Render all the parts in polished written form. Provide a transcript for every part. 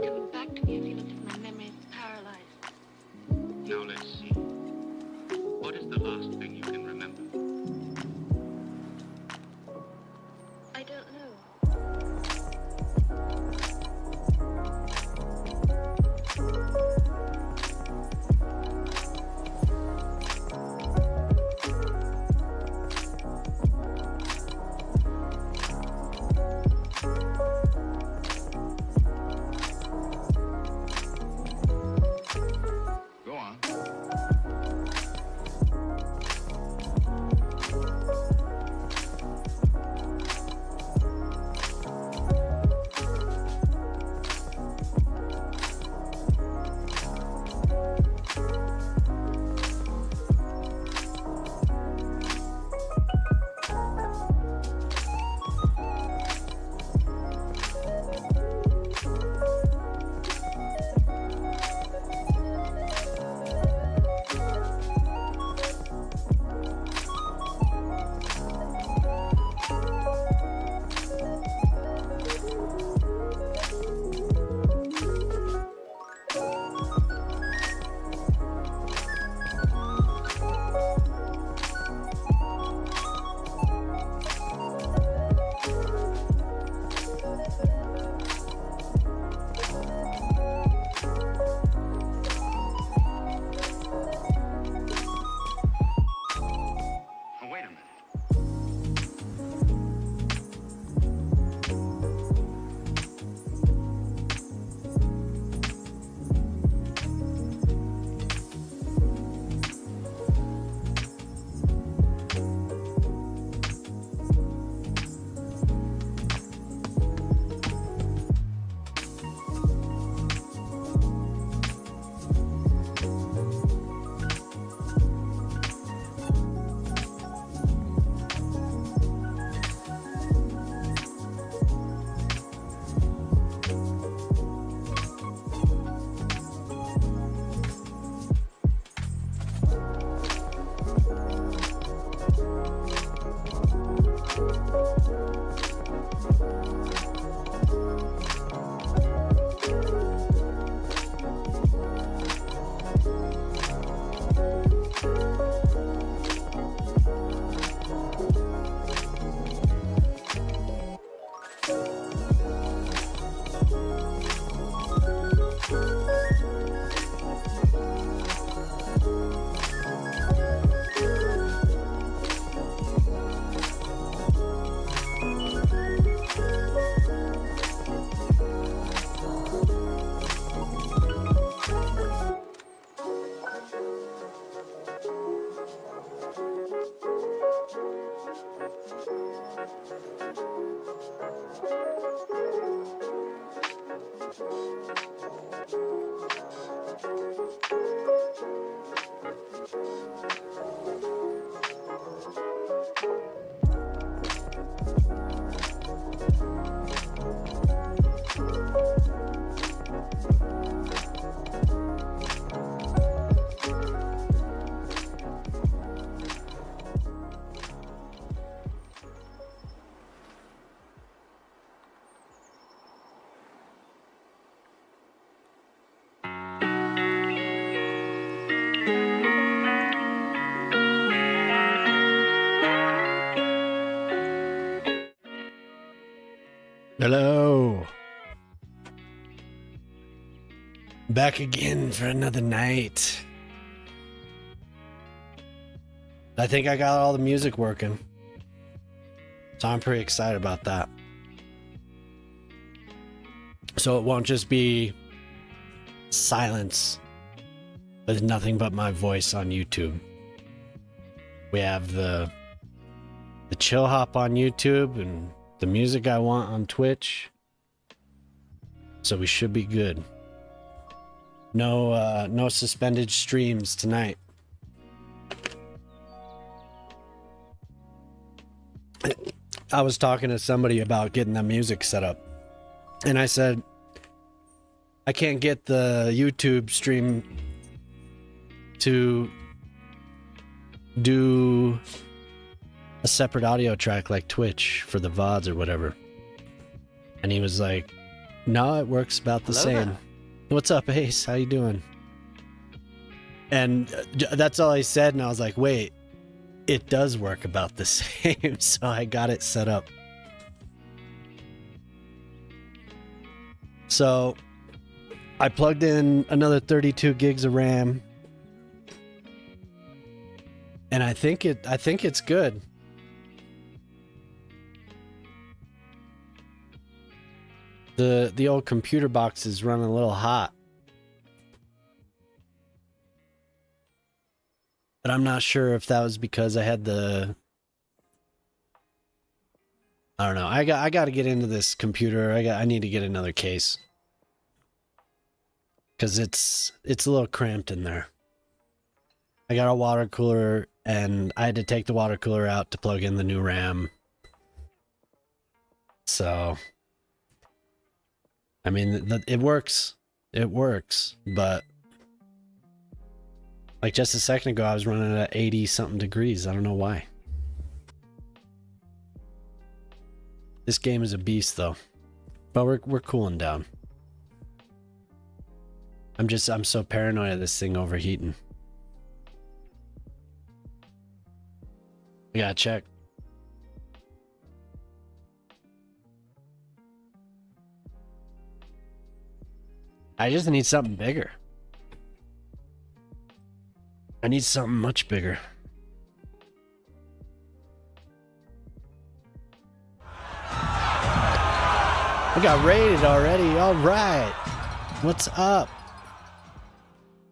coming back to me. I feel as if my memory is paralyzed. Now let's see. What is the last thing you can remember? I don't know. Go on. Oh, wait a minute. Hello. Back again for another night. I think I got all the music working. So I'm pretty excited about that. So it won't just be silence with nothing but my voice on YouTube. We have the chill hop on YouTube and the music I want on Twitch. So we should be good. No suspended streams tonight. I was talking to somebody about getting the music set up, and I said I can't get the YouTube stream to do a separate audio track like Twitch for the VODs or whatever. And he was like, No, it works about the Hello same. there. What's up, Ace? How you doing? And that's all I said, and I was like, wait, it does work about the same, so I got it set up. So I plugged in another 32 gigs of RAM, and I think it's good. The old computer box is running a little hot. But I'm not sure if that was because I had the... I don't know. I got to get into this computer. I need to get another case. Cuz it's a little cramped in there. I got a water cooler and I had to take the water cooler out to plug in the new RAM. So I mean, it works. It works, but like just a second ago I was running at 80 something degrees. I don't know why. This game is a beast though. But we're cooling down. I'm so paranoid of this thing overheating. I gotta check. I just need something bigger. I need something much bigger. I got raided already. All right. What's up?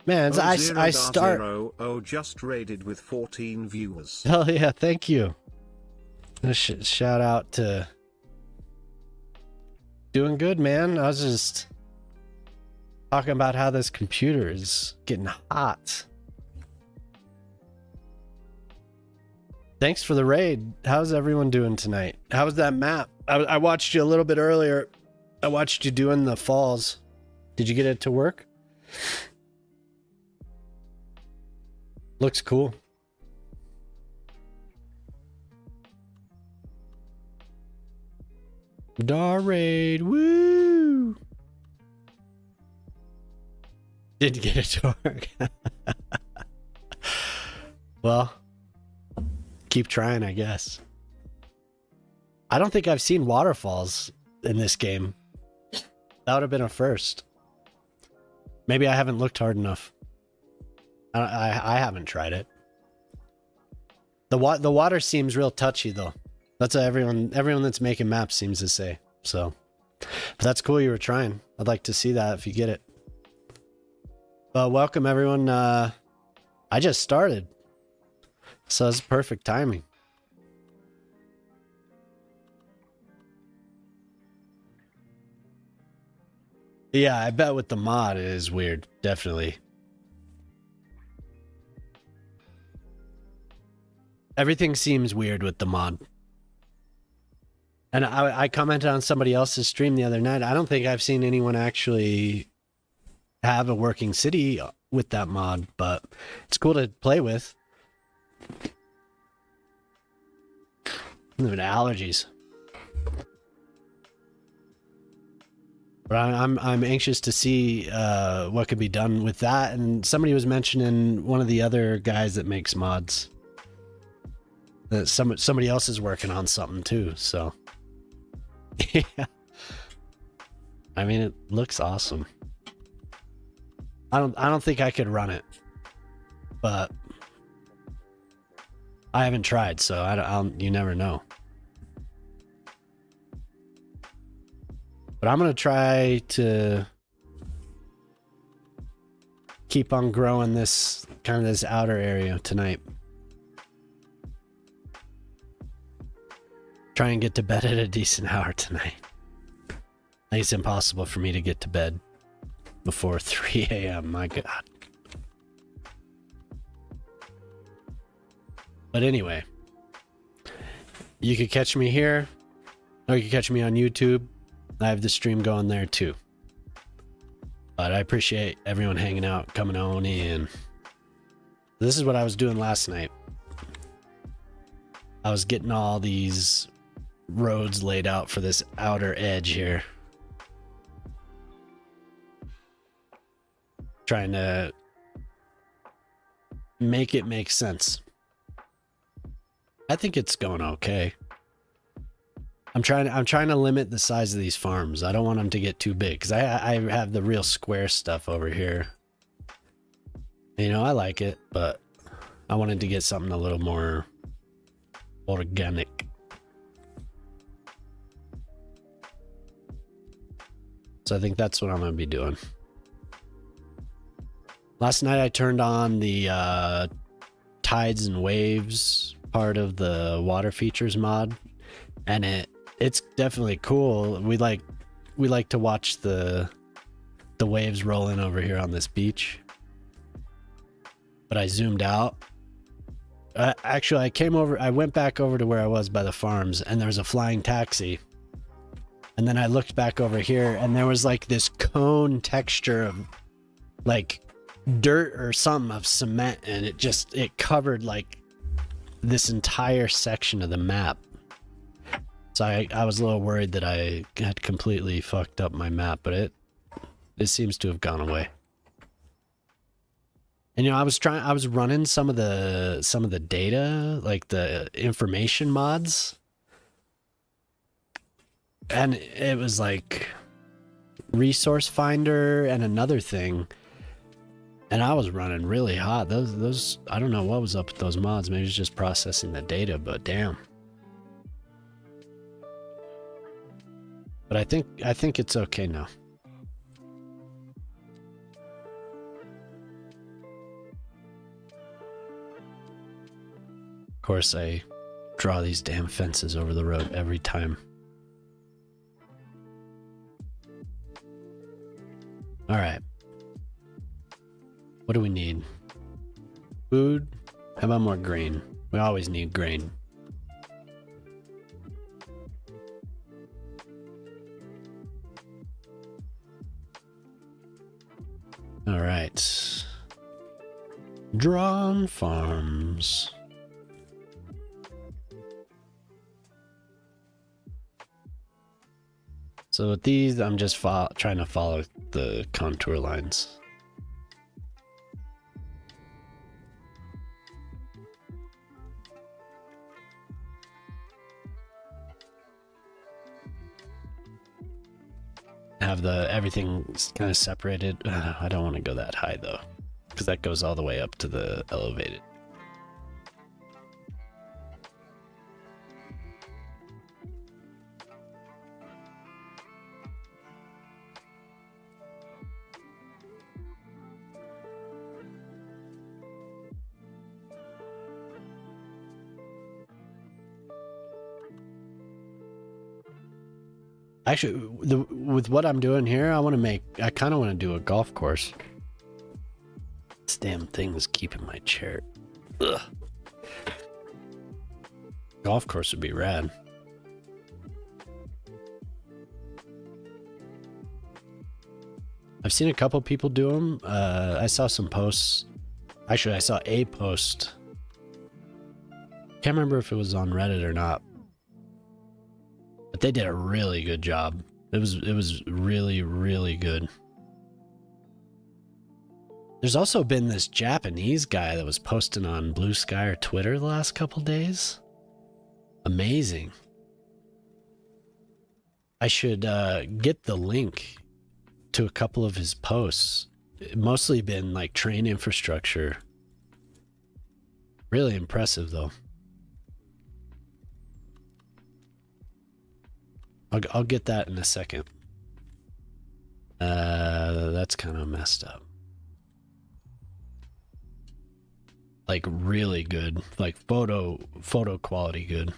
Man, I start. Oh, just raided with 14 viewers. Hell yeah, thank you. Shout out to doing good, man. I was just talking about how this computer is getting hot. Thanks for the raid. How's everyone doing tonight? How was that map? I watched you a little bit earlier. I watched you doing the falls. Did you get it to work? Looks cool. Dar raid, woo! Didn't get it to work. Well, keep trying, I guess. I don't think I've seen waterfalls in this game. That would have been a first. Maybe I haven't looked hard enough. I haven't tried it. The water seems real touchy though. That's what everyone that's making maps seems to say. So, but that's cool you were trying. I'd like to see that if you get it. Welcome everyone. I just started, so it's perfect timing. Yeah, I bet with the mod it is weird. Definitely. Everything seems weird with the mod. And I commented on somebody else's stream the other night. I don't think I've seen anyone actually have a working city with that mod, but it's cool to play with. Even allergies. But I'm anxious to see what could be done with that. And somebody was mentioning one of the other guys that makes mods. That somebody else is working on something too, so yeah. I mean, it looks awesome. I don't think I could run it, but I haven't tried, so you never know. But I'm gonna try to keep on growing this outer area tonight. Try and get to bed at a decent hour tonight. I think it's impossible for me to get to bed before 3 a.m. My God. But anyway, you could catch me here, or you could catch me on YouTube. I have the stream going there too. But I appreciate everyone hanging out, coming on in. This is what I was doing last night. I was getting all these roads laid out for this outer edge here. trying to make it make sense. I think it's going okay. I'm trying to limit the size of these farms. I don't want them to get too big because I have the real square stuff over here. You know, I like it, but I wanted to get something a little more organic. So I think that's what I'm going to be doing. Last night I turned on the tides and waves part of the water features mod, and it's definitely cool. We like to watch the waves roll in over here on this beach. But I zoomed out. Actually, I went back over to where I was by the farms, and there was a flying taxi. And then I looked back over here, and there was like this cone texture of like dirt or something of cement, and it covered like this entire section of the map. So I was a little worried that I had completely fucked up my map, but it seems to have gone away. And you know, I was running some of the data, like the information mods, and it was like resource finder and another thing, and I was running really hot. Those I don't know what was up with those mods. Maybe it's just processing the data, but damn. But I think it's okay now. Of course, I draw these damn fences over the road every time. All right. What do we need? Food? How about more grain? We always need grain. All right. Drawn farms. So with these, I'm just trying to follow the contour lines. Have everything kind of separated. I don't want to go that high though, because that goes all the way up to the elevated. Actually, with what I'm doing here, I kind of want to do a golf course. This damn thing is keeping my chair. Ugh. Golf course would be rad. I've seen a couple people do them. I saw some posts. Actually, I saw a post. Can't remember if it was on Reddit or not. But they did a really good job. It was really, really good. There's also been this Japanese guy that was posting on Blue Sky or Twitter the last couple days. Amazing. I should get the link to a couple of his posts. Mostly been like train infrastructure. Really impressive though. I'll get that in a second. That's kind of messed up. Like really good, like photo quality good.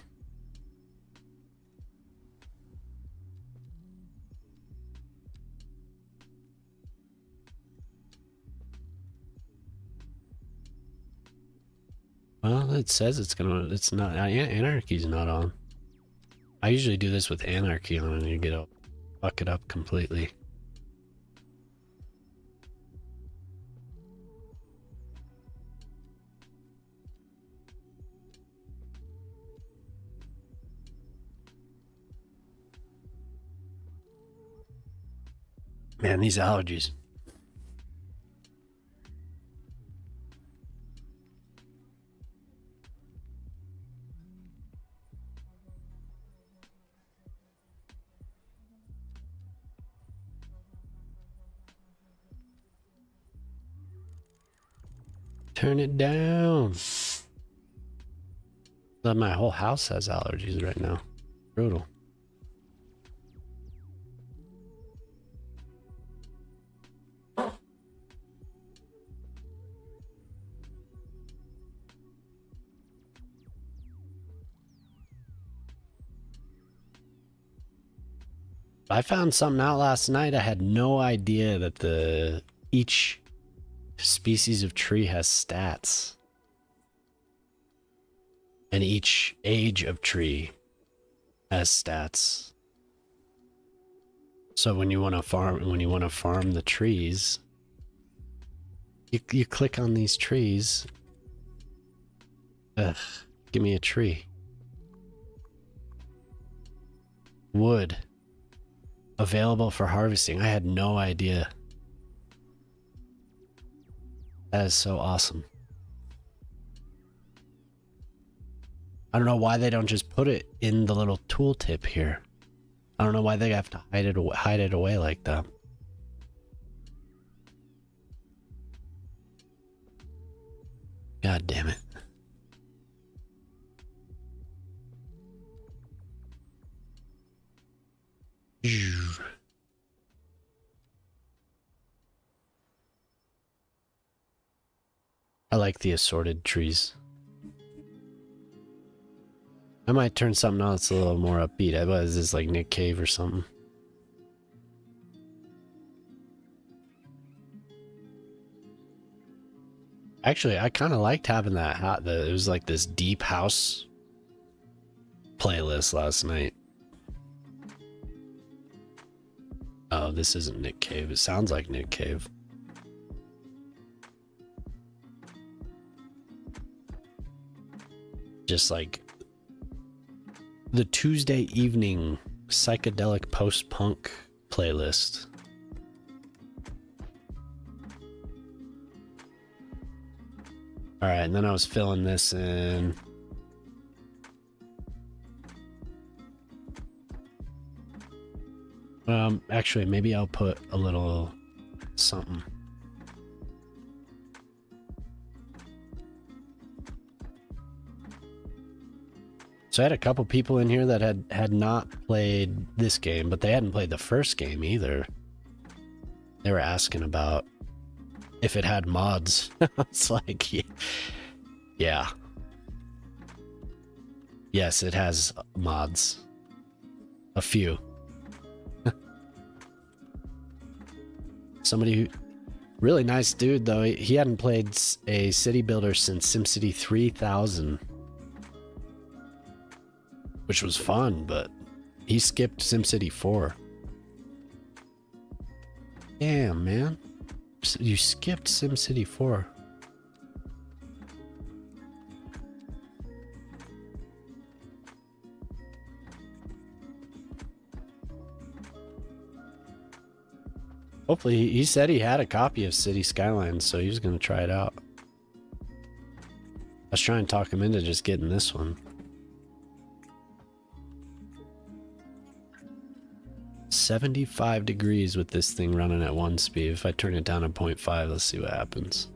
Well, it says it's not, anarchy's not on. I usually do this with anarchy on and you get to fuck it up completely. Man, these allergies. Turn it down. But my whole house has allergies right now. Brutal. I found something out last night. I had no idea that each species of tree has stats. And each age of tree has stats. So when you want to farm the trees, you click on these trees. Ugh, give me a tree. Wood. Available for harvesting. I had no idea. That is so awesome. I don't know why they don't just put it in the little tooltip here. I don't know why they have to hide it away like that. God damn it. I like the assorted trees. I might turn something on that's a little more upbeat. Is this like Nick Cave or something? Actually, I kind of liked having that. It was like this deep house playlist last night. Oh, this isn't Nick Cave. It sounds like Nick Cave. Just like the Tuesday evening psychedelic post-punk playlist. All right, and then I was filling this in. Actually, maybe I'll put a little something. So I had a couple people in here that had not played this game, but they hadn't played the first game either. They were asking about if it had mods. It's like, yeah. Yes, it has mods. A few. Somebody who, really nice dude though. He hadn't played a city builder since SimCity 3000. Which was fun, but he skipped SimCity 4. Damn, man. You skipped SimCity 4. Hopefully, he said he had a copy of City Skylines, so he was going to try it out. I was trying to talk him into just getting this one. 75 degrees with this thing running at 1 speed. If I turn it down to 0.5, let's see what happens.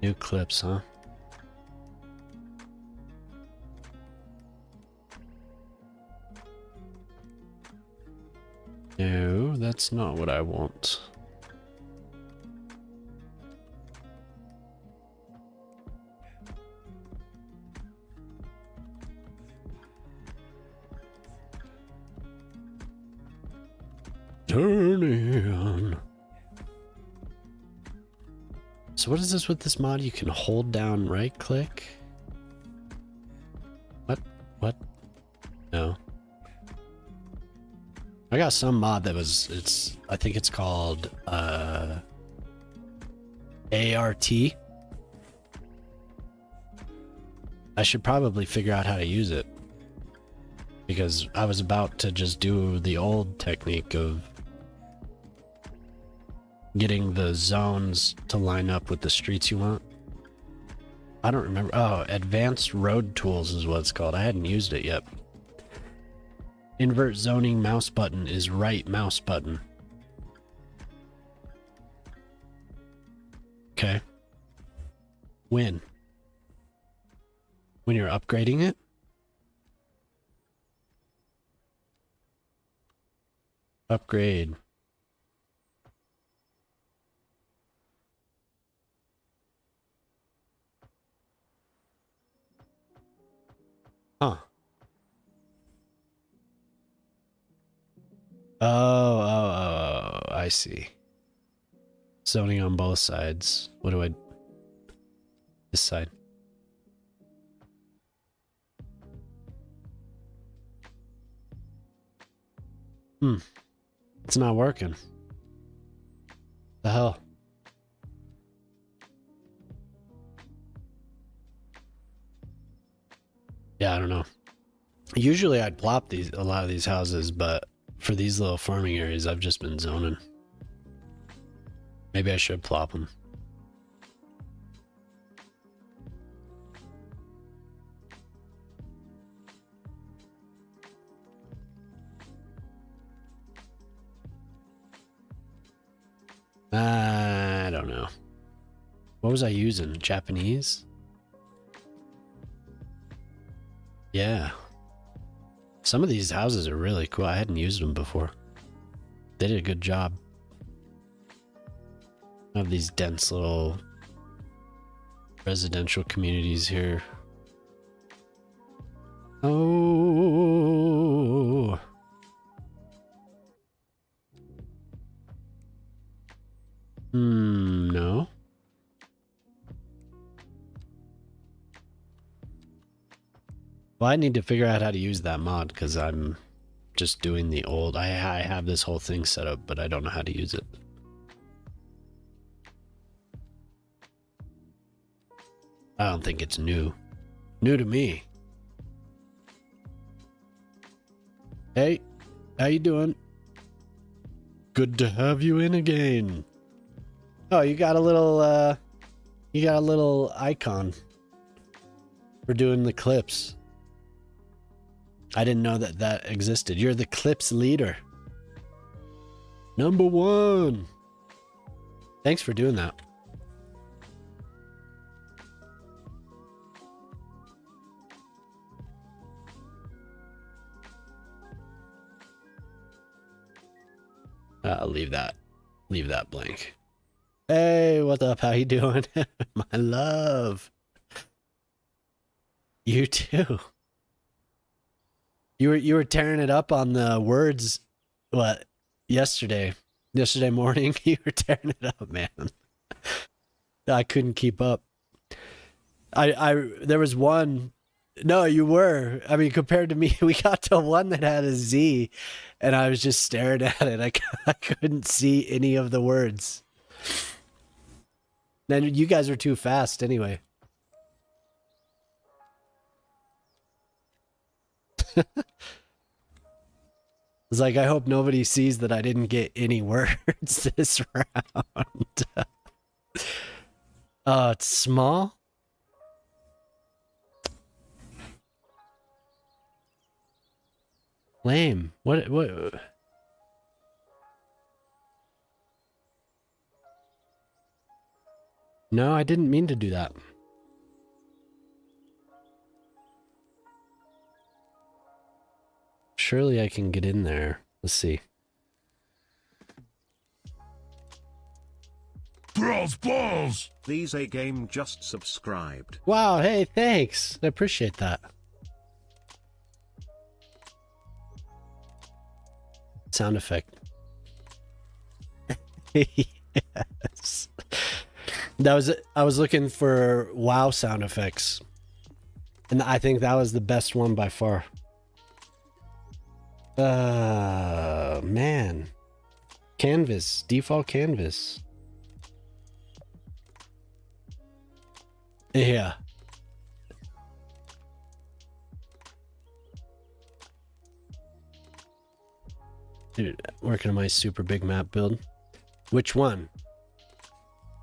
New clips, huh? No, that's not what I want. Turn it on. So what is this with this mod? You can hold down right click? What? No. I got some mod that was, I think it's called, ART. I should probably figure out how to use it. Because I was about to just do the old technique of getting the zones to line up with the streets you want. I don't remember. Oh, advanced road tools is what it's called. I hadn't used it yet. Invert zoning mouse button is right mouse button. Okay. When? When you're upgrading it? Upgrade. Huh. Oh, I see. Zoning on both sides. What do I... This side. It's not working. The hell? Yeah, I don't know. Usually I'd plop a lot of these houses, but for these little farming areas, I've just been zoning. Maybe I should plop them. I don't know. What was I using? Japanese? Yeah. Some of these houses are really cool. I hadn't used them before. They did a good job. Of these dense little residential communities here. Oh. No. Well, I need to figure out how to use that mod because I'm just doing the old. I have this whole thing set up, but I don't know how to use it. I don't think it's new. New to me. Hey, how you doing? Good to have you in again. Oh, you got a little icon for doing the clips. I didn't know that existed. You're the clips leader. Number 1. Thanks for doing that. Leave that blank. Hey, what's up? How you doing? My love. You too. You were tearing it up on the words. What? Yesterday morning, you were tearing it up, man. I couldn't keep up. There was one. No, you were. I mean, compared to me, we got to one that had a Z, and I was just staring at it. I couldn't see any of the words. Then you guys were too fast anyway. It's like, I hope nobody sees that I didn't get any words this round. It's small. Lame. What? No, I didn't mean to do that. Surely I can get in there. Let's see. Balls! These a game just subscribed. Wow, hey, thanks. I appreciate that. Sound effect. Yes. I was looking for WoW sound effects. And I think that was the best one by far. Man. Canvas, default canvas. Yeah. Dude, working on my super big map build. Which one?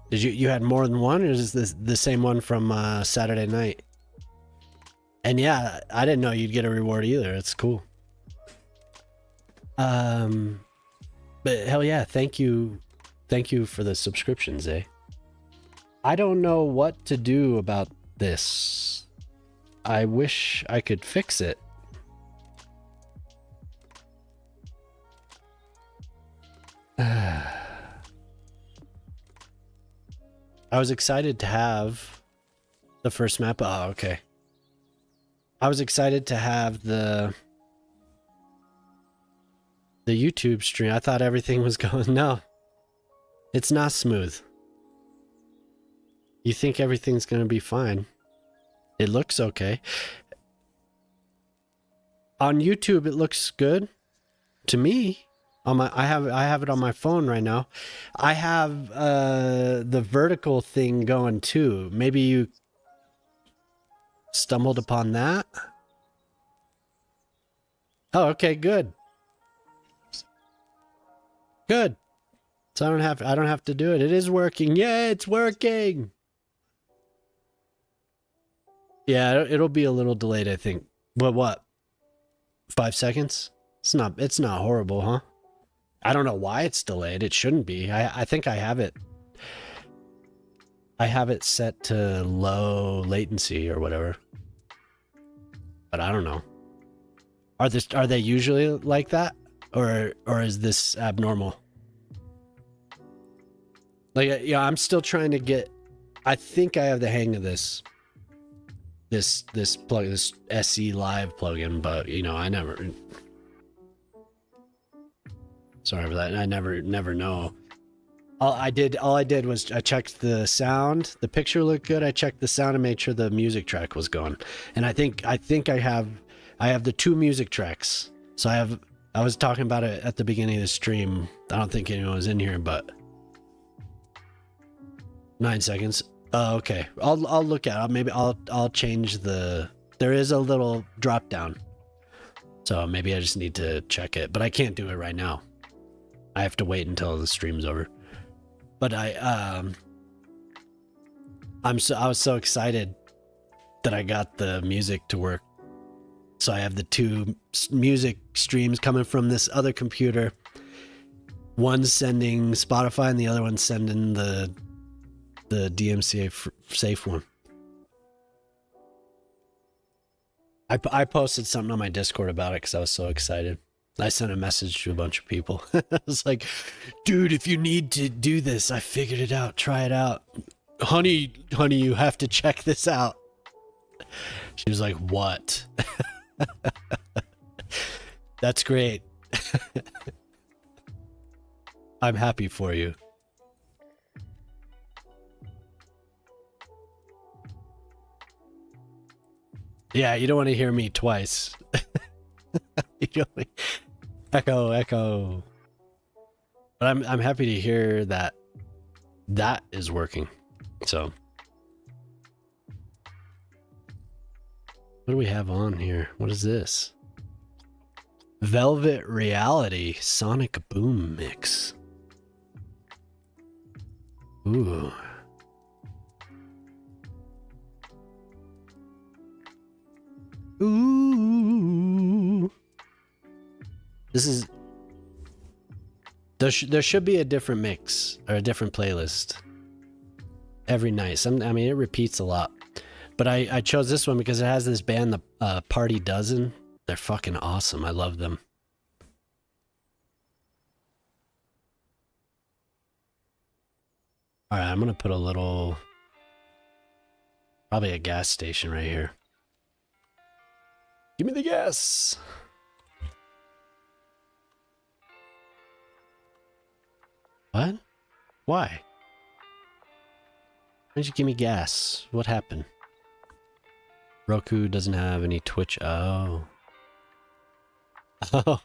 Did you had more than one, or is this the same one from Saturday night? And yeah, I didn't know you'd get a reward either. It's cool. But hell yeah, thank you for the subscriptions, eh? I don't know what to do about this. I wish I could fix it. I was excited to have the first map. Oh, okay. I was excited to have the YouTube stream. I thought everything was going. No, it's not smooth. You think everything's going to be fine. It looks okay. On YouTube, it looks good to me. I have it on my phone right now. I have the vertical thing going too. Maybe you stumbled upon that. Oh, okay, good. Good. So I don't have to do it. It is working. Yeah, it's working. Yeah, it'll be a little delayed, I think. But what? 5 seconds? It's not horrible, huh? I don't know why it's delayed. It shouldn't be. I think I have it. I have it set to low latency or whatever. But I don't know. Are they usually like that? Or is this abnormal? Like, yeah, I'm still trying to get. I think I have the hang of this SE Live plugin, but you know, I never. Sorry for that. I never know. All I did was I checked the sound. The picture looked good. I checked the sound and made sure the music track was going. And I think I have the 2 music tracks. So I was talking about it at the beginning of the stream. I don't think anyone was in here, but 9 seconds. Oh, okay. I'll look at it. Maybe I'll change the. There is a little drop down, so maybe I just need to check it. But I can't do it right now. I have to wait until the stream's over. But I was so excited that I got the music to work. So I have the 2 music streams coming from this other computer. One's sending Spotify and the other one's sending the DMCA safe one. I posted something on my Discord about it because I was so excited. I sent a message to a bunch of people. I was like, dude, if you need to do this, I figured it out. Try it out. Honey, you have to check this out. She was like, what? That's great. I'm happy for you. Yeah, you don't want to hear me twice. You don't. Echo. But I'm happy to hear that is working. So what do we have on here? What is this? Velvet Reality Sonic Boom Mix. Ooh. Ooh. This is. There should be a different mix or a different playlist every night. I mean, it repeats a lot, but I chose this one because it has this band, the Party Dozen. They're fucking awesome. I love them. All right, I'm gonna put a little, probably a gas station right here. Give me the gas. What? Why? Why'd you give me gas? What happened? Roku doesn't have any Twitch. Oh. Oh.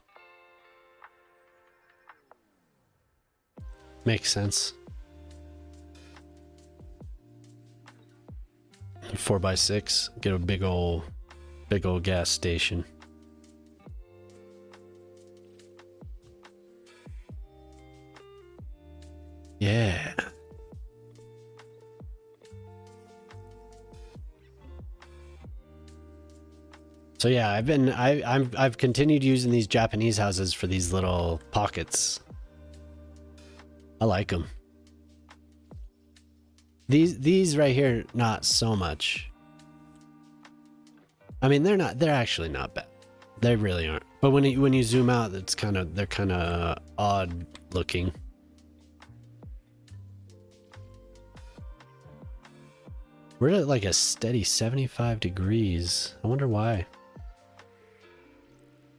Makes sense. 4x6. Get a big old gas station. Yeah. So yeah, I've continued using these Japanese houses for these little pockets. I like them. These right here, not so much. I mean, they're actually not bad. They really aren't. But when you zoom out, they're kind of odd looking. We're at like a steady 75 degrees. I wonder why.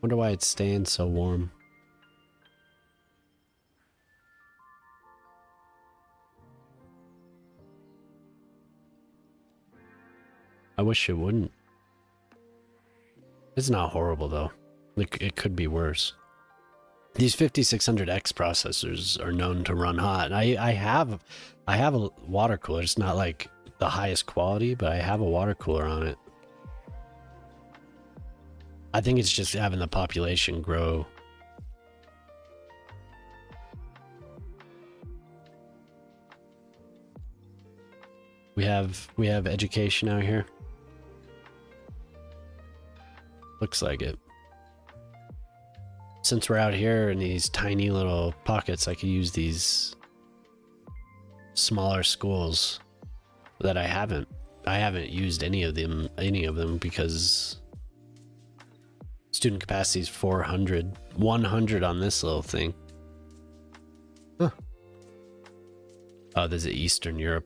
Wonder why it's staying so warm. I wish it wouldn't. It's not horrible though. It could be worse. These 5600X processors are known to run hot. And I have a water cooler. It's not like the highest quality, but I have a water cooler on it. I think it's just having the population grow. We have education out here. Looks like it. Since we're out here in these tiny little pockets, I could use these smaller schools that I haven't used any of them because student capacity is 400, 100 on this little thing. Huh. Oh, there's Eastern Europe.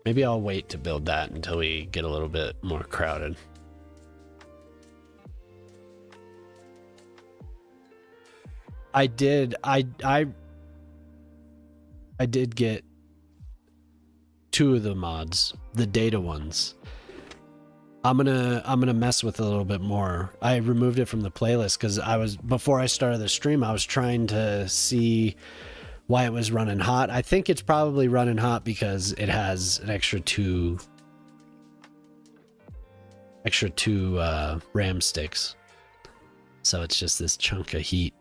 Maybe I'll wait to build that until we get a little bit more crowded. I did get 2 of the mods, the data ones. I'm gonna mess with it a little bit more. I removed it from the playlist because before I started the stream, I was trying to see why it was running hot. I think it's probably running hot because it has an extra two RAM sticks. So it's just this chunk of heat.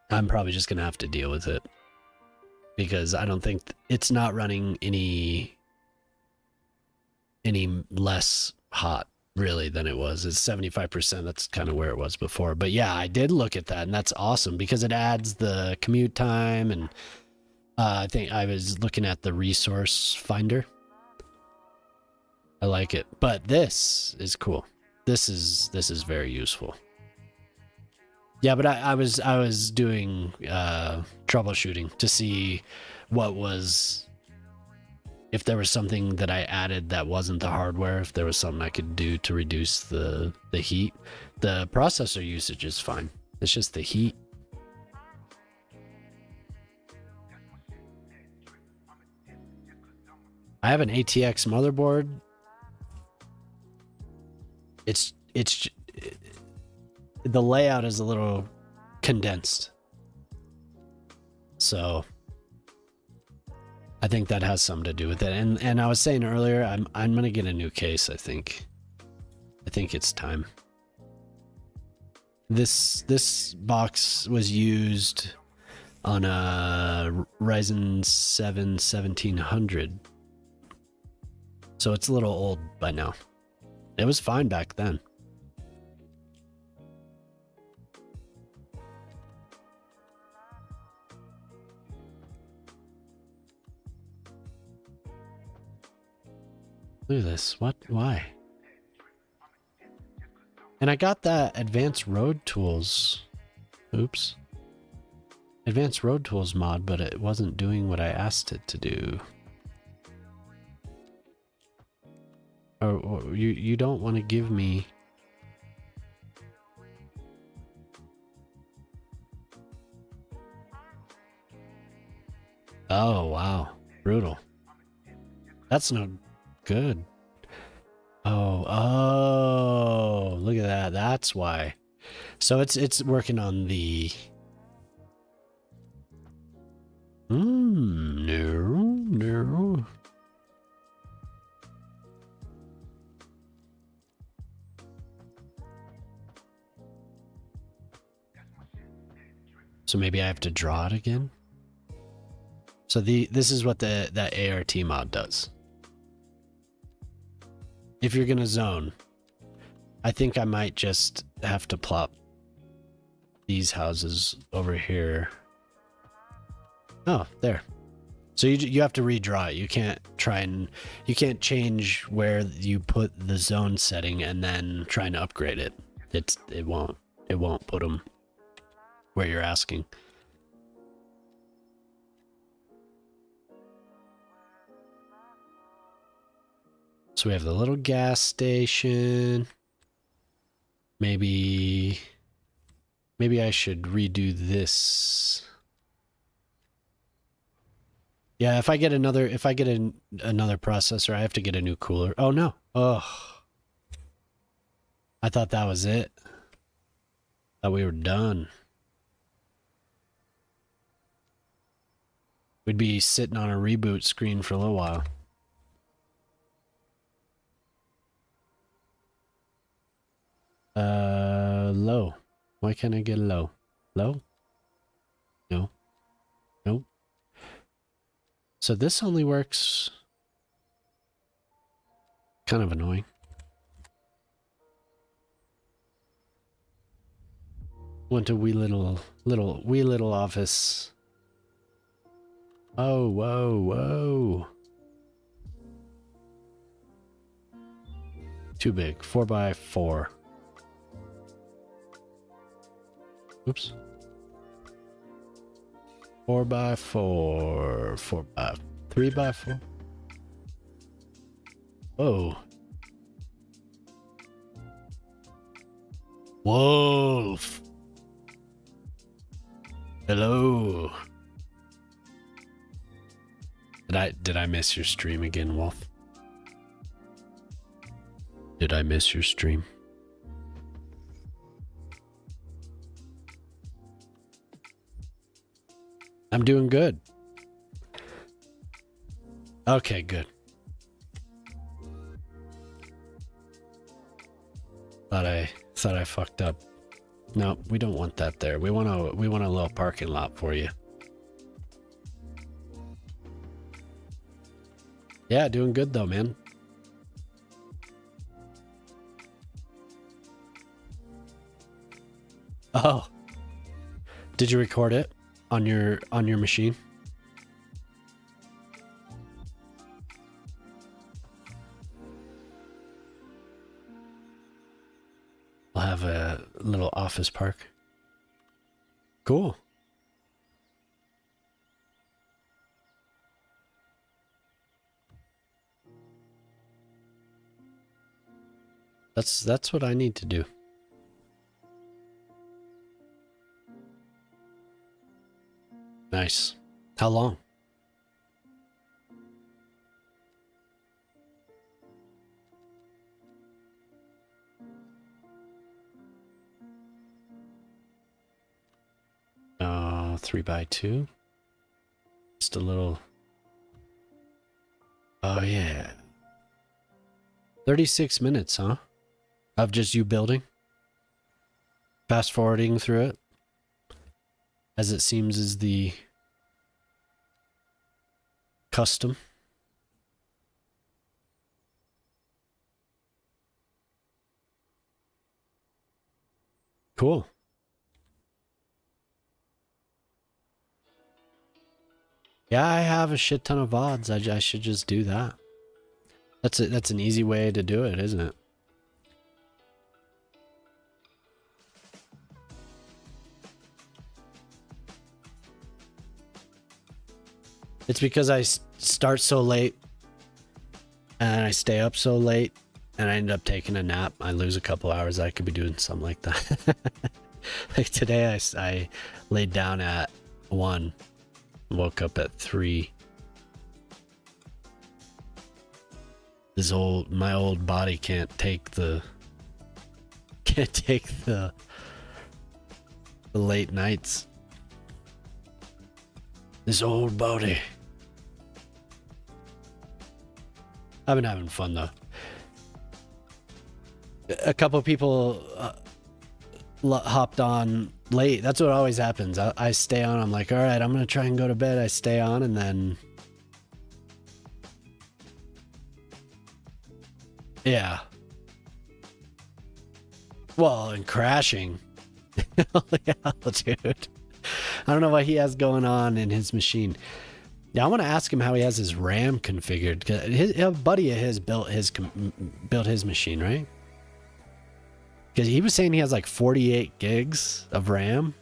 I'm probably just gonna have to deal with it because I don't think it's not running any less hot really than it was. It's 75%. That's kind of where it was before. But yeah, I did look at that, and that's awesome because it adds the commute time, and I think I was looking at the resource finder. I like it, but this is cool. This is very useful. Yeah, but I was doing troubleshooting to see if there was something that I added that wasn't the hardware, if there was something I could do to reduce the heat. The processor usage is fine. It's just the heat. I have an ATX motherboard. It's the layout is a little condensed. So I think that has something to do with it. And I was saying earlier, I'm gonna get a new case, I think. I think it's time. This box was used on a Ryzen 7 1700. So it's a little old by now. It was fine back then. Look at this. What? Why? And I got that advanced road tools. Oops. Advanced road tools mod, but it wasn't doing what I asked it to do. Or you don't want to give me... Oh, wow. Brutal. That's no good. Oh, look at that. That's why. So it's working on the... No. So maybe I have to draw it again? So this is what that ART mod does. If you're gonna zone, I think I might just have to plop these houses over here. Oh, there. So you have to redraw it. You can't change where you put the zone setting and then trying to upgrade it. It won't put them where you're asking. So we have the little gas station. Maybe I should redo this. Yeah, if I get another processor, I have to get a new cooler. Oh no. Oh. I thought that was it. Thought we were done. We'd be sitting on a reboot screen for a little while. Low. Why can't I get low? Low? No. Nope. So this only works. Kind of annoying. Went to wee little office. Oh, whoa, whoa. Too big. 4x4. Oops. 4x4. 3x4. Whoa. Wolf. Hello. Did I miss your stream again, Wolf? Did I miss your stream? I'm doing good. Okay, good. Thought I fucked up. No, we don't want that there. We want a little parking lot for you. Yeah, doing good though, man. Oh. Did you record it on your machine? We'll have a little office park. Cool. That's what I need to do. Nice. How long? Oh, 3x2. Just a little. Oh yeah. 36 minutes, huh? Of just you building? Fast forwarding through it? As it seems is the custom. Cool. Yeah, I have a shit ton of VODs. I should just do that. That's an easy way to do it, isn't it? It's because I start so late and I stay up so late and I end up taking a nap. I lose a couple hours. I could be doing something like that. Like today I laid down at 1, woke up at 3. My old body can't take the late nights. This old body. I've been having fun though. A couple people hopped on late. That's what always happens. I stay on. I'm like, all right, I'm going to try and go to bed. I stay on and then... Yeah. Well, and crashing. Yeah, dude. I don't know what he has going on in his machine. Yeah, I want to ask him how he has his RAM configured. A buddy of his built his machine, right? Because he was saying he has like 48 gigs of RAM.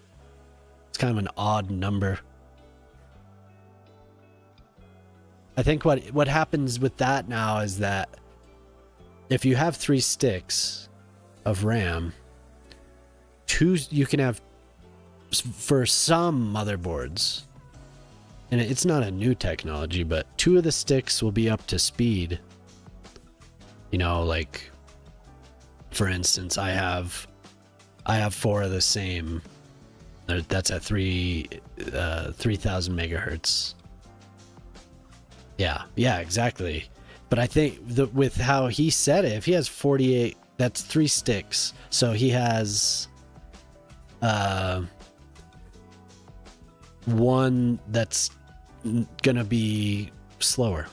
It's kind of an odd number. I think what happens with that now is that if you have 3 sticks of RAM, you can have, for some motherboards, and it's not a new technology, but 2 of the sticks will be up to speed. You know, like, for instance, I have 4 of the same. That's at 3,000 megahertz. Yeah, exactly. But I think with how he said it, if he has 48, that's 3 sticks. So he has one that's gonna be slower.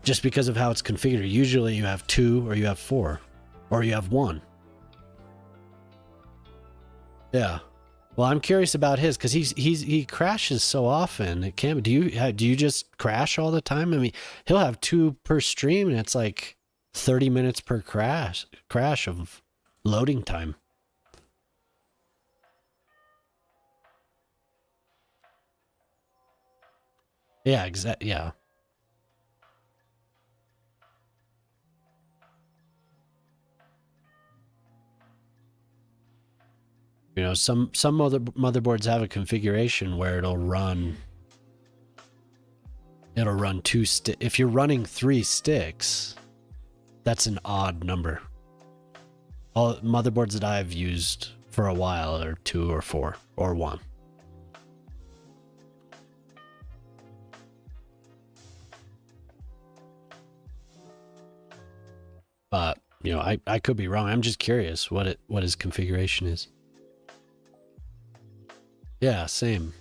Just because of how it's configured. Usually you have 2 or you have 4 or you have 1. Yeah. Well, I'm curious about his because he crashes so often. It can. Do you just crash all the time? I mean, he'll have 2 per stream, and it's like 30 minutes per crash of loading time. Yeah, exactly. Yeah. You know, some other motherboards have a configuration where it'll run 2 sticks. If you're running 3 sticks, that's an odd number. All motherboards that I've used for a while are 2 or 4 or 1. But, you know, I could be wrong. I'm just curious what his configuration is. Yeah, same.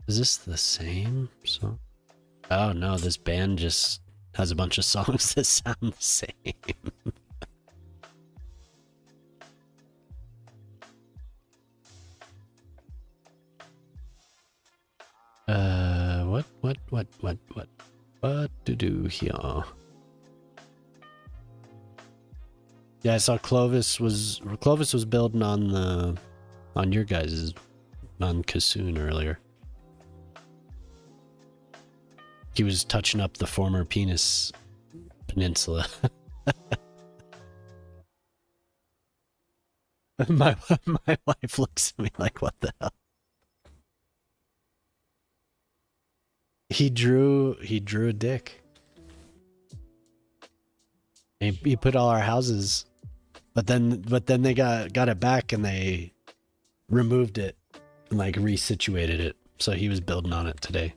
Is this the same song? Oh no, this band just has a bunch of songs that sound the same. What to do here? Yeah, I saw Clovis was building on your guys's on Kassoon earlier. He was touching up the former penis peninsula. my wife looks at me like, what the hell? He drew a dick. He put all our houses, but then they got it back and they removed it and like resituated it. So he was building on it today.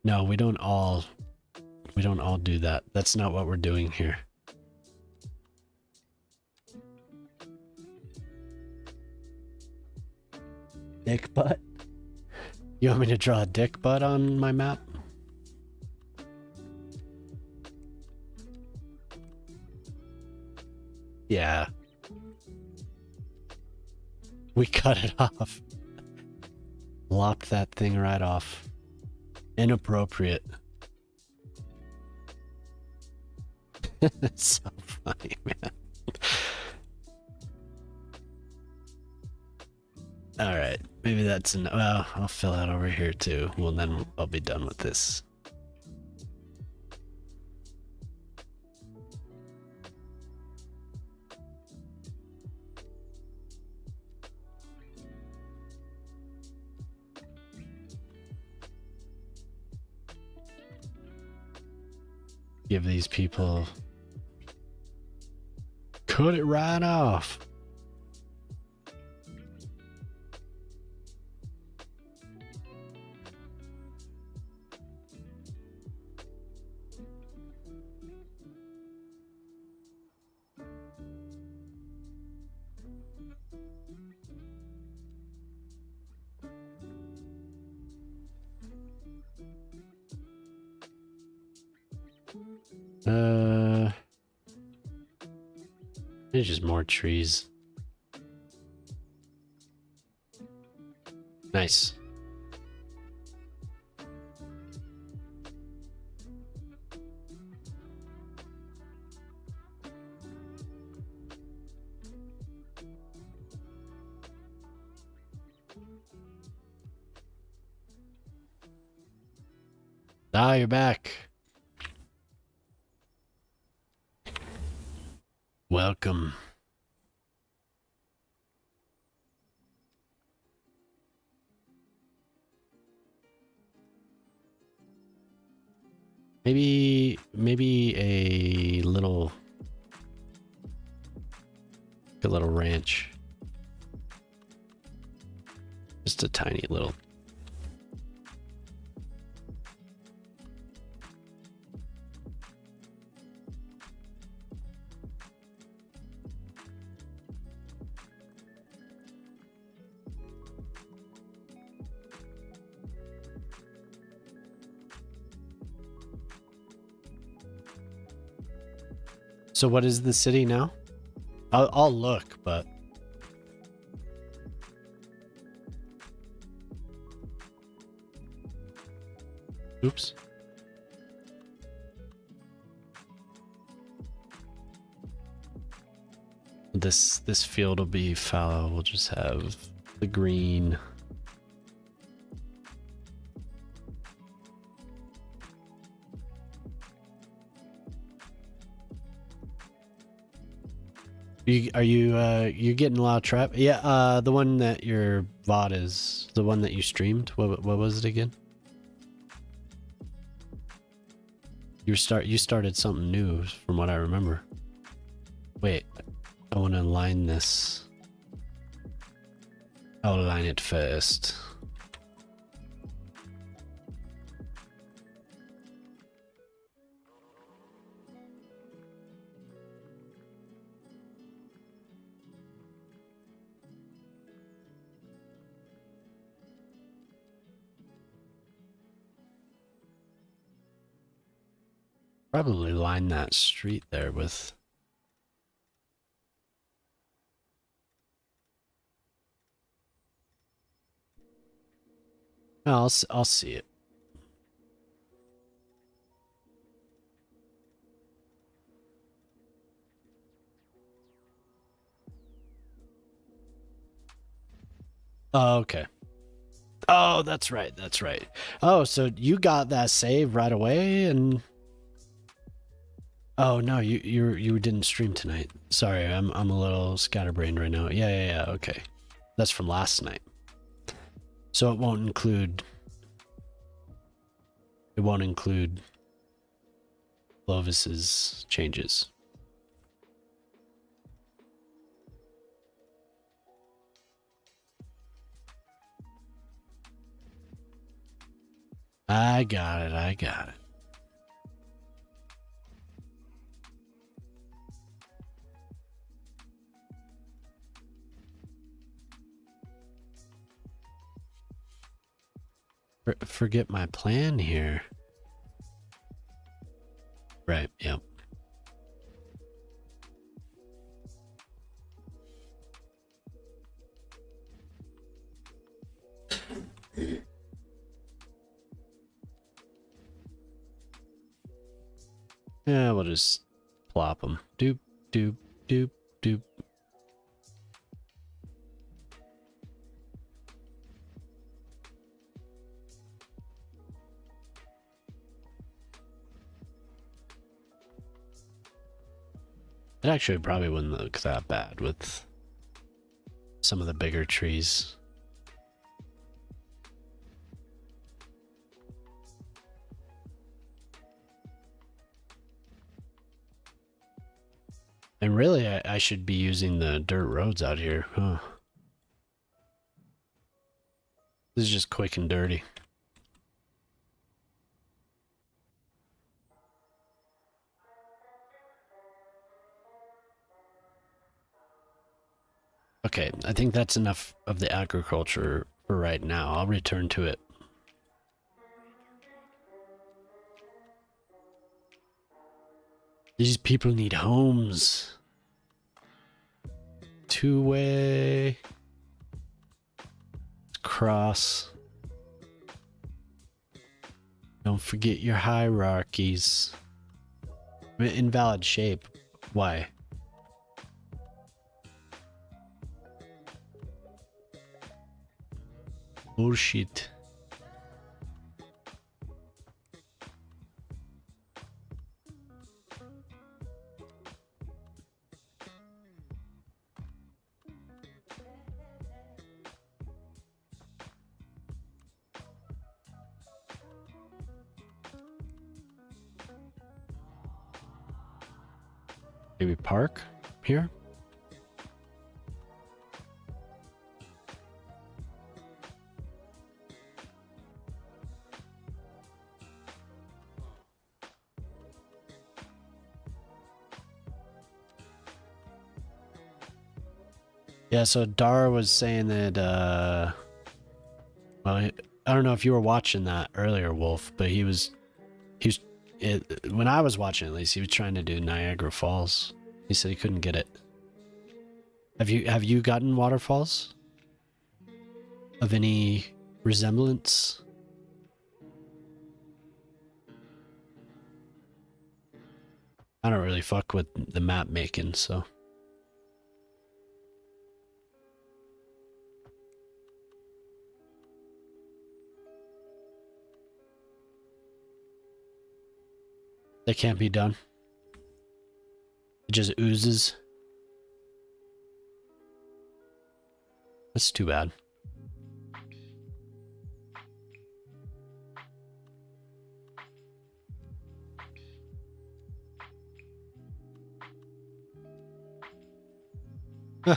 No, we don't all do that. That's not what we're doing here. Dick butt? You want me to draw a dick butt on my map? Yeah. We cut it off. Lopped that thing right off. Inappropriate. It's so funny, man. All right, maybe that's well, I'll fill out over here too. Well, then I'll be done with this. Give these people... Cut it right off. There's just more trees. Nice. Ah, you're back. Welcome. Maybe a little ranch. Just a tiny little. So what is the city now? I'll look, but oops. This field will be fallow. We'll just have the green. You getting a lot of trap? Yeah, the one that your VOD is, the one that you streamed. What was it again? You started something new from what I remember. Wait, I want to align this. I'll align it first. Probably line that street there with. No, I'll see it. Oh, okay. Oh, that's right. That's right. Oh, so you got that save right away and. Oh no, you didn't stream tonight. Sorry, I'm a little scatterbrained right now. Yeah. Okay, that's from last night. So it won't include. It won't include. Clovis's changes. I got it. I got it. Forget my plan here. Right, yep. Yeah, we'll just plop them. Doop, doop, doop, doop. It actually probably wouldn't look that bad with some of the bigger trees. And really, I should be using the dirt roads out here, huh? This is just quick and dirty. Okay, I think that's enough of the agriculture for right now. I'll return to it. These people need homes. Two-way. Cross. Don't forget your hierarchies. Invalid shape. Why? Bullshit. Maybe park here? Yeah, so Dar was saying that, well, I don't know if you were watching that earlier, Wolf, but when I was watching at least, he was trying to do Niagara Falls. He said he couldn't get it. Have you gotten waterfalls? Of any resemblance? I don't really fuck with the map making, so. They can't be done. It just oozes. That's too bad. Huh.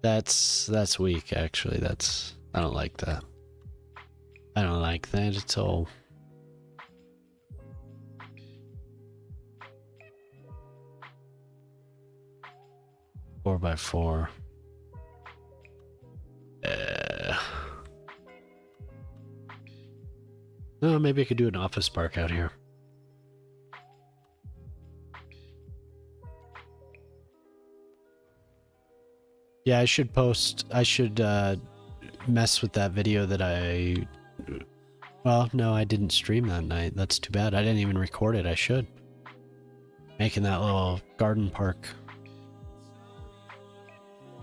That's weak, actually. I don't like that. I don't like that at all. 4x4. Oh, maybe I could do an office park out here. Yeah, I should mess with that video that well, no, I didn't stream that night. That's too bad. I didn't even record it. I should. Making that little garden park.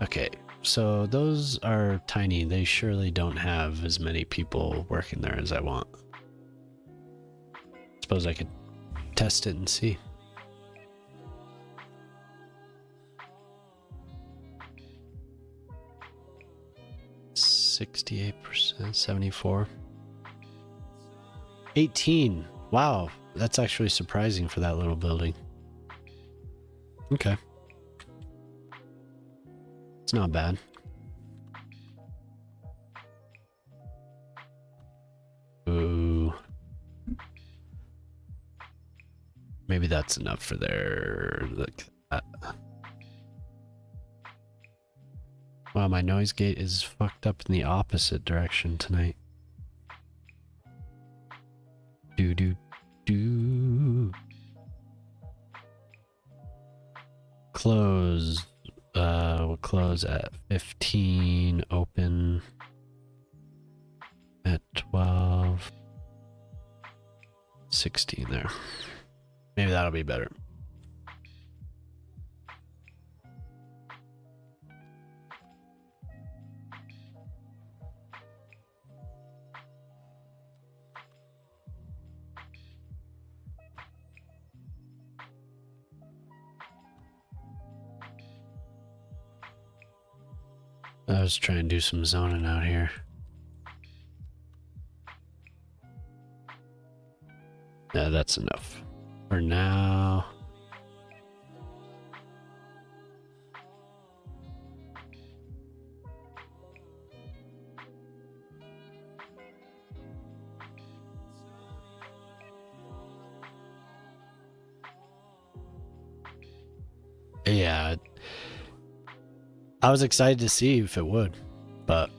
Okay, so those are tiny. They surely don't have as many people working there as I want. Suppose I could test it and see. %, 74. 18. Wow, that's actually surprising for that little building. Okay. It's not bad. Ooh. Maybe that's enough for their, like that. Wow, my noise gate is fucked up in the opposite direction tonight. Do. Close. We'll close at 15, open at 12, 16 there. Maybe that'll be better. I was trying to do some zoning out here. Yeah, that's enough for now. Yeah. I was excited to see if it would, but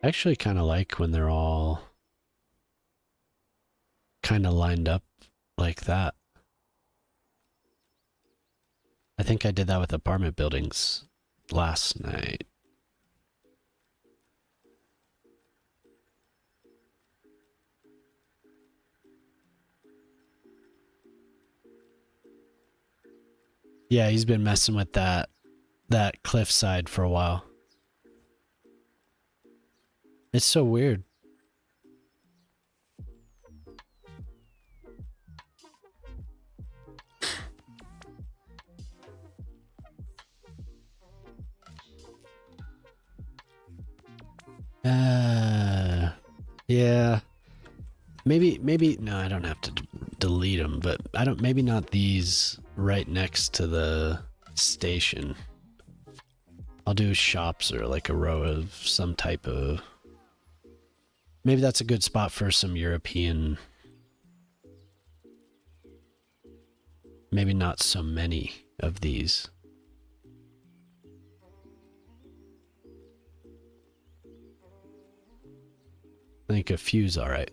I actually kind of like when they're all kind of lined up like that. I think I did that with apartment buildings last night. Yeah, he's been messing with that cliffside for a while. It's so weird. Yeah. Maybe no, I don't have to delete them, but I don't, maybe not these right next to the station. I'll do shops or like a row of some type of, maybe that's a good spot for some European, maybe not so many of these. I think a few's all right.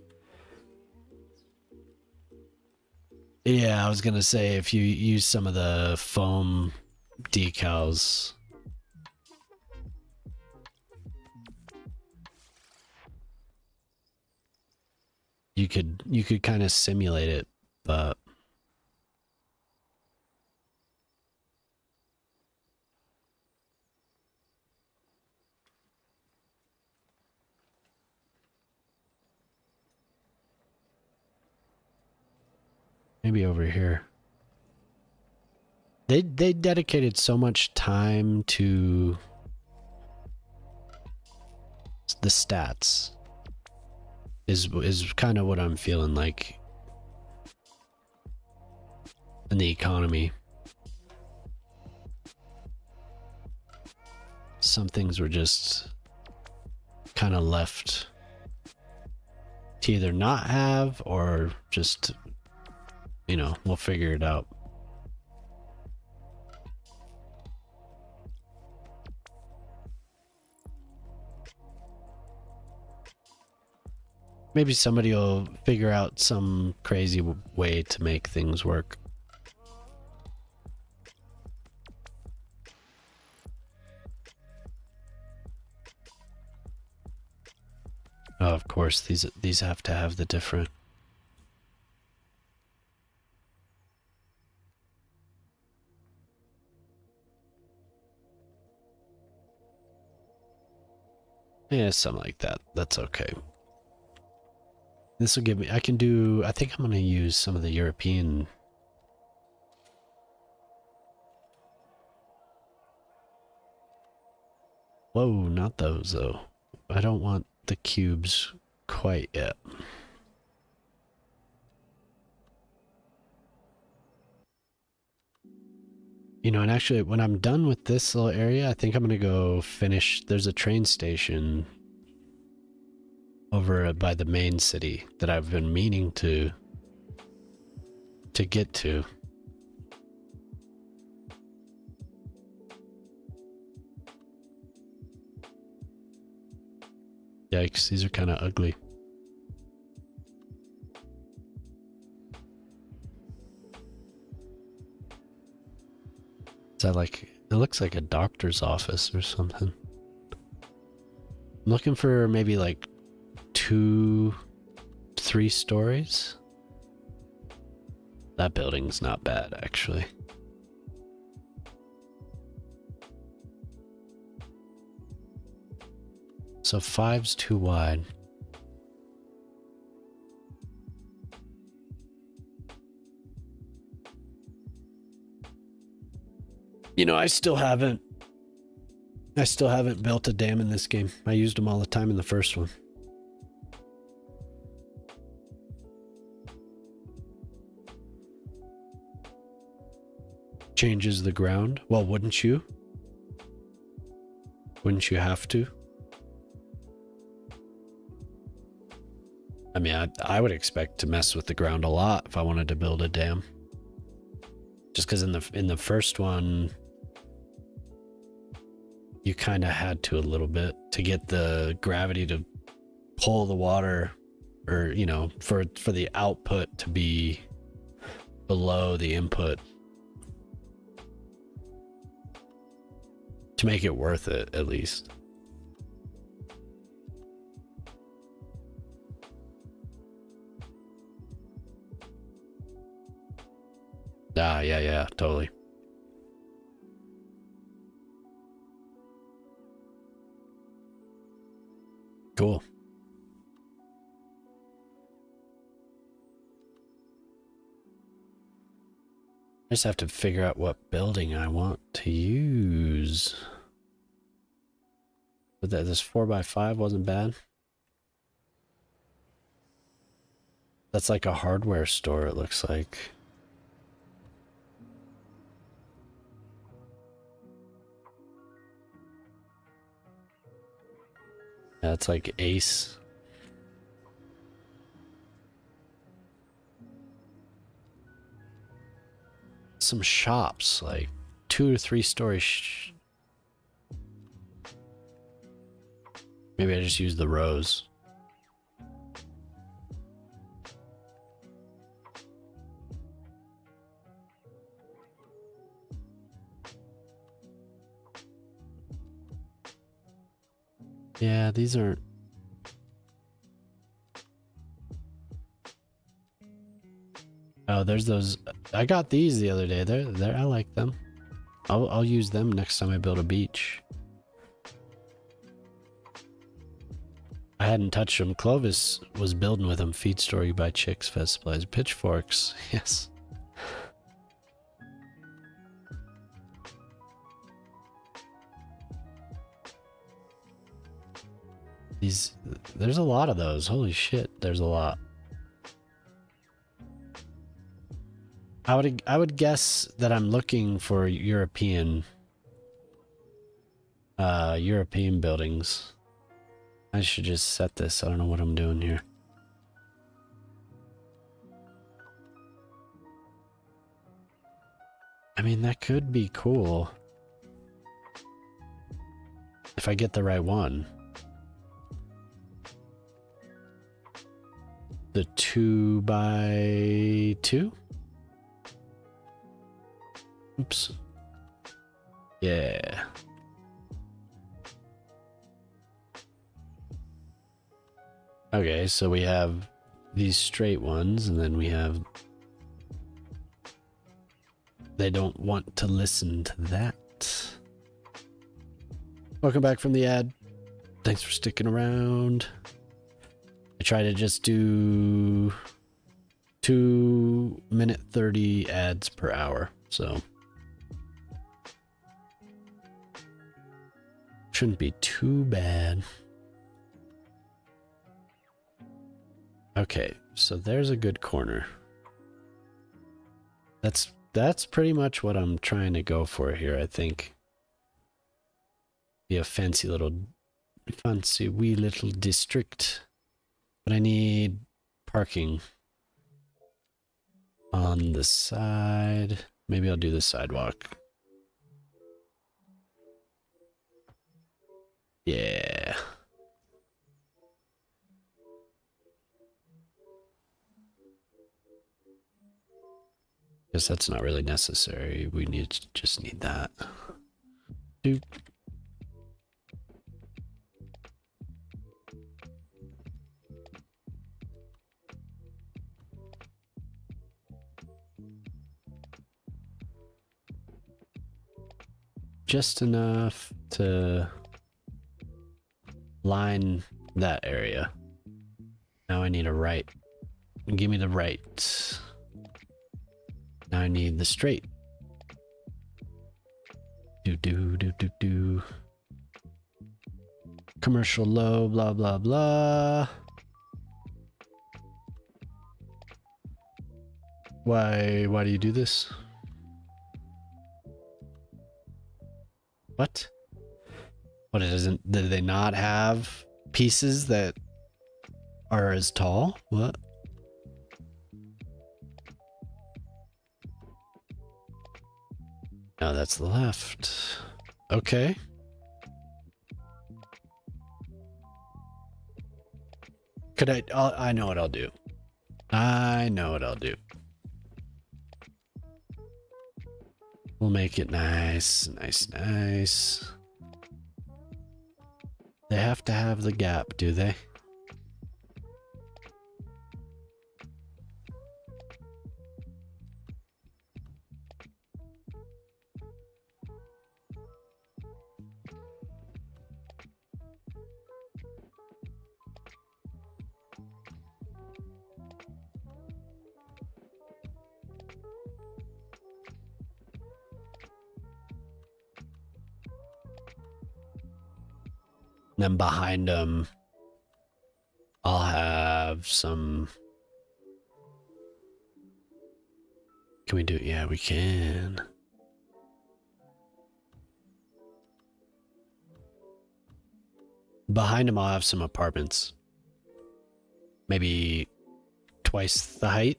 Yeah, I was gonna say if you use some of the foam decals, you could kind of simulate it, but maybe over here. They dedicated so much time to the stats. Is kind of what I'm feeling like in the economy. Some things were just kind of left to either not have or just, you know, we'll figure it out. Maybe somebody will figure out some crazy way to make things work. Oh, of course, these have to have the different. Yeah, something like that. That's okay. This will give me, I can do, I think I'm going to use some of the European. Whoa, not those though. I don't want the cubes quite yet. You know, and actually when I'm done with this little area, I think I'm going to go finish, there's a train station over by the main city that I've been meaning to get to. Yikes, these are kind of ugly. Is that like, it looks like a doctor's office or something. I'm looking for maybe like 2-3 stories. That building's not bad, actually. So 5's too wide. You know, I still haven't built a dam in this game. I used them all the time in the first one. Changes the ground. Well, wouldn't you? Wouldn't you have to? I mean, I would expect to mess with the ground a lot if I wanted to build a dam. Just because in the first one, you kind of had to a little bit to get the gravity to pull the water, or you know, for the output to be below the input, to make it worth it at least. Yeah, totally. Cool. I just have to figure out what building I want to use. But this 4x5 wasn't bad. That's like a hardware store, it looks like. Yeah, it's like Ace. Some shops, like 2 or 3 story. Maybe I just use the rows. Yeah, these aren't. Oh, there's those. I got these the other day. They're I like them. I'll use them next time I build a beach. I hadn't touched them. Clovis was building with them. Feed story by chicks, fest supplies, pitchforks. Yes. There's a lot of those. Holy shit, there's a lot. I would guess that I'm looking for European buildings. I should just set this. I don't know what I'm doing here. I mean, that could be cool if I get the right one. The 2x2? Oops. Yeah. Okay, so we have these straight ones, and then we have... They don't want to listen to that. Welcome back from the ad. Thanks for sticking around. I try to just do 2-minute 30 ads per hour, so shouldn't be too bad. Okay, so there's a good corner. That's pretty much what I'm trying to go for here, I think. Be a fancy wee little district. But I need parking on the side. Maybe I'll do the sidewalk. Yeah. Guess that's not really necessary. We just need that. Doop. Just enough to line that area. Now I need a right. Give me the right. Now I need the straight. Do. Commercial low, blah, blah, blah. Why do you do this? What? What, did they not have pieces that are as tall? What? No, that's the left. Okay. Could I know what I'll do. I know what I'll do. We'll make it nice, nice, nice. They have to have the gap, do they? And then behind them, I'll have some. Can we do it? Yeah, we can. Behind them, I'll have some apartments. Maybe twice the height.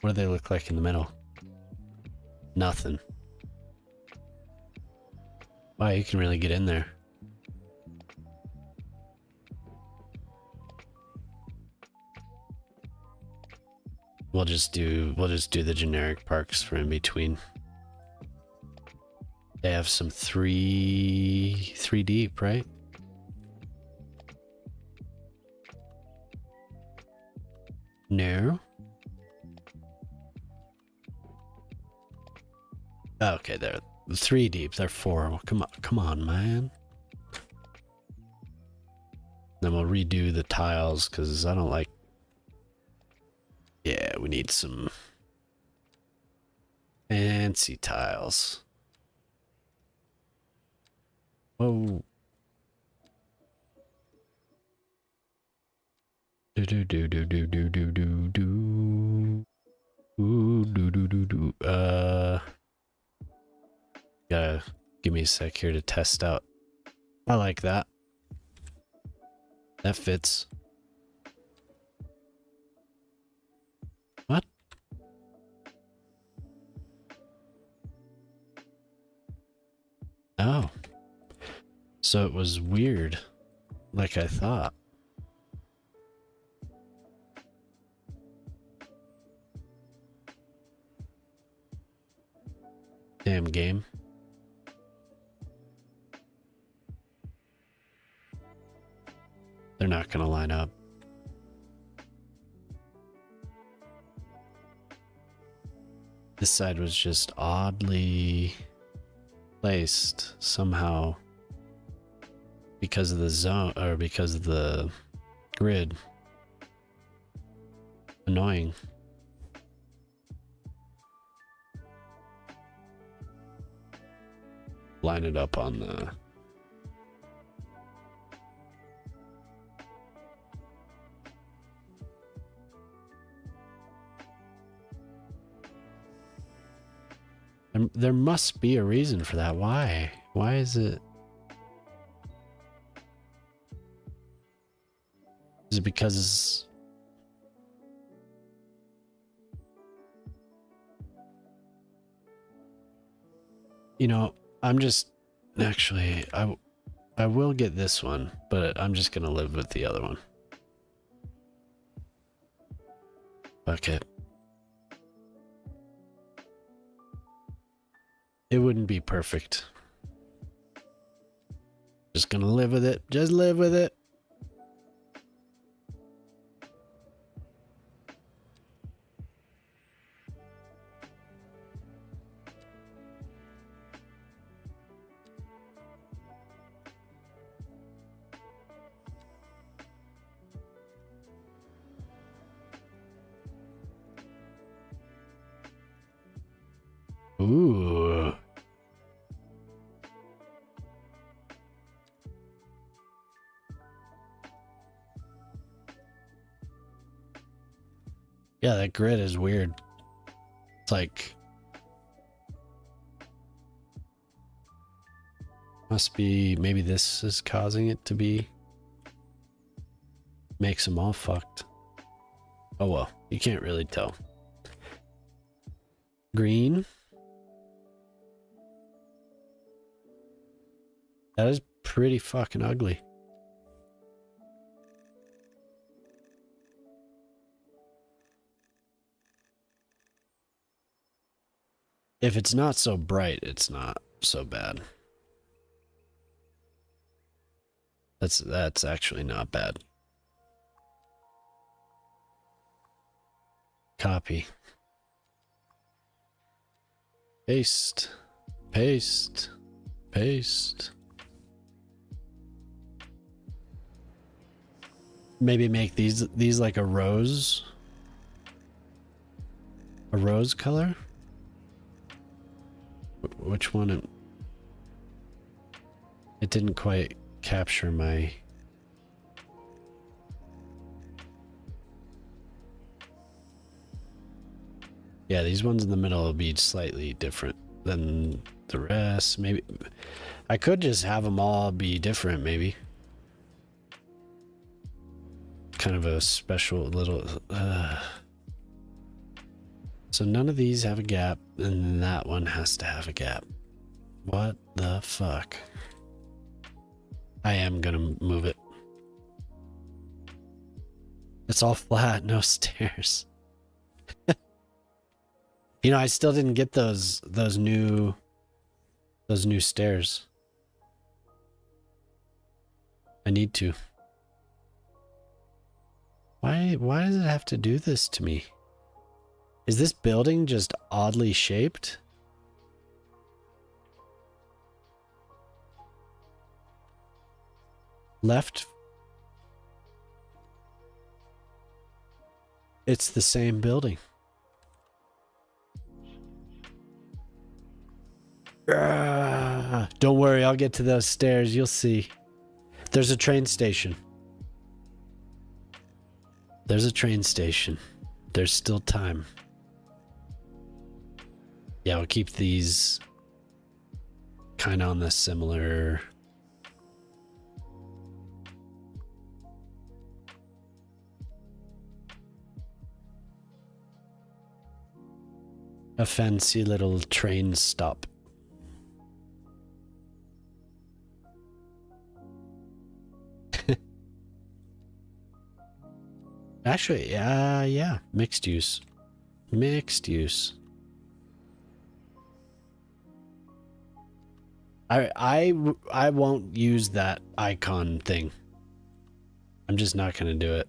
What do they look like in the middle? Nothing. Wow, you can really get in there. We'll just do the generic parks for in between. They have some three deep, right? No. Okay, they're 3 deep. They're 4. Well, come on, man. Then we'll redo the tiles because I don't like. Yeah, we need some fancy tiles. Whoa. Do do do do do do do do do. Ooh, do do do do. Gotta give me a sec here to test out. I like that. That fits. What? Oh. So it was weird, like I thought. Damn game. They're not gonna line up. This side was just oddly placed somehow because of the zone or because of the grid. Annoying. Line it up on the there must be a reason for that. Why? Why is it? Is it because you know, I'm just actually I will get this one, but I'm just gonna live with the other one. Fuck it. It wouldn't be perfect. Just gonna live with it. Just live with it. Ooh. Yeah, that grid is weird. It's like must be maybe this is causing it to be makes them all fucked. Oh well, you can't really tell. Green. That is pretty fucking ugly. If it's not so bright, it's not so bad. That's actually not bad. Copy. Paste. Paste. Paste. Maybe make these like a rose. A rose color? Which one? It didn't quite capture my... Yeah, these ones in the middle will be slightly different than the rest. Maybe I could just have them all be different, maybe. Kind of a special little... So none of these have a gap, and that one has to have a gap. What the fuck? I am gonna move it. It's all flat, no stairs. You know, I still didn't get those new stairs. I need to. Why does it have to do this to me? Is this building just oddly shaped? Left. It's the same building. Don't worry, I'll get to those stairs. You'll see. There's a train station. There's a train station. There's still time. Yeah, we'll keep these kind of on the similar... A fancy little train stop. Actually, yeah, mixed use. Mixed use. I won't use that icon thing. I'm just not gonna do it.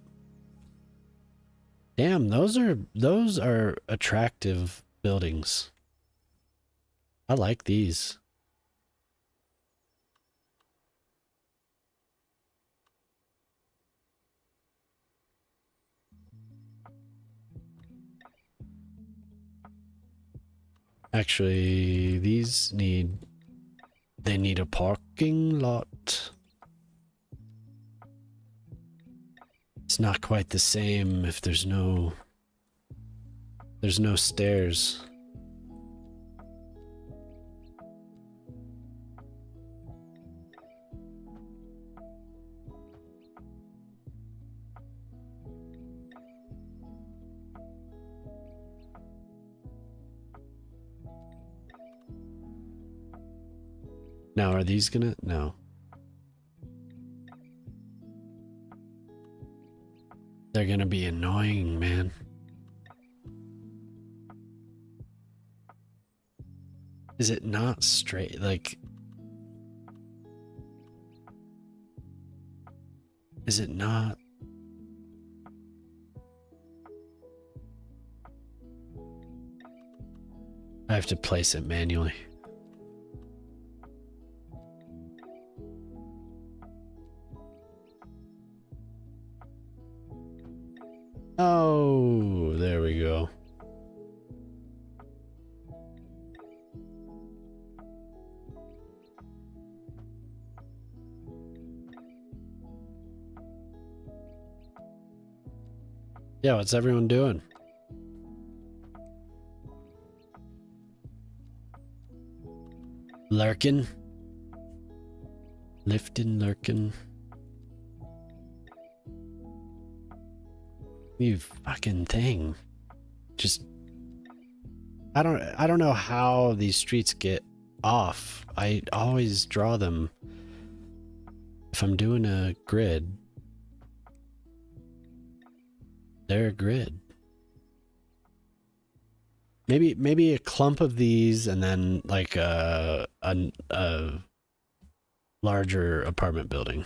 Damn, those are attractive buildings. I like these. Actually, these need a parking lot. It's not quite the same if there's no stairs. Now, are these gonna... No. They're gonna be annoying, man. Is it not straight? Like... Is it not? I have to place it manually. Oh, there we go. Yeah, what's everyone doing? Lurking? Lifting, lurking. You fucking thing. Just... I don't know how these streets get off. I always draw them if I'm doing a grid. They're a grid. Maybe a clump of these, and then like a larger apartment building.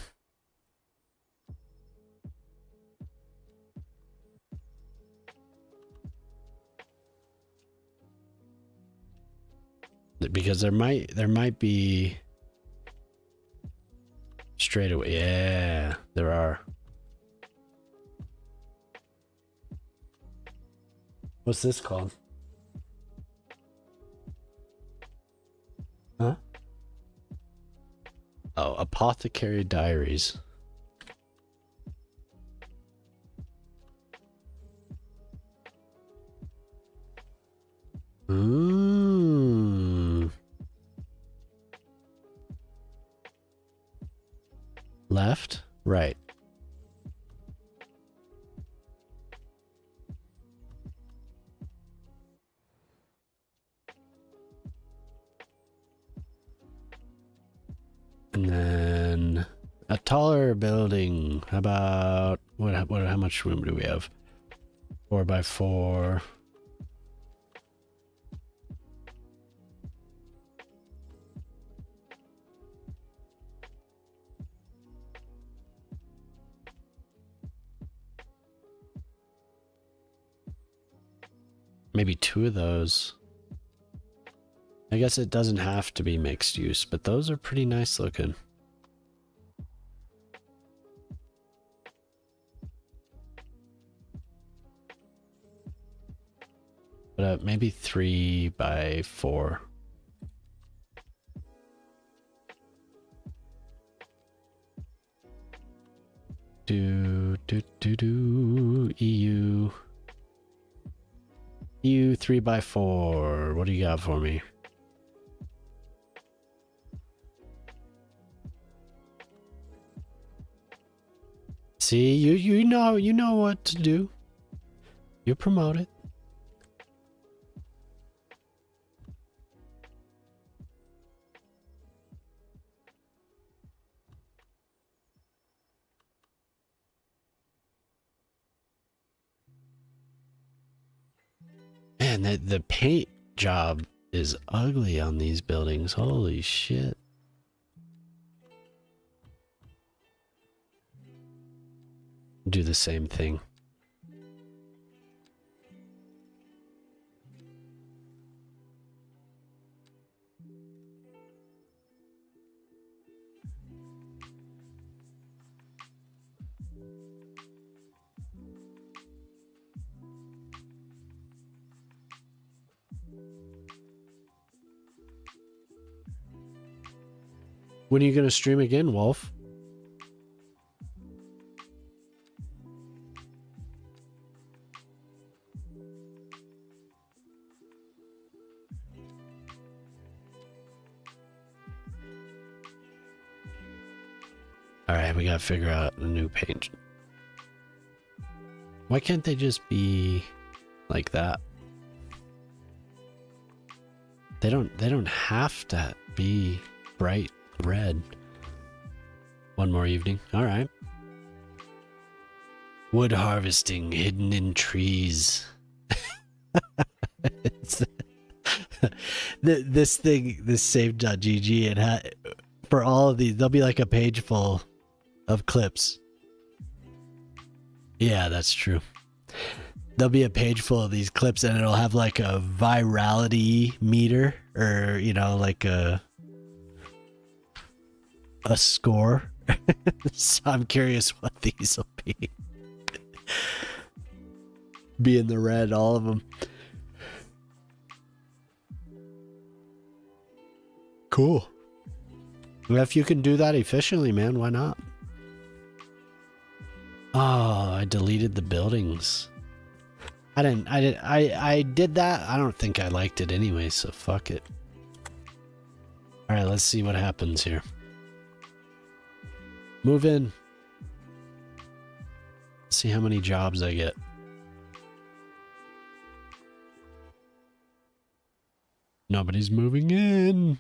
Because there might be straight away. Yeah, there are. What's this called? Huh? Oh, Apothecary Diaries. Ooh. Left, right. And then a taller building. How about how much room do we have? 4x4. Maybe 2 of those. I guess it doesn't have to be mixed use, but those are pretty nice looking. But maybe 3x4. EU 3x4. What do you got for me? See, you know what to do. You promote it. Man, the paint job is ugly on these buildings. Holy shit. Do the same thing. When are you going to stream again, Wolf? All right, we got to figure out a new paint. Why can't they just be like that? They don't have to be bright red. One more evening. All right. Wood harvesting hidden in trees. This thing, this save.gg, and for all of these, there'll be like a page full of clips. Yeah, that's true. There'll be a page full of these clips, and it'll have like a virality meter, or like a score. So I'm curious what these will be. Be in the red, all of them. Cool. If you can do that efficiently, man, why not? Oh, I deleted the buildings. I did that. I don't think I liked it anyway, so fuck it. All right, let's see what happens here. Move in. See how many jobs I get. Nobody's moving in.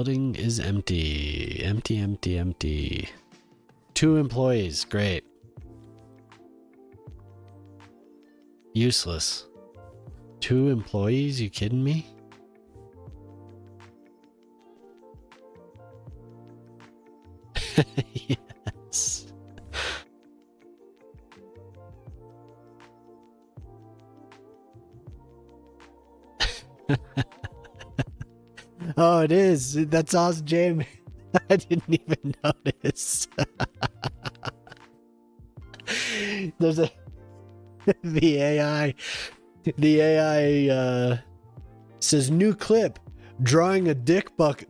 building is empty. Empty, empty, empty. 2 employees. Great. Useless. 2 employees? You kidding me? Yes. Oh, it is. That's awesome, Jamie. I didn't even notice. There's a the AI says new clip drawing a dick butt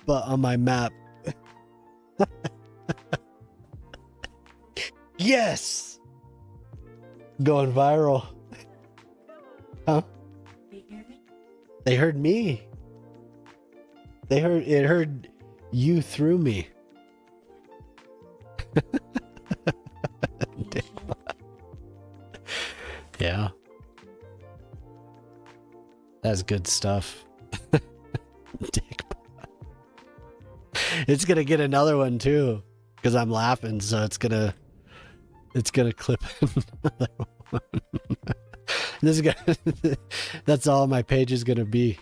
on my map. Yes, going viral. Huh? They heard me. They heard you through me. Yeah. That's good stuff. Dick. It's gonna get another one too, because I'm laughing, so it's gonna clip another one. This is gonna that's all my page is gonna be.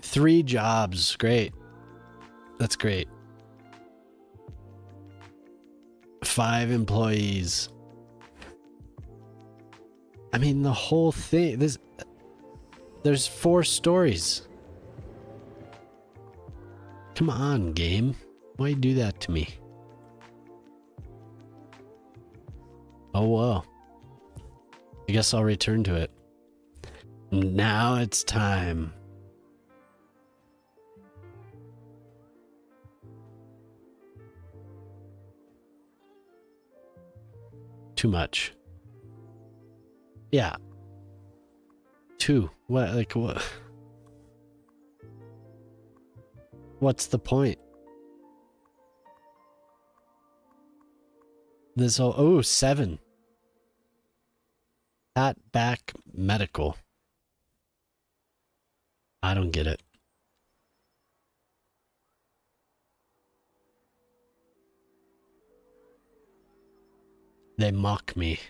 Three jobs. Great. That's great. 5 employees. I mean, the whole thing, there's 4 stories. Come on, game. Why you do that to me? Oh, well. I guess I'll return to it. Now it's time. Too much. Yeah. 2. What? Like what? What's the point? This whole 7. Pat back medical. I don't get it. They mock me.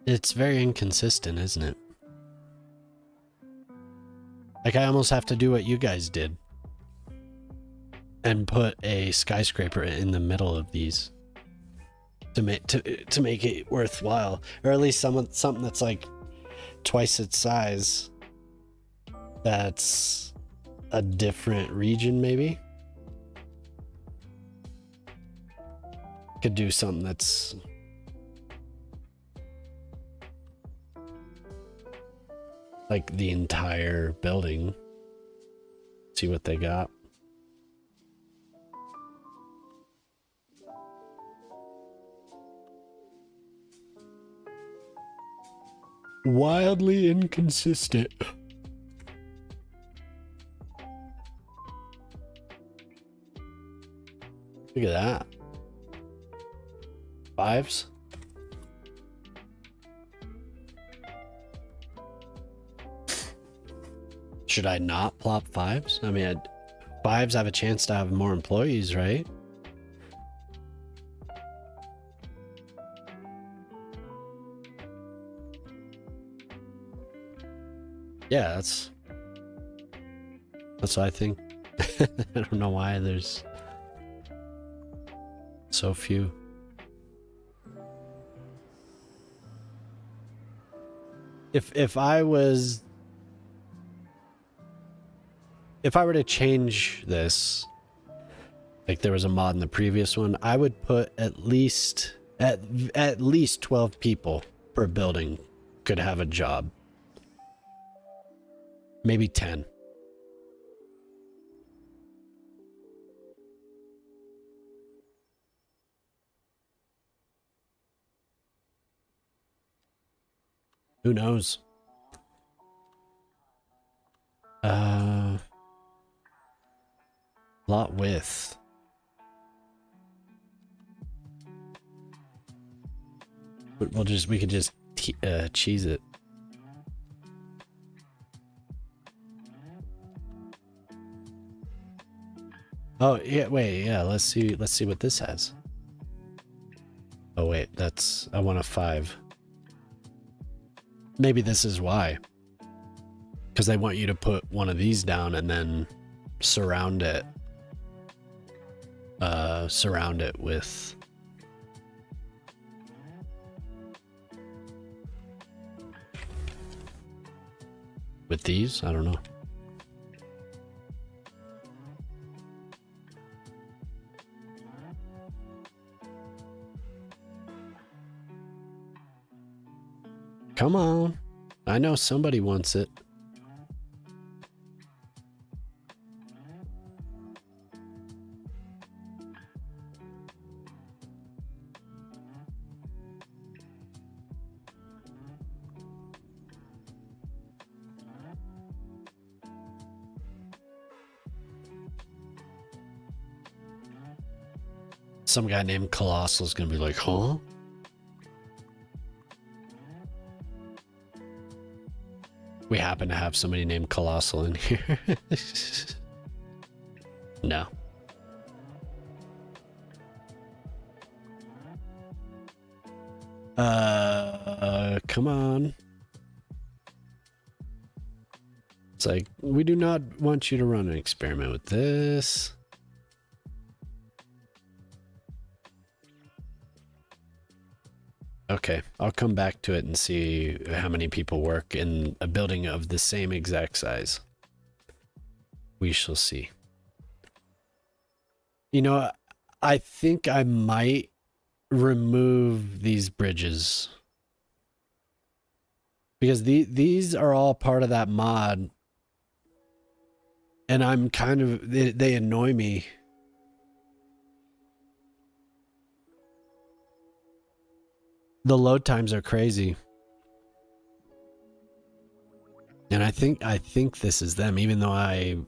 It's very inconsistent, isn't it? Like, I almost have to do what you guys did and put a skyscraper in the middle of these to make it worthwhile, or at least something that's like twice its size. That's a different region, maybe. Could do something that's like the entire building. See what they got. Wildly inconsistent. Look at that. 5s. Should I not plop 5s? I mean, 5s have a chance to have more employees, right? Yeah, that's what I think. I don't know why there's so few. If I were to change this, like there was a mod in the previous one, I would put at least 12 people per building could have a job. Maybe 10. Who knows? Lot width. But we could just cheese it. Oh yeah, wait, yeah. Let's see what this has. Oh wait, I want a 5. Maybe this is why. Because they want you to put one of these down and then surround it. Surround it with these. I don't know. Come on. I know somebody wants it. Some guy named Colossal is going to be like, huh? We happen to have somebody named Colossal in here. No. Come on. It's like, we do not want you to run an experiment with this. Okay, I'll come back to it and see how many people work in a building of the same exact size. We shall see. You know, I think I might remove these bridges. Because these are all part of that mod. And I'm kind of, they annoy me. The load times are crazy. And I think this is them, even though I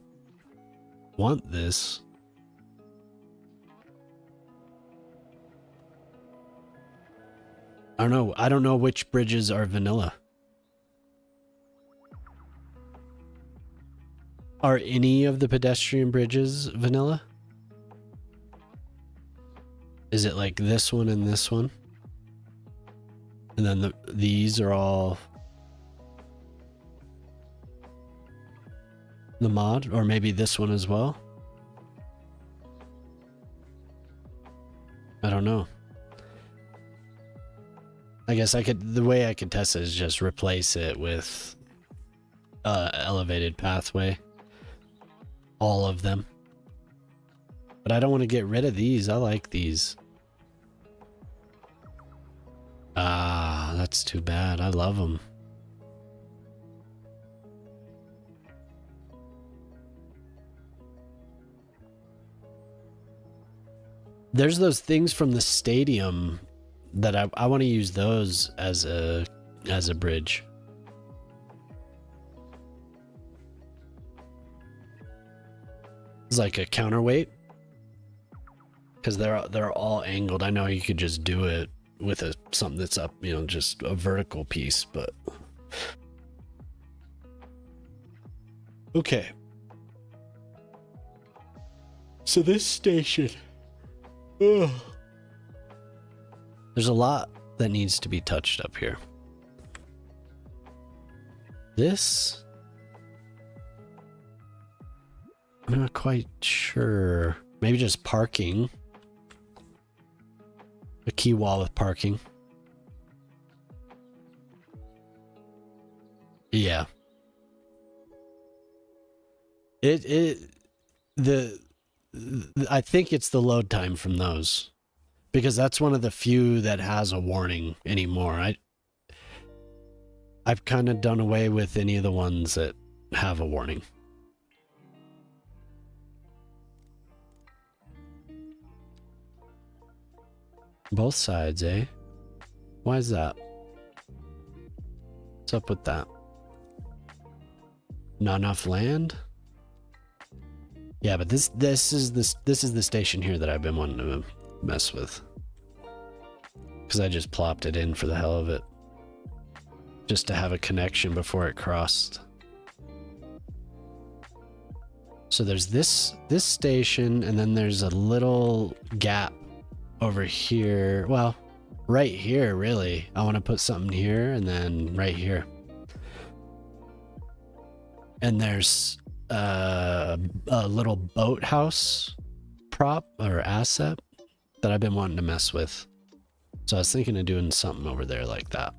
want this. I don't know. I don't know which bridges are vanilla. Are any of the pedestrian bridges vanilla? Is it like this one and this one? And then these are all the mod, or maybe this one as well. I don't know. I guess the way I could test it is just replace it with elevated pathway. All of them. But I don't want to get rid of these. I like these. Ah, that's too bad. I love them. There's those things from the stadium that I want to use those as a bridge. It's like a counterweight. Because they're all angled. I know you could just do it with something that's up, you know, just a vertical piece, but okay. So this station, ugh. There's a lot that needs to be touched up here. This, I'm not quite sure. Maybe just parking. A key wall with parking. Yeah. I think it's the load time from those, because that's one of the few that has a warning anymore. I've kind of done away with any of the ones that have a warning. Both sides, eh? Why is that? What's up with that? Not enough land? Yeah, but this is the station here that I've been wanting to mess with. Because I just plopped it in for the hell of it. Just to have a connection before it crossed. So there's this station, and then there's a little gap over here. Well, right here, really. I want to put something here, and then right here. And there's a little boathouse prop or asset that I've been wanting to mess with. So I was thinking of doing something over there like that.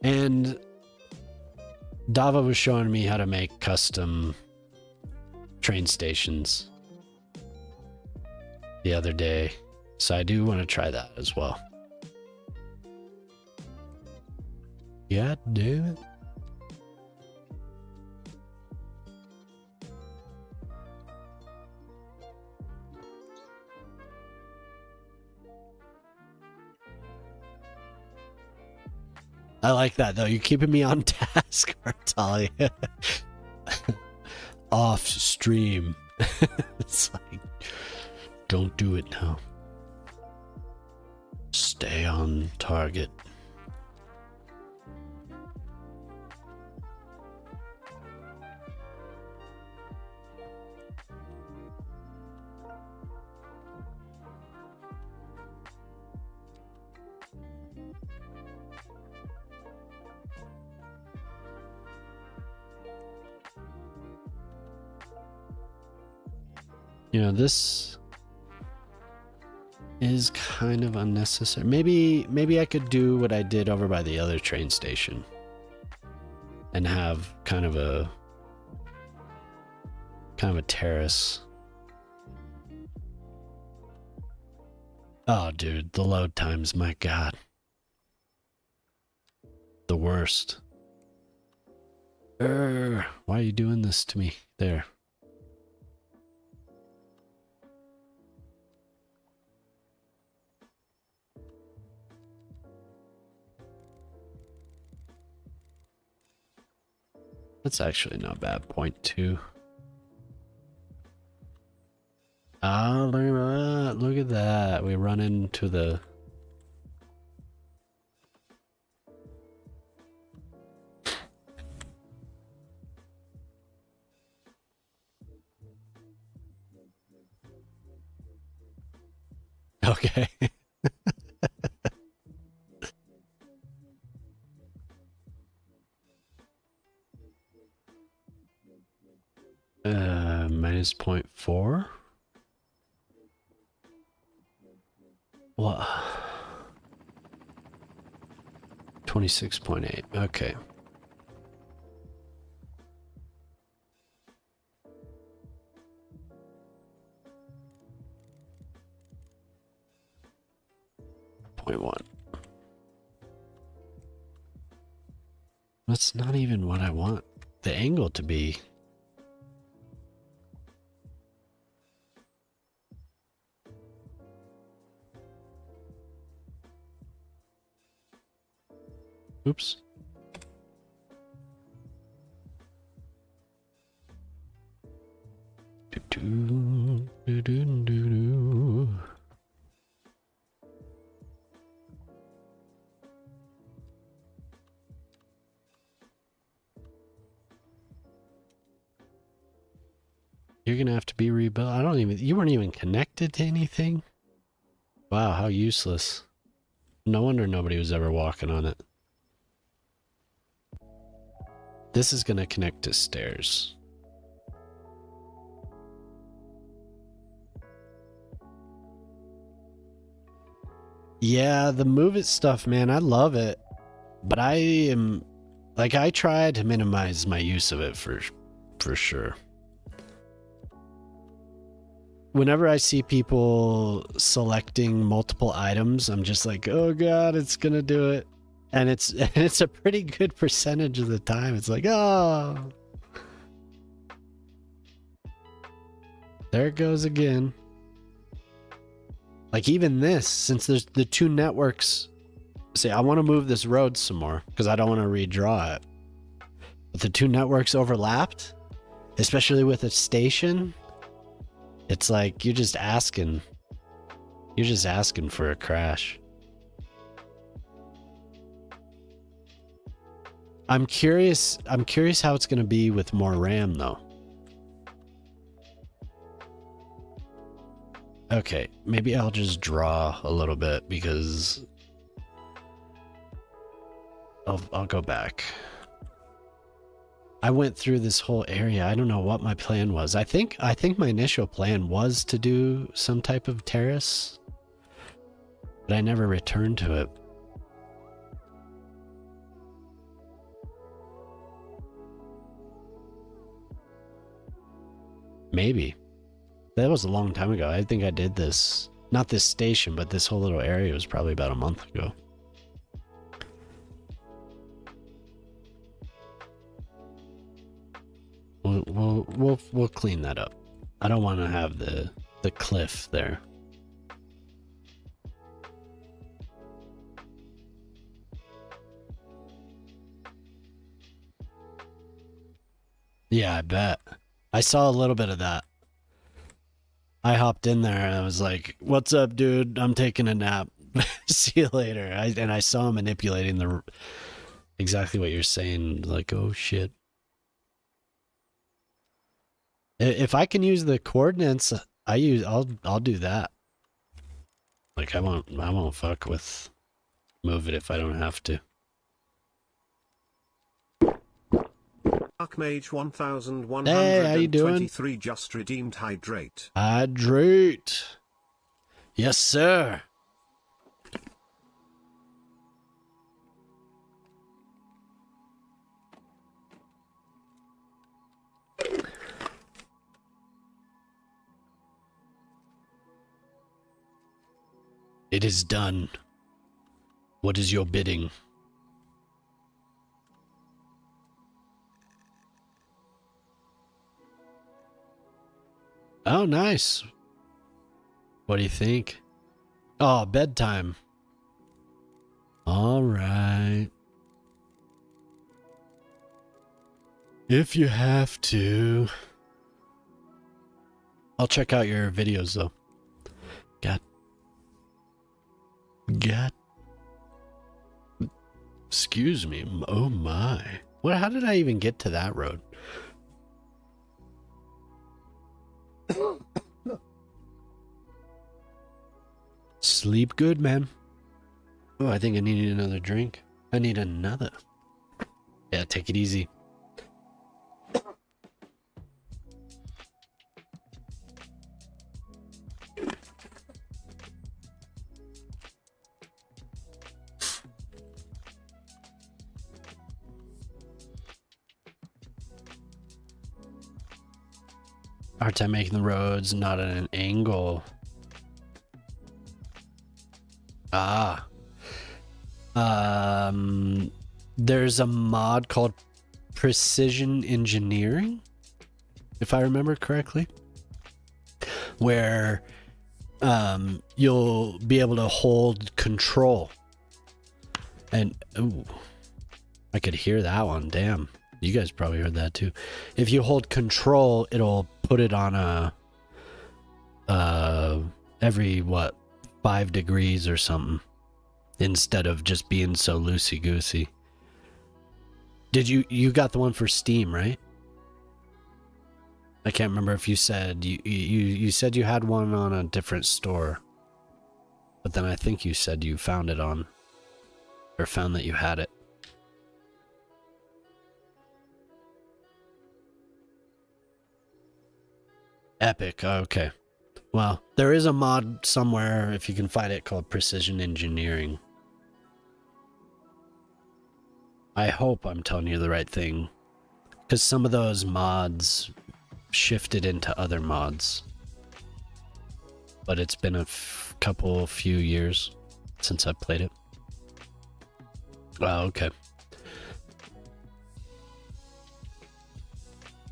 And Dava was showing me how to make custom train stations the other day. So I do want to try that as well. Yeah, damn it. I like that though. You're keeping me on task, Artali. Off stream. It's like, don't do it now. Stay on target. You know, this is kind of unnecessary. Maybe I could do what I did over by the other train station and have kind of a terrace. Oh, dude, the load times, my God. The worst. Why are you doing this to me? There. That's actually not bad. 0.2. Ah, look at that. Look at that. We run into the... Okay. Minus 0.4. What? 26.8. Okay. Point 1. That's not even what I want the angle to be. Oops. You're gonna have to be rebuilt. You weren't even connected to anything? Wow, how useless. No wonder nobody was ever walking on it. This is gonna connect to stairs. Yeah, the move it stuff, man, I love it. But I try to minimize my use of it for sure. Whenever I see people selecting multiple items, I'm just like, oh God, it's gonna do it. And it's a pretty good percentage of the time. It's like, oh, there it goes again. Like even this, since there's the two networks See, I want to move this road some more because I don't want to redraw it. But the two networks overlapped, especially with a station. It's like you're just asking for a crash. I'm curious how it's going to be with more RAM though. Okay, maybe I'll just draw a little bit because I'll go back. I went through this whole area. I don't know what my plan was. I think my initial plan was to do some type of terrace, but I never returned to it. Maybe. That was a long time ago. I think I did this. Not this station, but this whole little area was probably about a month ago. We'll clean that up. I don't want to have the cliff there. Yeah, I bet. I saw a little bit of that. I hopped in there and I was like, "What's up, dude? I'm taking a nap. See you later." And I saw him manipulating exactly what you're saying. Like, oh shit. If I can use the coordinates, I'll do that. Like I won't fuck with move it if I don't have to. Archmage Hey, how you doing? 1123 just redeemed hydrate. Hydrate. Yes, sir. It is done. What is your bidding? Oh, nice. What do you think? Oh, bedtime. All right. If you have to. I'll check out your videos, though. God. Excuse me. Oh, my. What? How did I even get to that road? Sleep good, man. Oh, I think I need another drink. I need another. Yeah, take it easy. Hard time making the roads not at an angle. There's a mod called Precision Engineering, if I remember correctly, where you'll be able to hold control. And ooh, I could hear that one. Damn, you guys probably heard that too. If you hold control, it'll put it on a every 5 degrees or something, instead of just being so loosey goosey. Did you got the one for Steam, right? I can't remember if you said you said you had one on a different store, but then I think you said you found it on, or found that you had it. Epic. Oh, okay. Well, there is a mod somewhere, if you can find it, called Precision Engineering. I hope I'm telling you the right thing, because some of those mods shifted into other mods. But it's been a few years since I've played it. Oh, okay.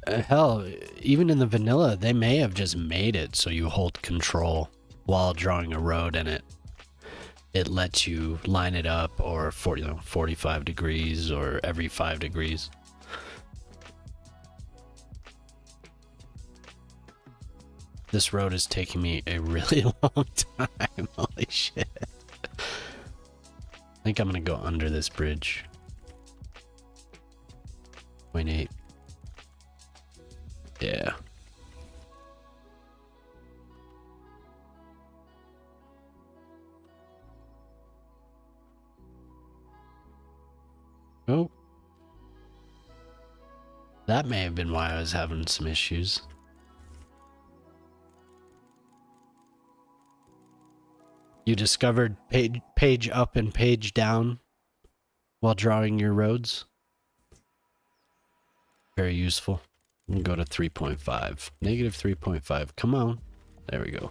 Hell, even in the vanilla, they may have just made it so you hold control while drawing a road in it. it lets you line it up, or 45 degrees or every 5 degrees. This road is taking me a really long time. Holy shit. I think I'm gonna go under this bridge. 0.8. Yeah. Oh. That may have been why I was having some issues. You discovered page up and page down while drawing your roads. Very useful. I'm gonna go to 3.5. Negative 3.5. Come on. There we go.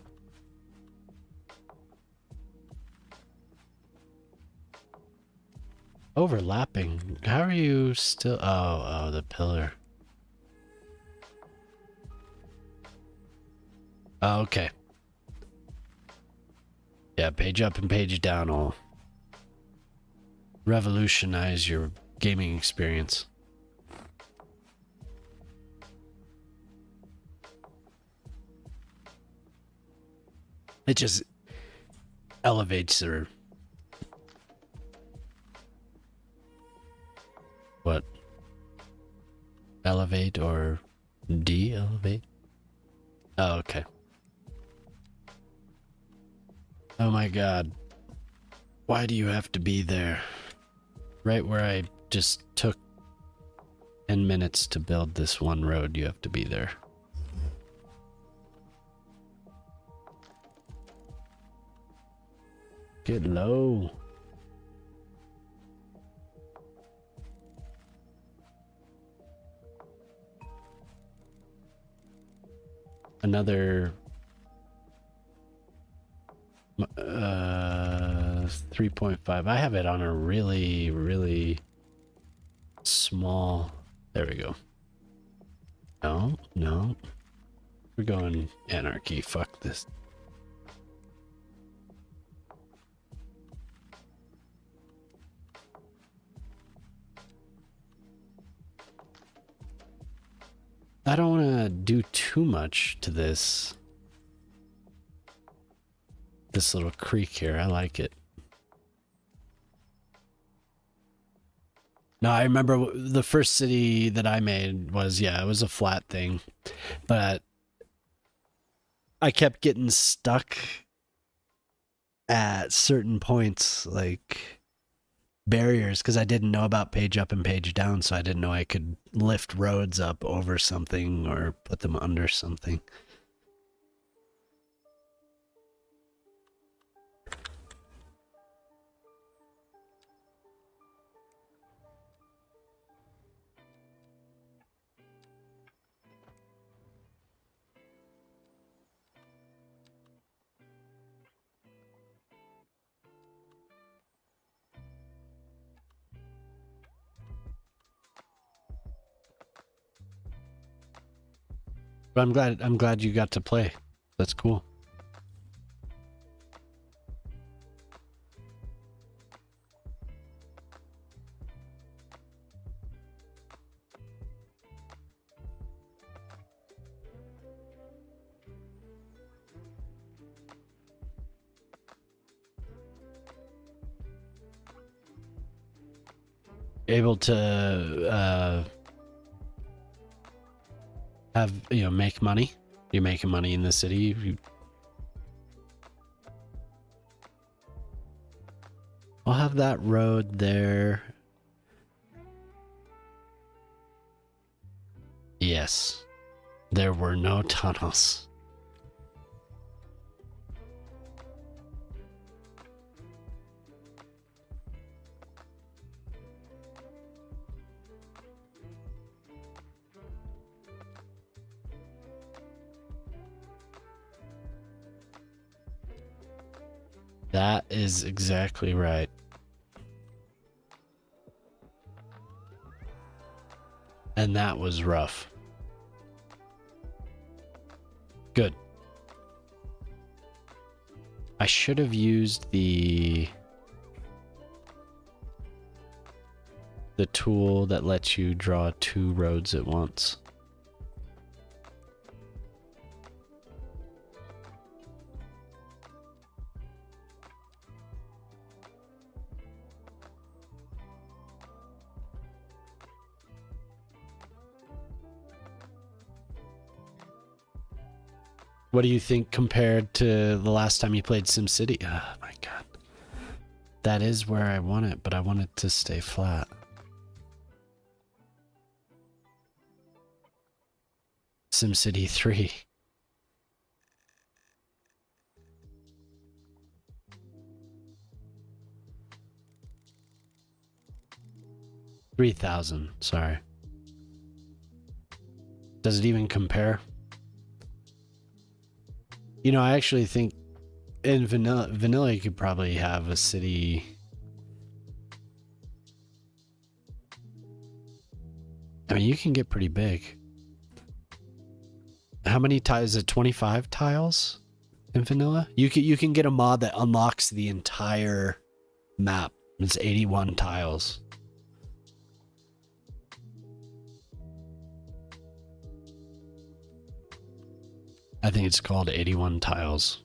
Overlapping. How are you still? Oh, the pillar. Oh, okay. Yeah, page up and page down will revolutionize your gaming experience. It just elevates or what? Elevate or de-elevate? Oh, okay. Oh my god. Why do you have to be there? Right where I just took 10 minutes to build this one road, you have to be there. Get low. Another 3.5. I have it on a really small. There we go. No. We're going anarchy. Fuck this. I don't want to do too much to this little creek here. I like it. No, I remember the first city that I made was, yeah, it was a flat thing, but I kept getting stuck at certain points, like barriers, because I didn't know about page up and page down, so I didn't know I could lift roads up over something or put them under something. But I'm glad you got to play. That's cool. Able to have, make money. You're making money in the city. I'll have that road there. Yes. There were no tunnels. That is exactly right. And that was rough. Good. I should have used the tool that lets you draw 2 roads at once. What do you think compared to the last time you played SimCity? Oh my god. That is where I want it, but I want it to stay flat. SimCity 3. $3,000, sorry. Does it even compare? You know, I actually think in vanilla you could probably have a city. I mean, you can get pretty big. How many tiles? Is it 25 tiles in vanilla? You can get a mod that unlocks the entire map. It's 81 tiles. I think it's called 81 tiles.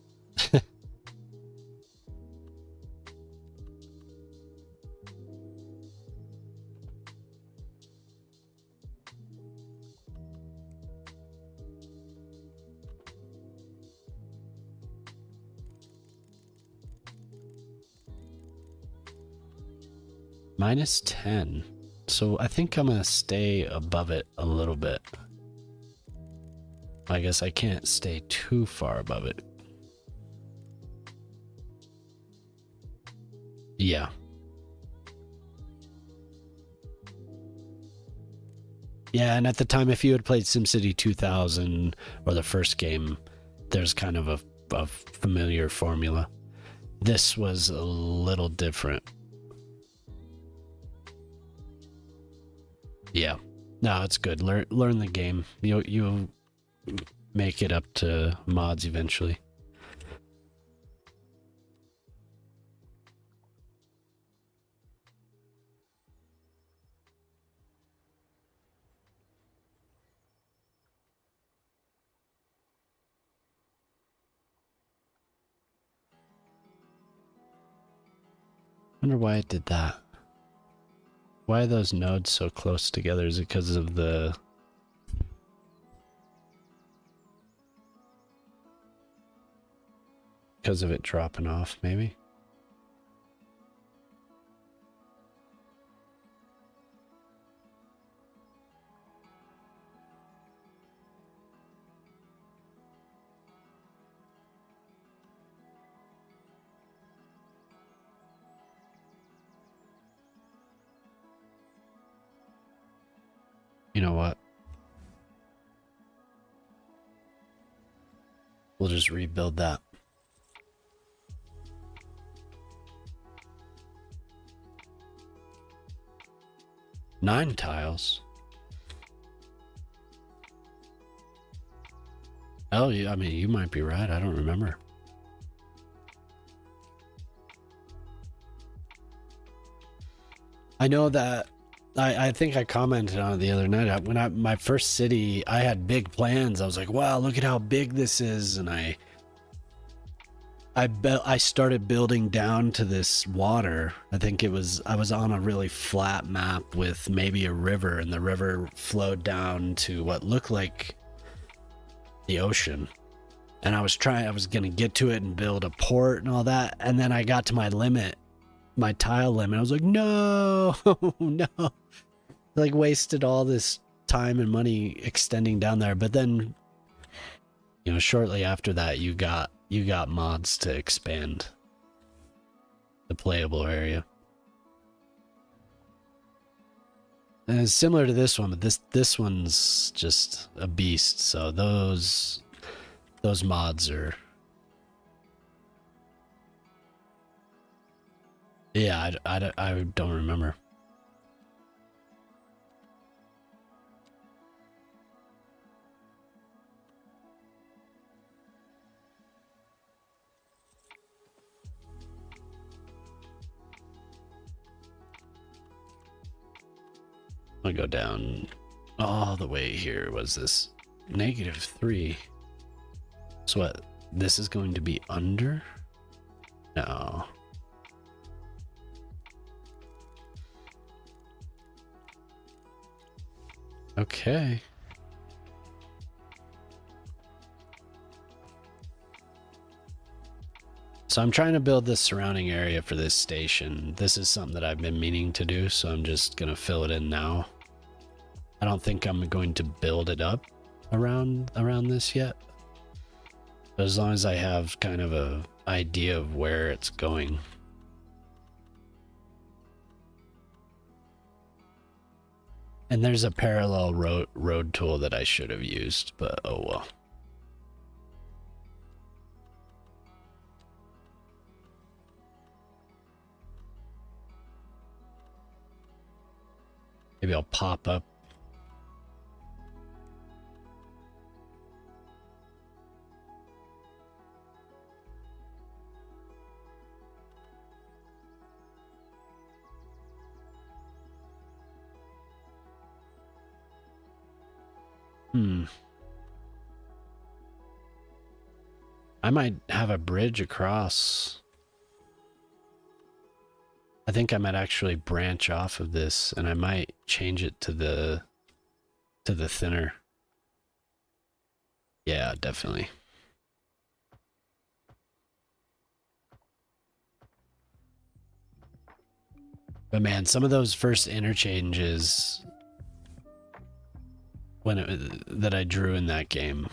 -10. So I think I'm gonna stay above it a little bit. I guess I can't stay too far above it. Yeah. Yeah, and at the time, if you had played SimCity 2000 or the first game, there's kind of a familiar formula. This was a little different. Yeah. No, it's good. Learn the game. You'll make it up to mods eventually. Wonder why it did that. Why are those nodes so close together? Is it because of the... because of it dropping off, maybe? You know what? We'll just rebuild that. Nine tiles. Oh, yeah, I mean, you might be right. I don't remember. I know that I think I commented on it the other night. When my first city, I had big plans. I was like, wow, look at how big this is. And I started building down to this water. I was on a really flat map with maybe a river, and the river flowed down to what looked like the ocean. And I was going to get to it and build a port and all that. And then I got to my limit, my tile limit. I was like, no, no. Like wasted all this time and money extending down there. But then, you know, shortly after that, you got mods to expand the playable area. And it's similar to this one, but this one's just a beast. So those mods are... yeah, I don't remember. I'll go down all the way here. Was this -3? So what? This is going to be under? No. Okay. So I'm trying to build this surrounding area for this station. This is something that I've been meaning to do, so I'm just gonna fill it in now. I don't think I'm going to build it up around this yet. But as long as I have kind of a idea of where it's going. And there's a parallel road tool that I should have used, but oh well. Maybe I'll pop up. I might have a bridge across. I think I might actually branch off of this, and I might change it to the thinner. Yeah, definitely. But man, some of those first interchanges that I drew in that game,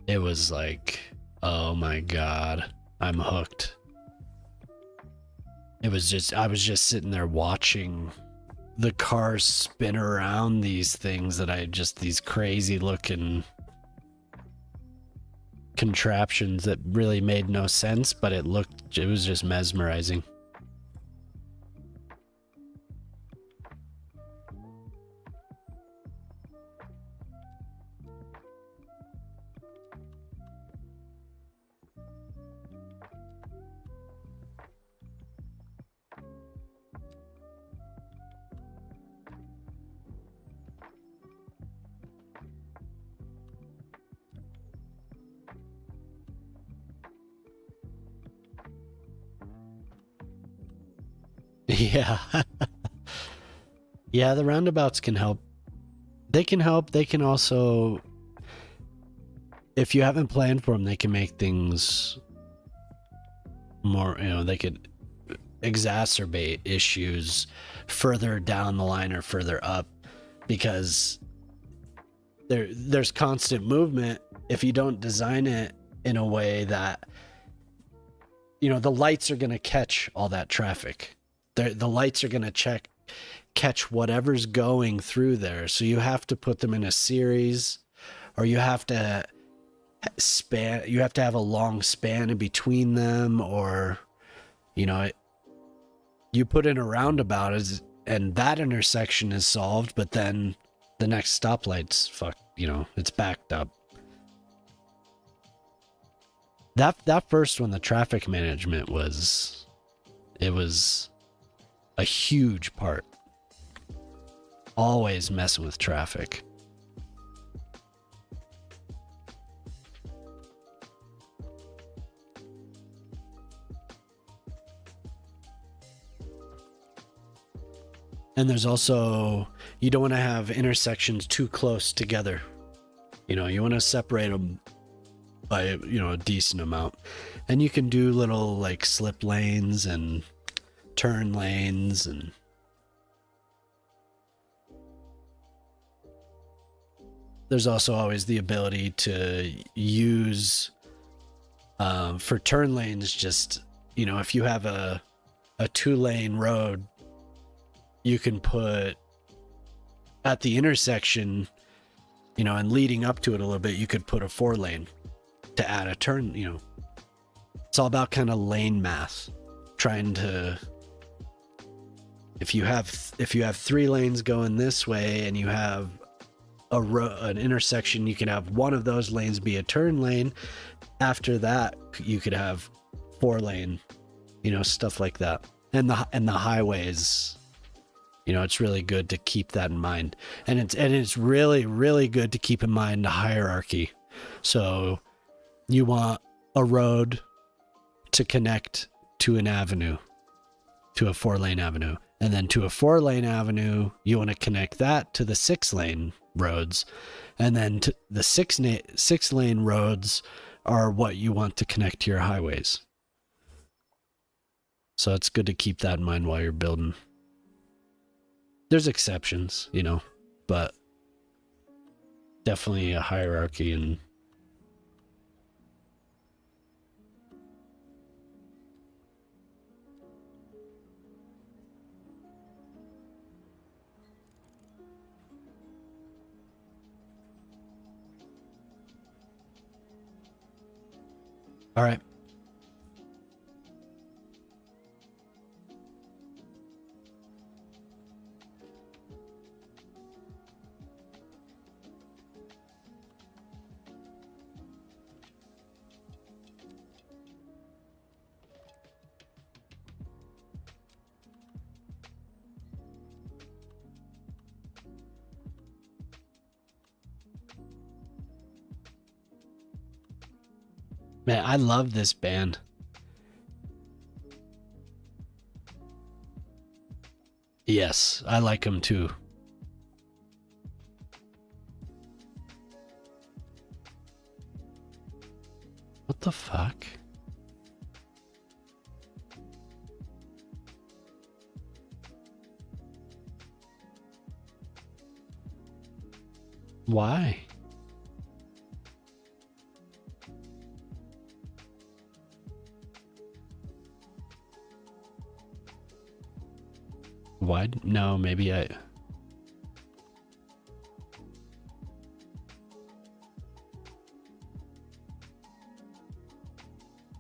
it was like, oh my god, I'm hooked. I was just sitting there watching the cars spin around these things these crazy looking contraptions that really made no sense, but it was just mesmerizing. Yeah. Yeah, the roundabouts can help. They can help. They can also, if you haven't planned for them, they can make things more, they could exacerbate issues further down the line or further up, because there's constant movement. If you don't design it in a way that, the lights are going to catch all that traffic. The lights are going to catch whatever's going through there. So you have to put them in a series, or you have to have a long span in between them, or, you put in a roundabout and that intersection is solved, but then the next stoplight's it's backed up. That first one, the traffic management was a huge part. Always messing with traffic. And there's also, you don't want to have intersections too close together. You want to separate them by, a decent amount. And you can do little like slip lanes and turn lanes, and there's also always the ability to use for turn lanes, just, if you have a 2-lane road, you can put at the intersection, and leading up to it a little bit, you could put a 4-lane to add a turn. It's all about kind of lane math, trying to, if you have 3 lanes going this way and you have an intersection, you can have one of those lanes be a turn lane. After that, you could have 4-lane, stuff like that. And the highways, You know, it's really good to keep that in mind. And it's really, really good to keep in mind the hierarchy. So you want a road to connect to an avenue, to a 4-lane avenue. And then to a 4-lane avenue, you want to connect that to the 6-lane roads. And then to the 6-lane roads are what you want to connect to your highways. So it's good to keep that in mind while you're building. There's exceptions, you know, but definitely a hierarchy. And all right. Man, I love this band. Yes, I like them too. What the fuck? Why? Why? No, maybe I...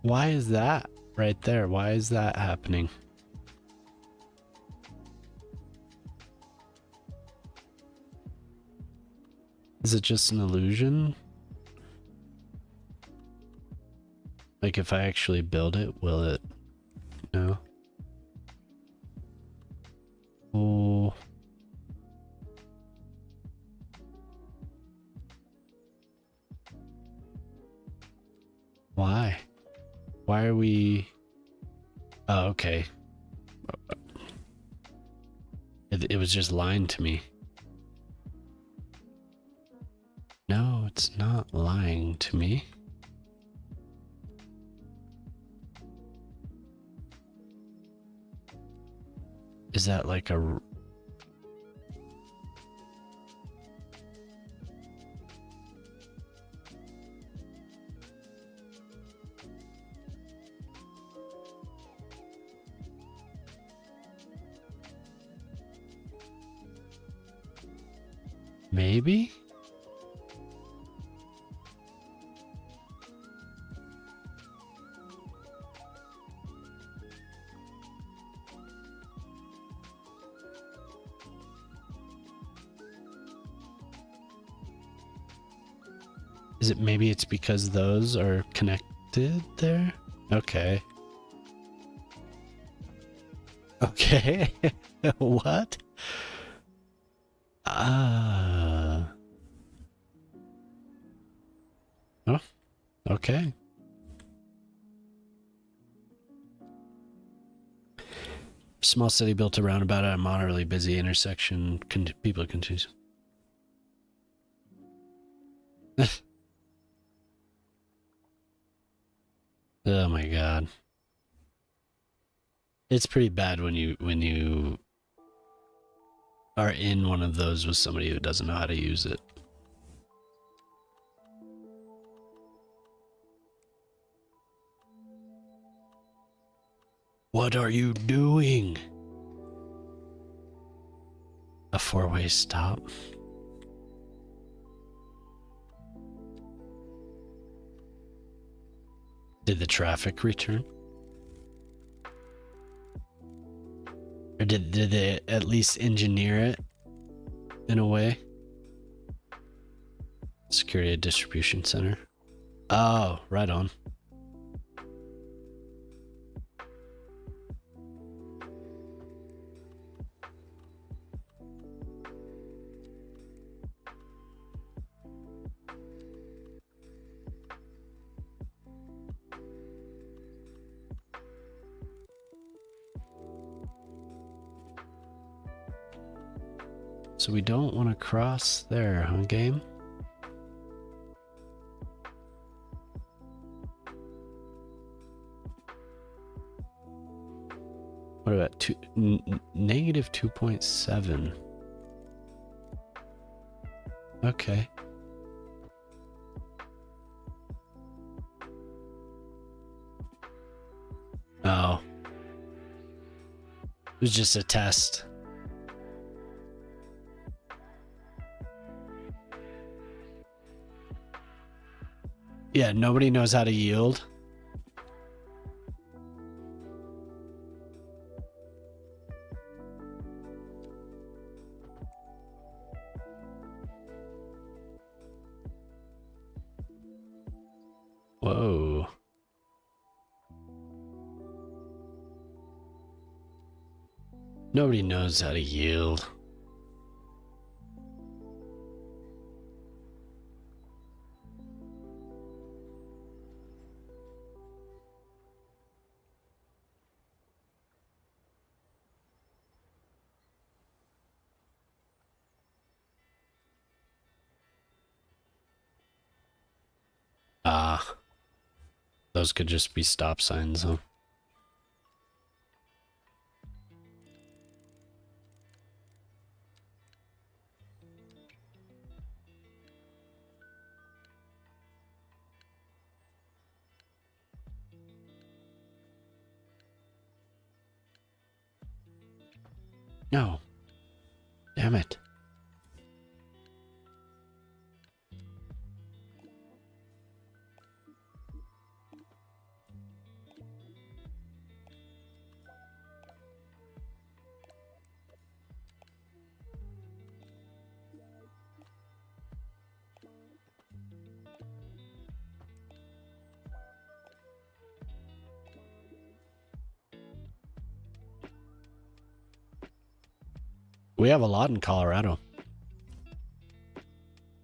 Why is that right there? Why is that happening? Is it just an illusion? Like if I actually build it, will it? No. Oh. Why? Why are we... Oh, okay. It was just lying to me. No, it's not lying to me. Is that like a... Maybe? Is it maybe it's because those are connected there? Okay. Okay. What? Oh, okay. Small city built a roundabout at a moderately busy intersection. People continue. Oh my god. It's pretty bad when you are in one of those with somebody who doesn't know how to use it. What are you doing? A 4-way stop. Did the traffic return? Or did they at least engineer it in a way? Security distribution center. Oh, right on. So we don't want to cross there, huh, game? What about negative 2.7? Okay. Oh. It was just a test. Yeah, nobody knows how to yield. Whoa. Nobody knows how to yield. Ah, those could just be stop signs, huh? No. Damn it. We have a lot in Colorado.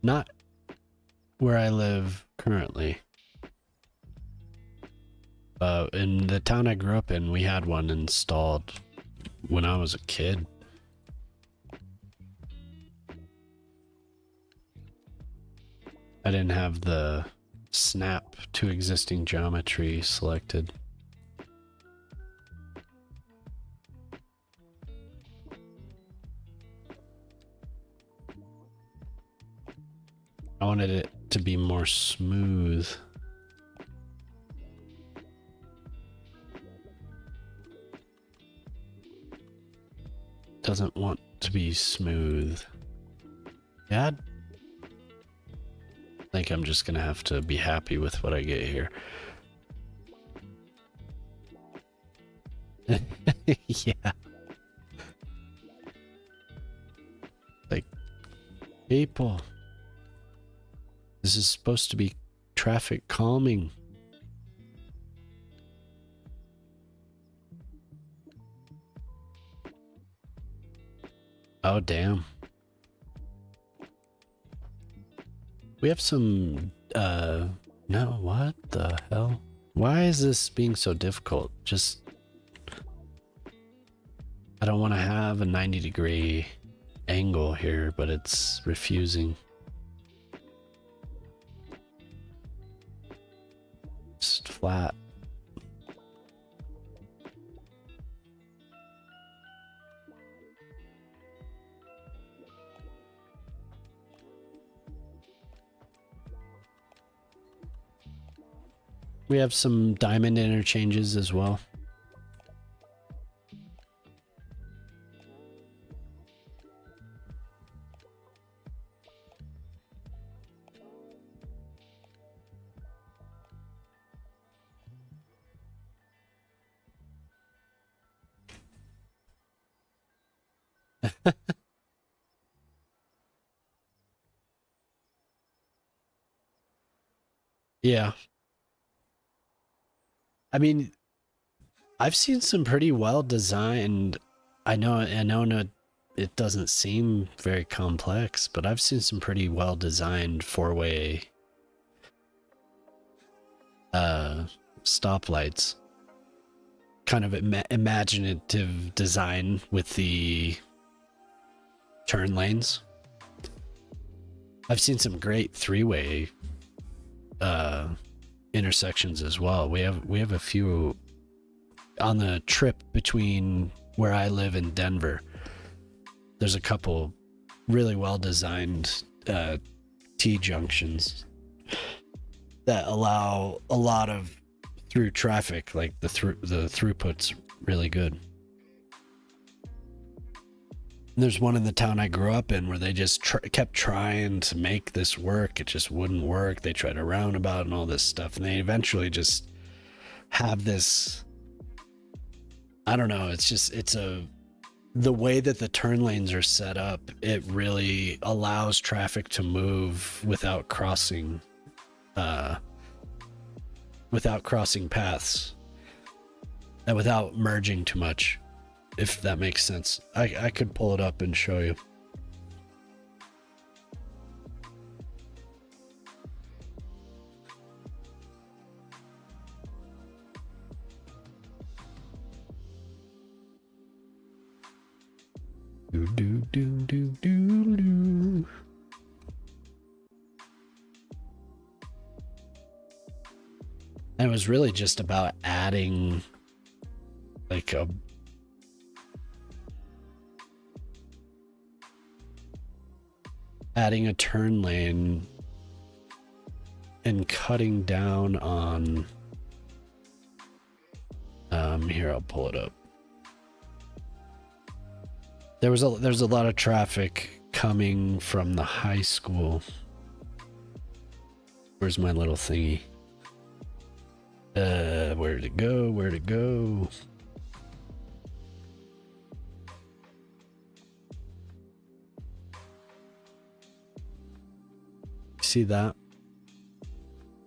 Not where I live currently. In the town I grew up in, we had one installed when I was a kid. I didn't have the snap to existing geometry selected. I wanted it to be more smooth. Doesn't want to be smooth. Yeah, I think I'm just gonna have to be happy with what I get here. Yeah. Like, people. This is supposed to be traffic calming. Oh, damn. We have some, no, what the hell? Why is this being so difficult? Just, I don't want to have a 90-degree angle here, but it's refusing. Just flat. We have some diamond interchanges as well. Yeah. I mean, I've seen some pretty well designed. I know no, it doesn't seem very complex, but I've seen some pretty well designed four-way stoplights. Kind of imaginative design with the turn lanes. I've seen some great three-way intersections as well. We have a few on the trip between where I live and Denver. There's a couple really well designed T-junctions that allow a lot of through traffic. Like the throughput's really good. There's one in the town I grew up in where they just kept trying to make this work. It just wouldn't work. They tried a roundabout and all this stuff, and they eventually just have this, I don't know, the way that the turn lanes are set up, it really allows traffic to move without crossing paths and without merging too much, if that makes sense. I could pull it up and show you. Do do do do do do. And it was really just about adding like a turn lane and cutting down on here, I'll pull it up. There's a lot of traffic coming from the high school. Where's my little thingy? Where'd it go? Where'd it go? See that?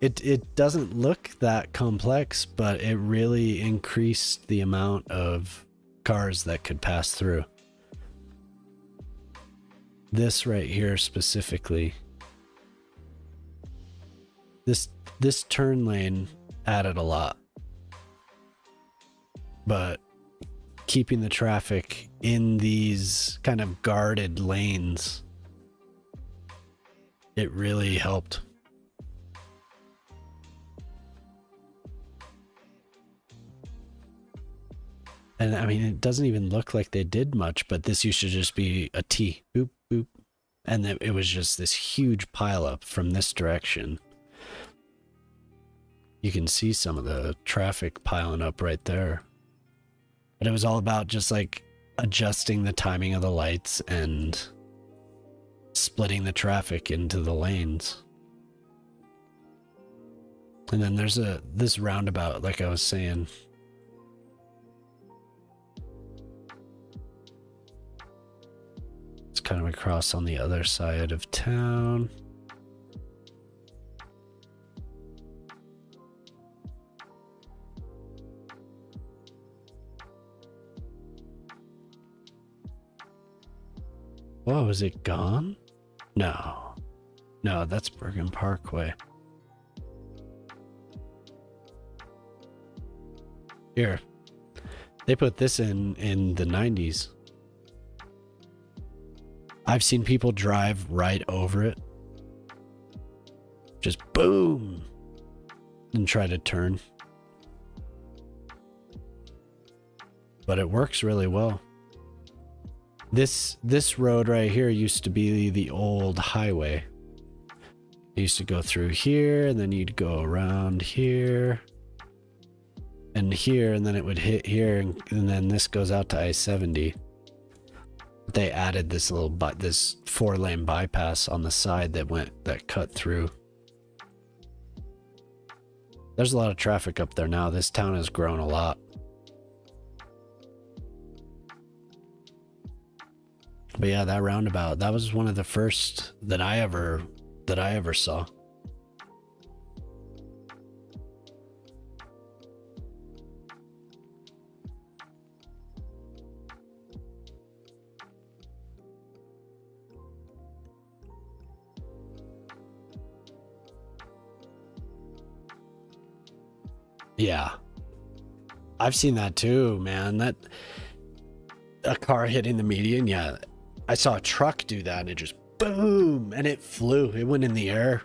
It doesn't look that complex, but it really increased the amount of cars that could pass through. This right here specifically, this turn lane added a lot, but keeping the traffic in these kind of guarded lanes, it really helped. And I mean, it doesn't even look like they did much, but this used to just be a T, boop, boop. And then it was just this huge pileup from this direction. You can see some of the traffic piling up right there. But it was all about just like adjusting the timing of the lights and splitting the traffic into the lanes. And then there's this roundabout, like I was saying. It's kind of across on the other side of town. Whoa, is it gone? No, that's Bergen Parkway. Here, they put this in the 90s. I've seen people drive right over it. Just boom, and try to turn. But it works really well. This road right here used to be the old highway. It used to go through here, and then you'd go around here and here, and then it would hit here, and then this goes out to I-70. They added this this 4-lane bypass on the side that cut through. There's a lot of traffic up there now. This town has grown a lot. But yeah, that roundabout, that was one of the first that I ever saw. Yeah. I've seen that too, man. That a car hitting the median, yeah. I saw a truck do that and it just boom and it flew. It went in the air.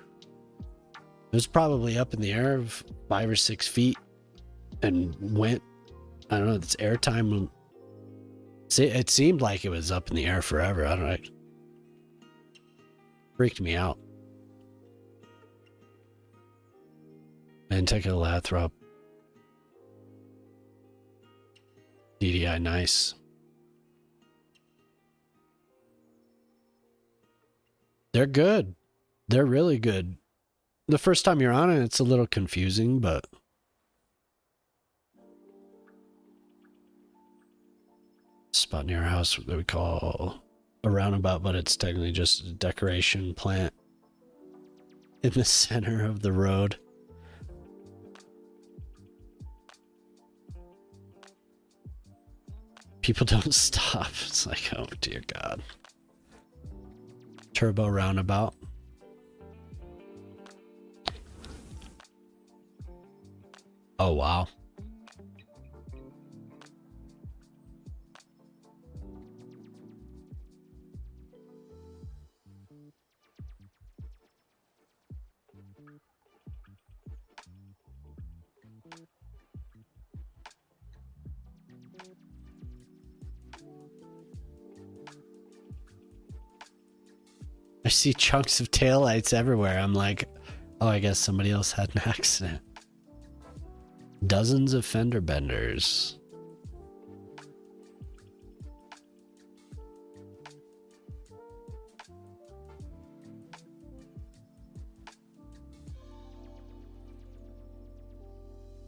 It was probably up in the air of 5 or 6 feet and went, I don't know, it's airtime. It seemed like it was up in the air forever. I don't know. It freaked me out. And take a lathrop. DDI nice. They're good. They're really good. The first time you're on it, it's a little confusing, but spot near our house that we call a roundabout, but it's technically just a decoration plant in the center of the road. People don't stop. It's like, oh dear God. Turbo roundabout. Oh wow. I see chunks of taillights everywhere. I'm like, oh, I guess somebody else had an accident. Dozens of fender benders.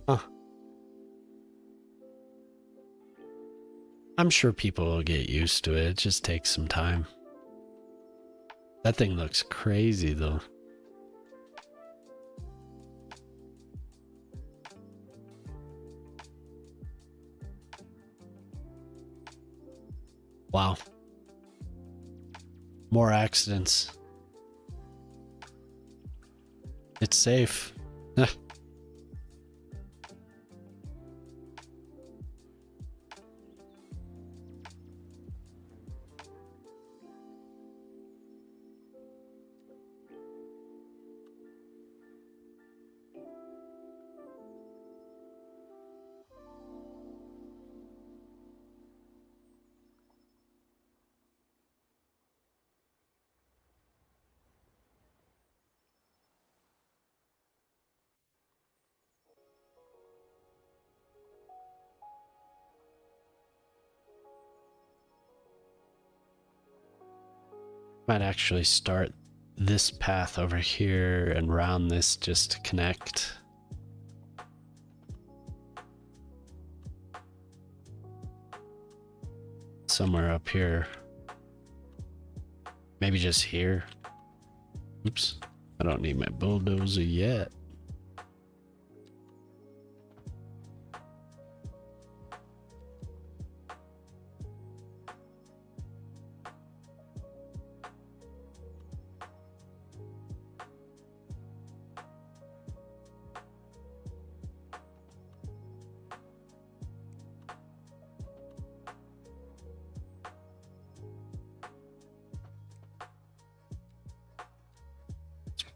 Huh. I'm sure people will get used to it. It just takes some time. That thing looks crazy though. Wow. More accidents. It's safe. Might actually start this path over here and round this just to connect. Somewhere up here. Maybe just here. Oops. I don't need my bulldozer yet.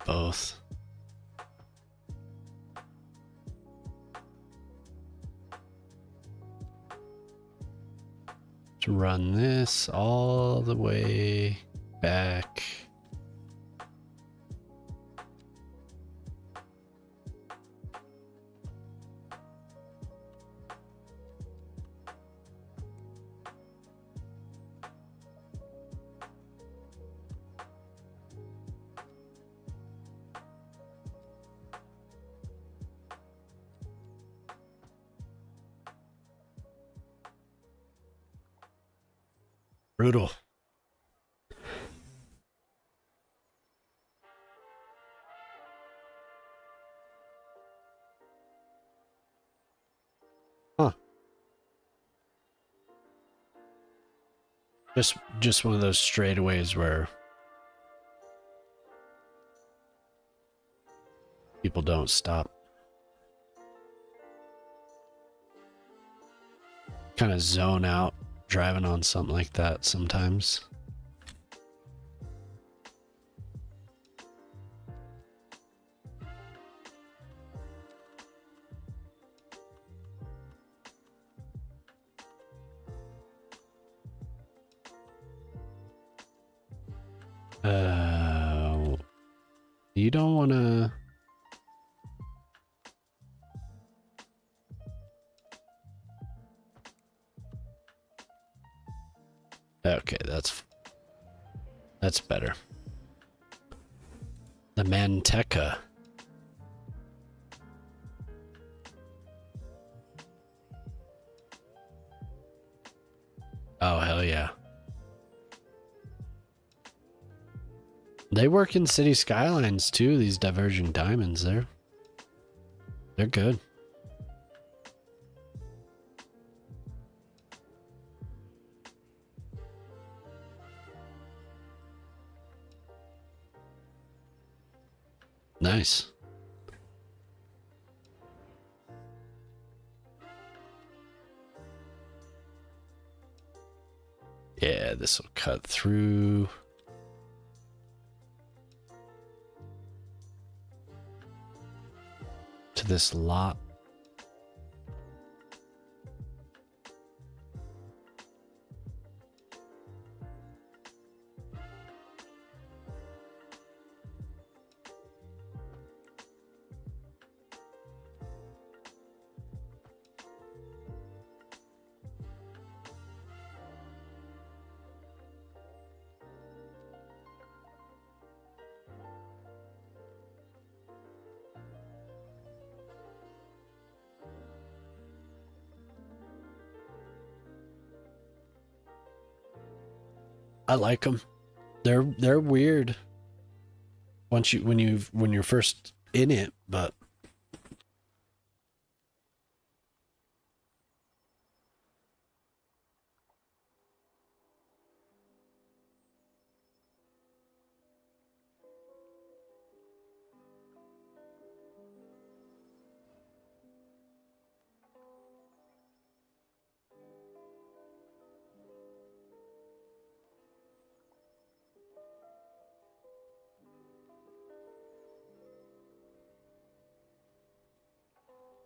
Both. To run this all the way back. Brutal. Huh. Just one of those straightaways where people don't stop. Kind of zone out driving on something like that sometimes. You don't want to... Okay, that's better. The Manteca. Oh, hell yeah. They work in city skylines too, these diverging diamonds. They're good. Nice. Yeah, this will cut through. To this lot. I like them. They're weird once when you're first in it, but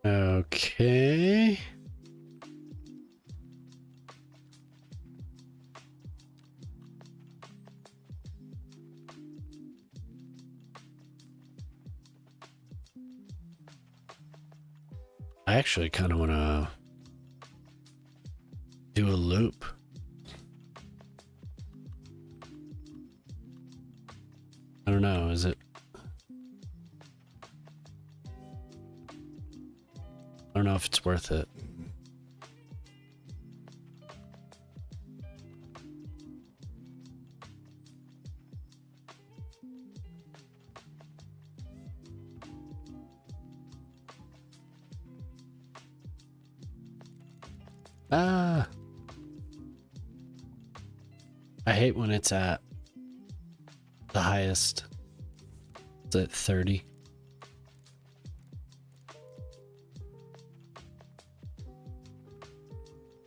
okay. I actually kind of want to do a loop. I don't know, is it? I don't know if it's worth it. Ah. I hate when it's at the highest. It's at 30.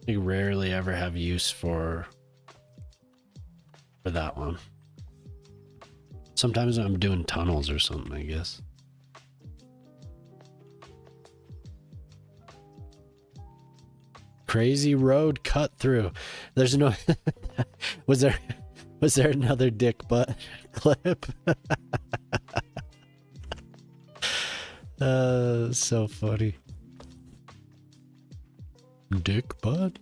You rarely ever have use for that one. Sometimes I'm doing tunnels or something, I guess. Crazy road cut through. There's no was there another dick butt clip? So funny. Dick butt?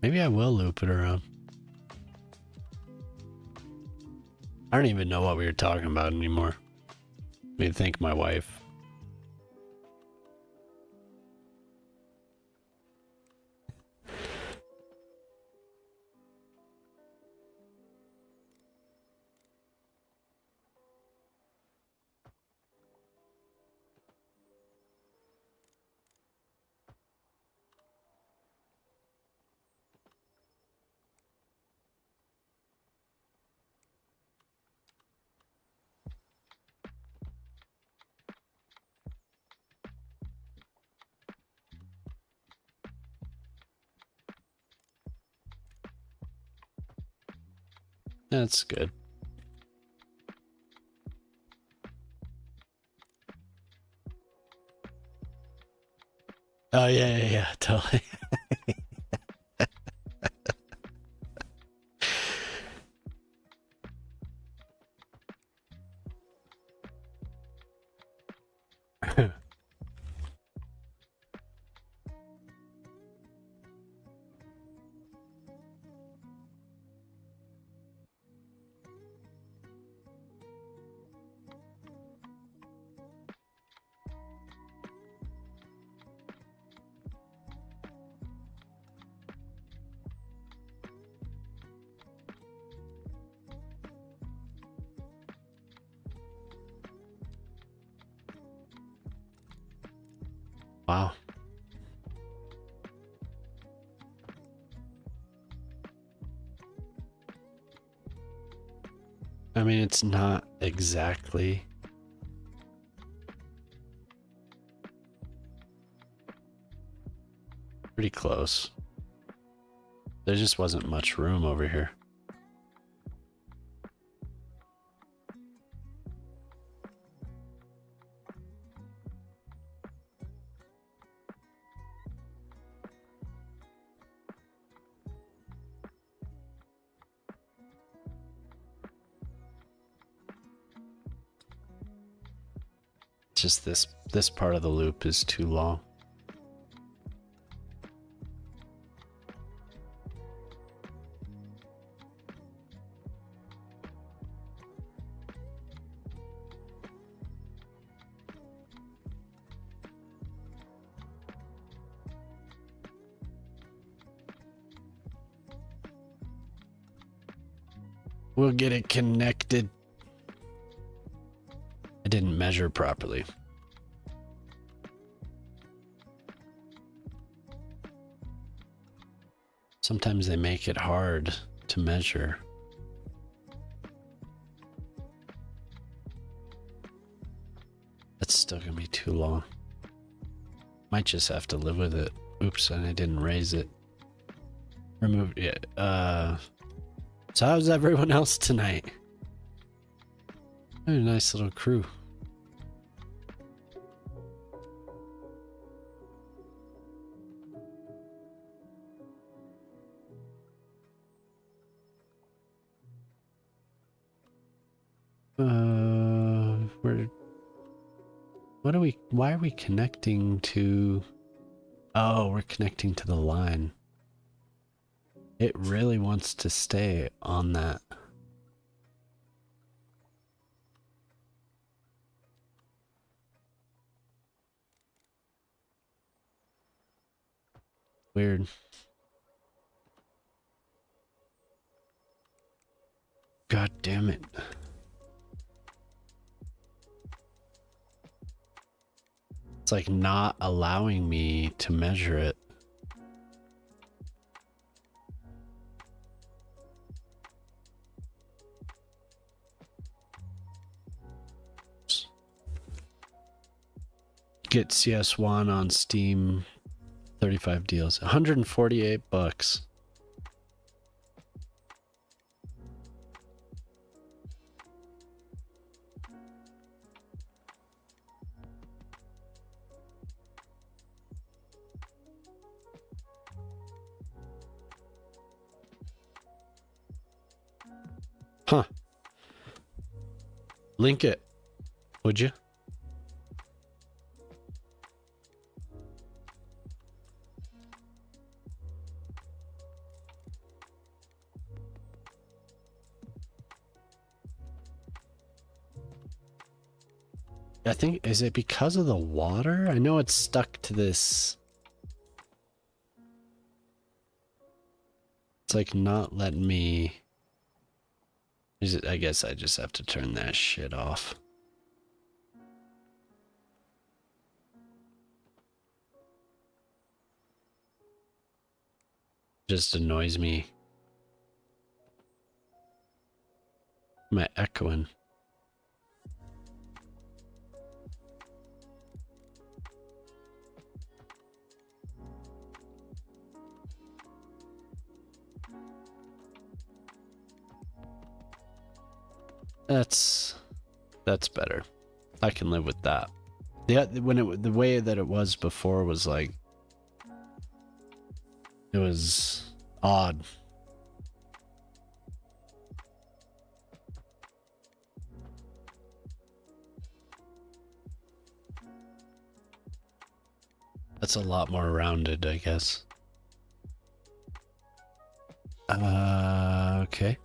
Maybe I will loop it around. I don't even know what we were talking about anymore. I mean, thank my wife. That's good. Oh yeah, totally. Wow. I mean, it's not exactly pretty close. There just wasn't much room over here. Just this part of the loop is too long. We'll get it connected. I didn't measure properly. Sometimes they make it hard to measure. That's still gonna be too long. Might just have to live with it. Oops, and I didn't raise it. Remove it. So how's everyone else tonight? A nice little crew. Why are we connecting to? Oh, we're connecting to the line. It really wants to stay on that. Weird. God damn it. It's like not allowing me to measure it. Get CS1 on Steam, 35 deals, 148 bucks. Huh. Link it, would you? I think, is it because of the water? I know it's stuck to this. It's like not letting me. Is it, I guess I just have to turn that shit off. Just annoys me. Am I echoing? That's better. I can live with that. The way that it was before was like, it was odd. That's a lot more rounded, I guess. Okay.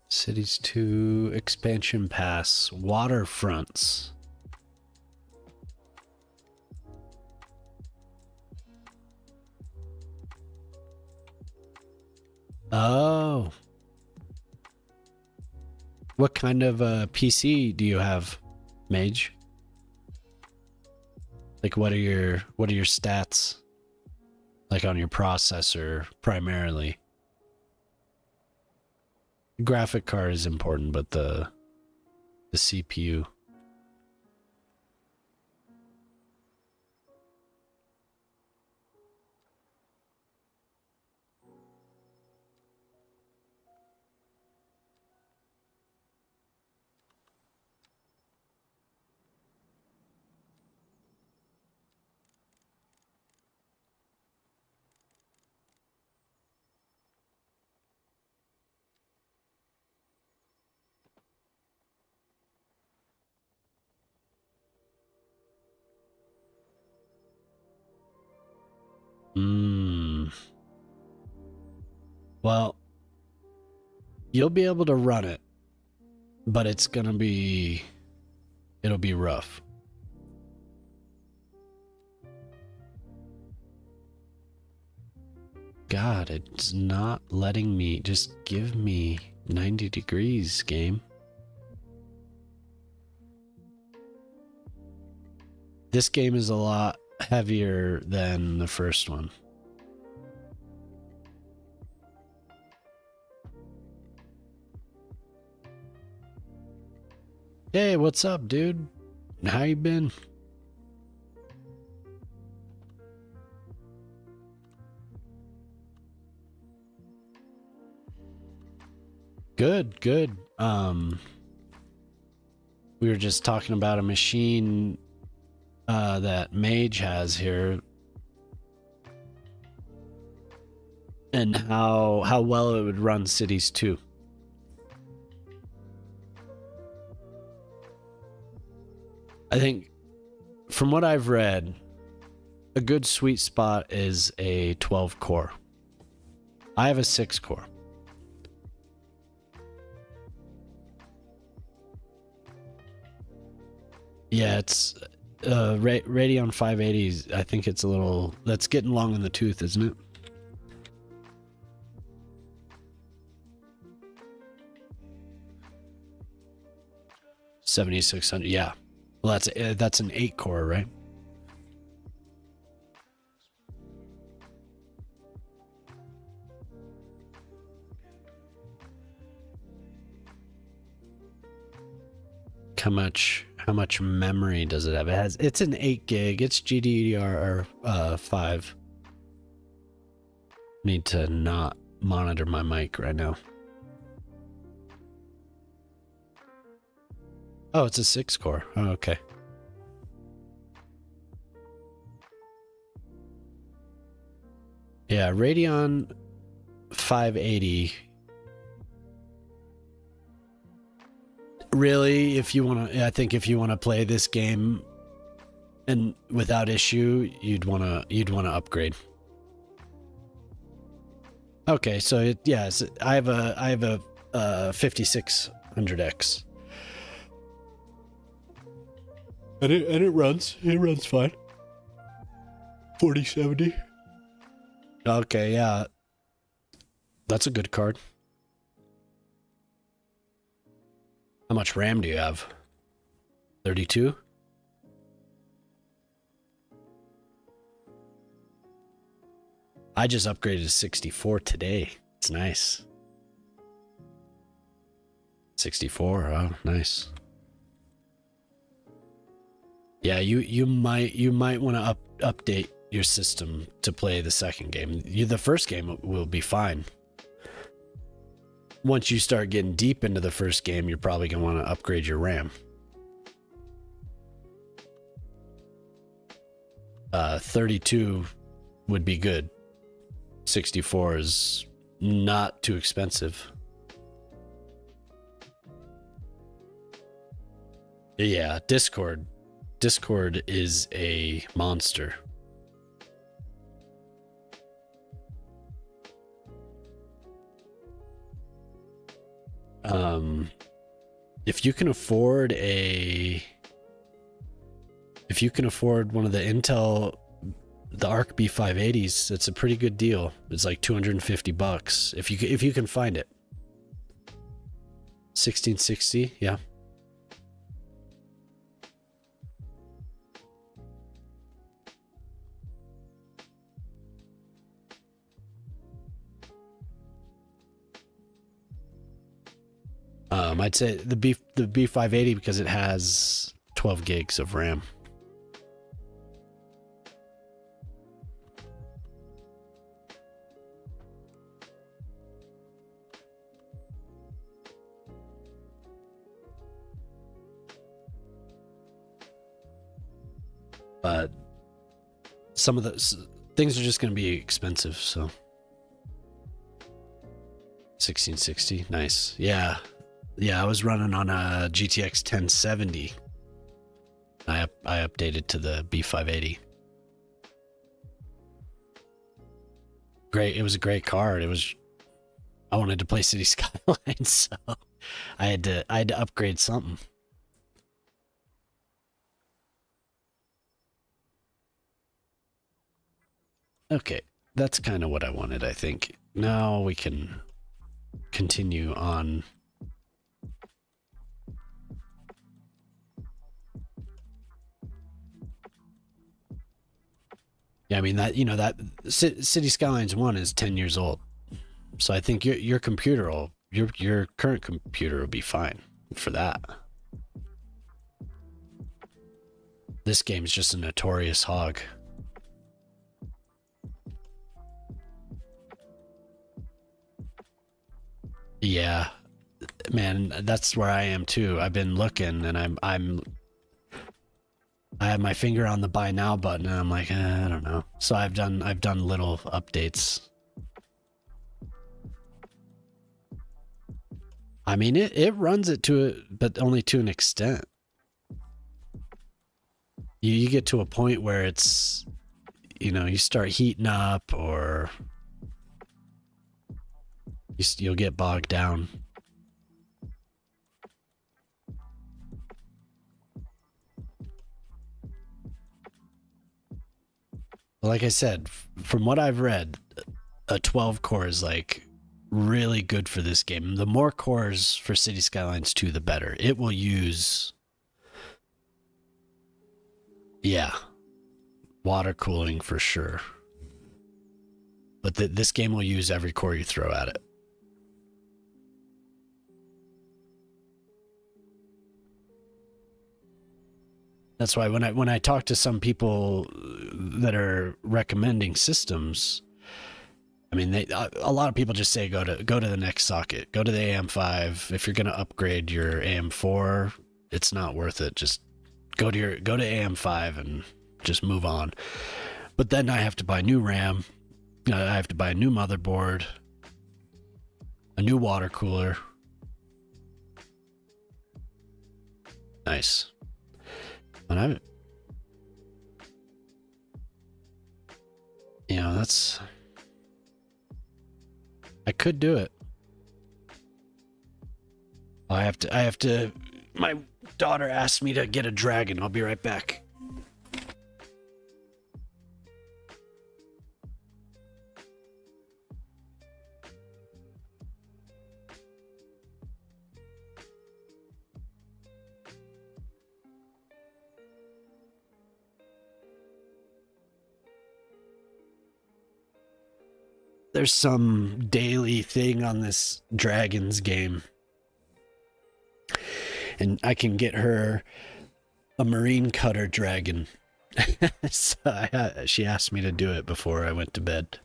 Cities 2 expansion pass, waterfronts. Oh. What kind of PC do you have, Mage? Like what are your stats? Like on your processor primarily? Graphic card is important, but the CPU. Well, you'll be able to run it, but it'll be rough. God, it's not letting me. Just give me 90 degrees, game. This game is a lot heavier than the first one. Hey, what's up, dude? How you been? Good, good. We were just talking about a machine that Mage has here, and how well it would run Cities 2. I think, from what I've read, a good sweet spot is a 12 core. I have a 6 core. Yeah, it's Radeon 580s. I think it's a little, that's getting long in the tooth, isn't it? $7,600. Yeah. Well, that's an 8 core, right? How much memory does it have? It's an 8 gig. It's GDDR5. Need to not monitor my mic right now. Oh, it's a 6 core. Oh, okay. Yeah, Radeon 580. Really, I think if you want to play this game and without issue, you'd want to upgrade. Okay, so I have a 5600X. And it runs fine. 4070. Okay, yeah. That's a good card. How much RAM do you have? 32? I just upgraded to 64 today. It's nice. 64, oh, nice. Yeah, you might want to update your system to play the second game. The first game will be fine. Once you start getting deep into the first game, you're probably going to want to upgrade your RAM. 32 would be good. 64 is not too expensive. Yeah, Discord is a monster. If you can afford one of the Intel, the Arc B580s, it's a pretty good deal. It's like $250 if you can find it. 1660, yeah. I'd say the B580 because it has 12 gigs of RAM. But some of the things are just going to be expensive, so 1660, nice. Yeah, I was running on a GTX 1070. I updated to the B580. Great, it was a great card. I wanted to play City Skylines, so I had to upgrade something. Okay, that's kind of what I wanted, I think. Now we can continue on. Yeah, I mean that City Skylines 1 is 10 years old. So I think your computer your current computer will be fine for that. This game's just a notorious hog. Yeah, man, that's where I am too. I've been looking, and I have my finger on the buy now button, and I'm like, I don't know. So I've done little updates. I mean, it runs it to it, but only to an extent. You get to a point where it's, you start heating up, or you'll get bogged down. Like I said, from what I've read, a 12 core is like really good for this game. The more cores for City Skylines 2, the better. It will use, water cooling for sure. But this game will use every core you throw at it. That's why when I talk to some people that are recommending systems, I mean, a lot of people just say go to the next socket, go to the AM5. If you're going to upgrade your AM4, it's not worth it. Just go to AM5 and just move on. But then I have to buy new RAM. I have to buy a new motherboard, a new water cooler. Nice. And I could do it. I have to, my daughter asked me to get a dragon. I'll be right back. There's some daily thing on this Dragons game, and I can get her a marine cutter dragon. So she asked me to do it before I went to bed.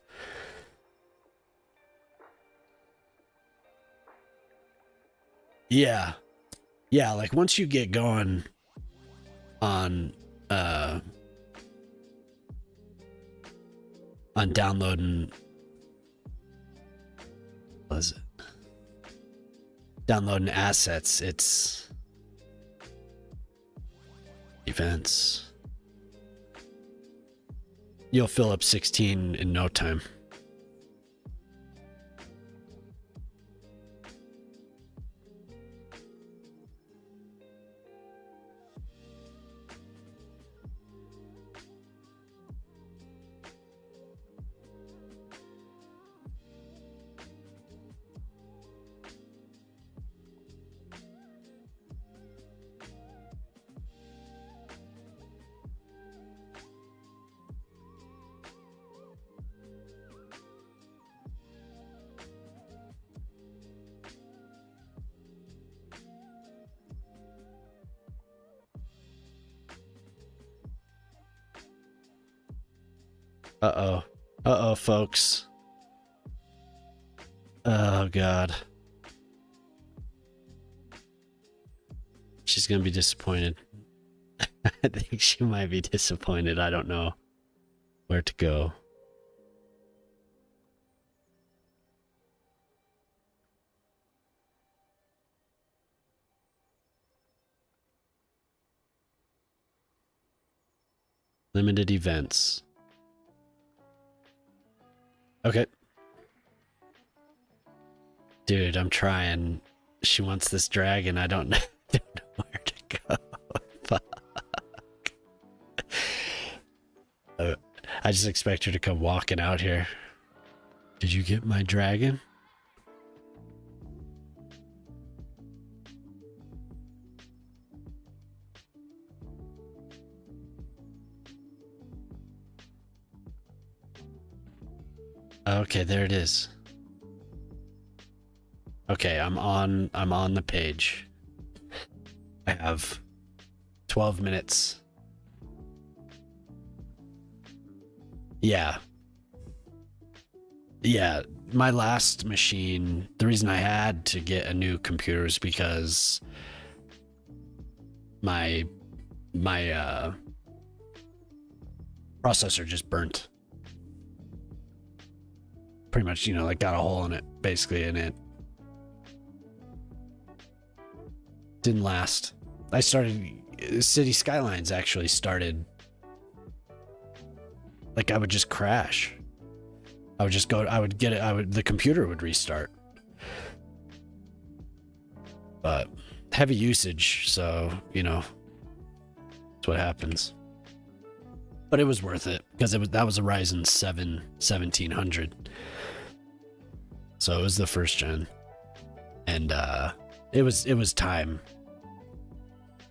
Yeah, like once you get going on downloading. What is it? Downloading assets, it's events. You'll fill up 16 in no time. Uh-oh. Uh-oh, folks. Oh, God. She's gonna be disappointed. I think she might be disappointed. I don't know where to go. Limited events. Okay. Dude, I'm trying. She wants this dragon. I don't know, don't know where to go. Fuck. I just expect her to come walking out here. Did you get my dragon? Okay, there it is. Okay, I'm on the page. I have 12 minutes. Yeah. Yeah, my last machine, the reason I had to get a new computer is because my processor just burnt. Pretty much, you know, like got a hole in it, basically, and it didn't last. I started, City Skylines actually started, like I would just crash. I would just go, I would get it, the computer would restart. But heavy usage, so, you know, that's what happens. But it was worth it, because that was a Ryzen 7 1700. So it was the first gen. And it was time.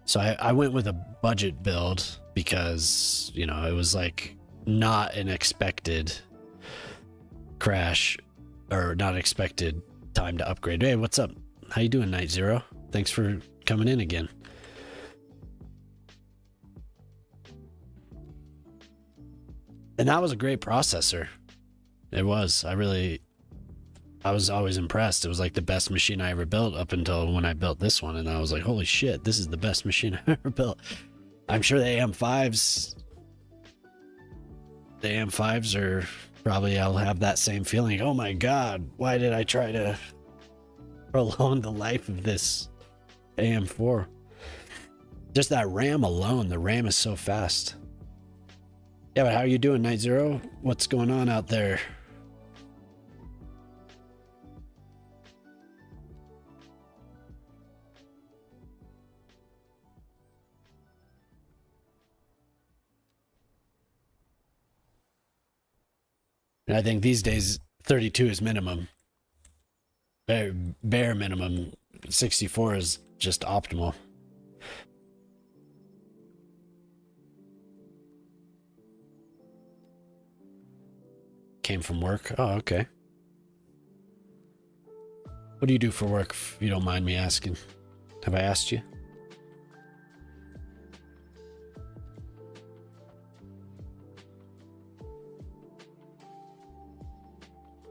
So I went with a budget build because, you know, it was like not an expected crash or not expected time to upgrade. Hey, what's up? How you doing, Night Zero? Thanks for coming in again. And that was a great processor. It was. I was always impressed. It was like the best machine I ever built up until when I built this one. And I was like, holy shit, this is the best machine I ever built. I'm sure the AM5s are probably, I'll have that same feeling. Oh my God, why did I try to prolong the life of this AM4? Just that RAM alone, the RAM is so fast. Yeah, but how are you doing, Night Zero? What's going on out there? And I think these days 32 is minimum. Bare minimum. 64 is just optimal. Came from work. Oh, okay. What do you do for work, if you don't mind me asking? Have I asked you?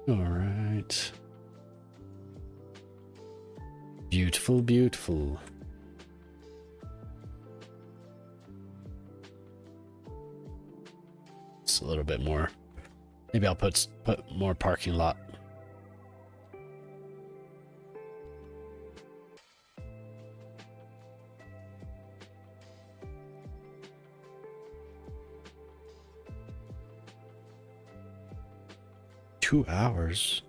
All right. Beautiful, beautiful. It's a little bit more. Maybe I'll put more parking lot. Two hours.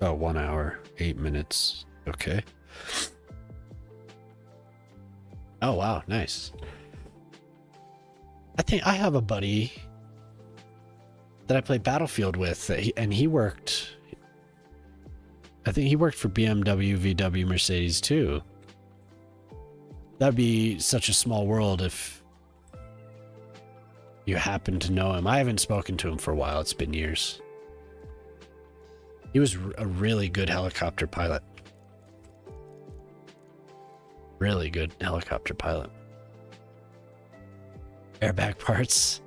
Oh, 1 hour, 8 minutes. Okay. Oh, wow. Nice. I think I have a buddy that I play Battlefield with, and he worked. I think he worked for BMW, VW, Mercedes too. That'd be such a small world if you happen to know him. I haven't spoken to him for a while. It's been years. He was a really good helicopter pilot. Really good helicopter pilot. Airbag parts.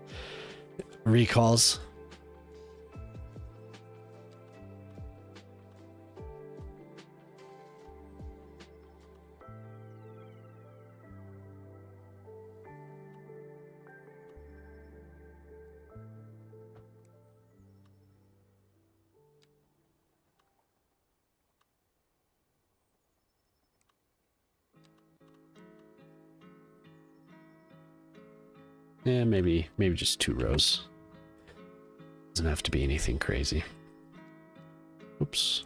Recalls. Yeah, maybe just 2 rows. Doesn't have to be anything crazy. Oops.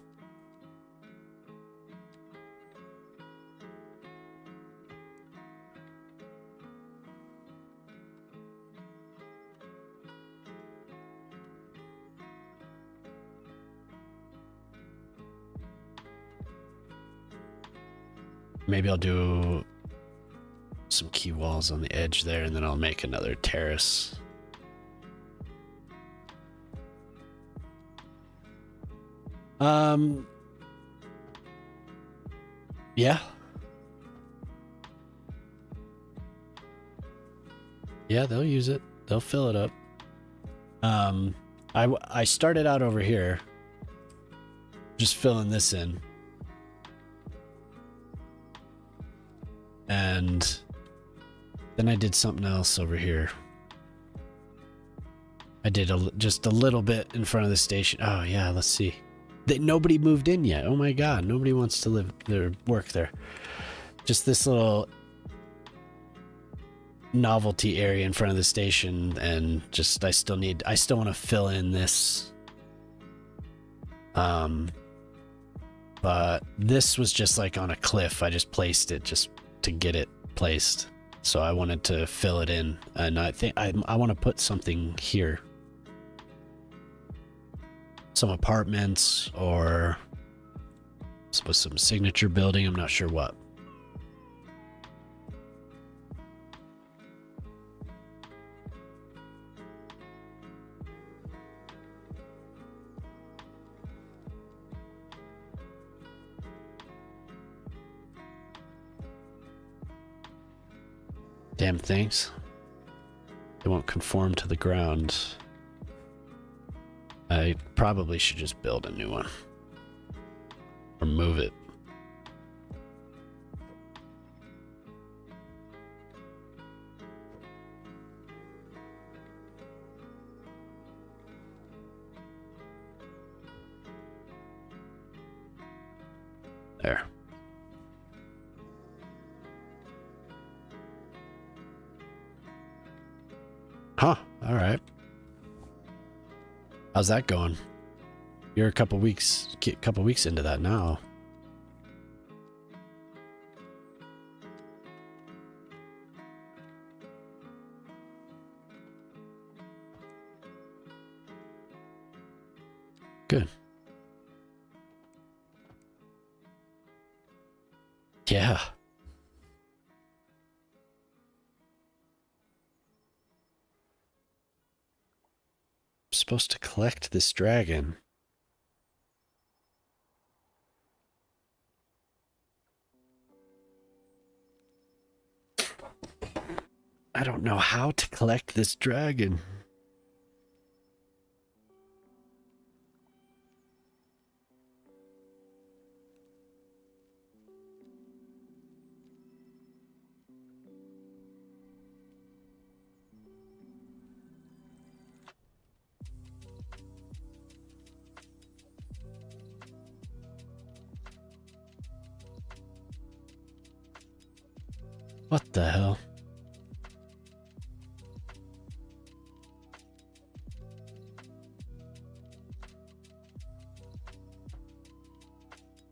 Maybe I'll do some key walls on the edge there, and then I'll make another terrace. Yeah. Yeah, they'll use it. They'll fill it up. I started out over here, just filling this in. And then I did something else over here. I did just a little bit in front of the station. Oh yeah, let's see. Nobody moved in yet. Oh my god, nobody wants to live there, work there. Just this little novelty area in front of the station, and just I still want to fill in this. But this was just like on a cliff. I just placed it just to get it placed. So I wanted to fill it in, and I think I want to put something here. Some apartments or some signature building. I'm not sure what. Damn things. They won't conform to the ground. I probably should just build a new one. Or move it. There. Huh, all right. How's that going? You're a couple weeks into that now. Good. Yeah. Supposed to collect this dragon. I don't know how to collect this dragon. What the hell?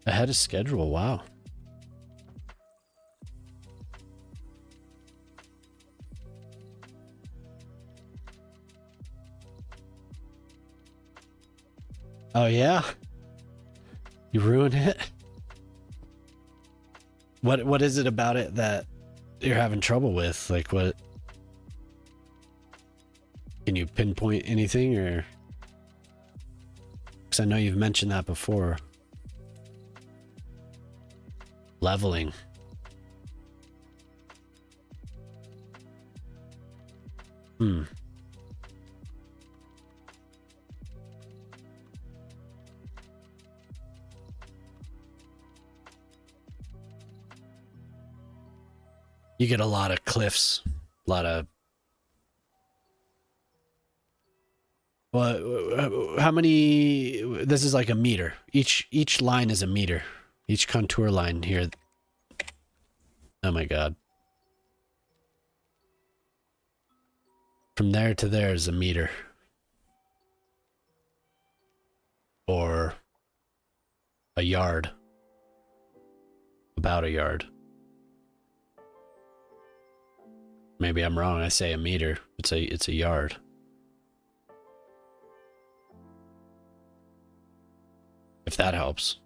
Ahead of schedule, wow. Oh yeah? You ruined it? What is it about it that you're having trouble with? Like what? Can you pinpoint anything, or? Because I know you've mentioned that before. Leveling. Hmm. You get a lot of cliffs, a lot of. Well, how many? This is like a meter. Each line is a meter. Each contour line here. Oh my god. From there to there is a meter. Or a yard. About a yard. Maybe I'm wrong. I say a meter. It's a yard. If that helps.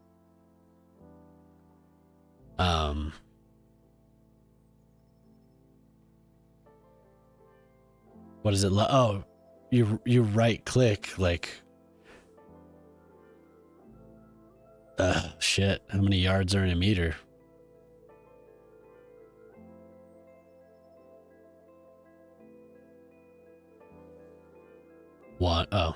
What is it? Oh, you right click like. Shit. How many yards are in a meter? One. Oh.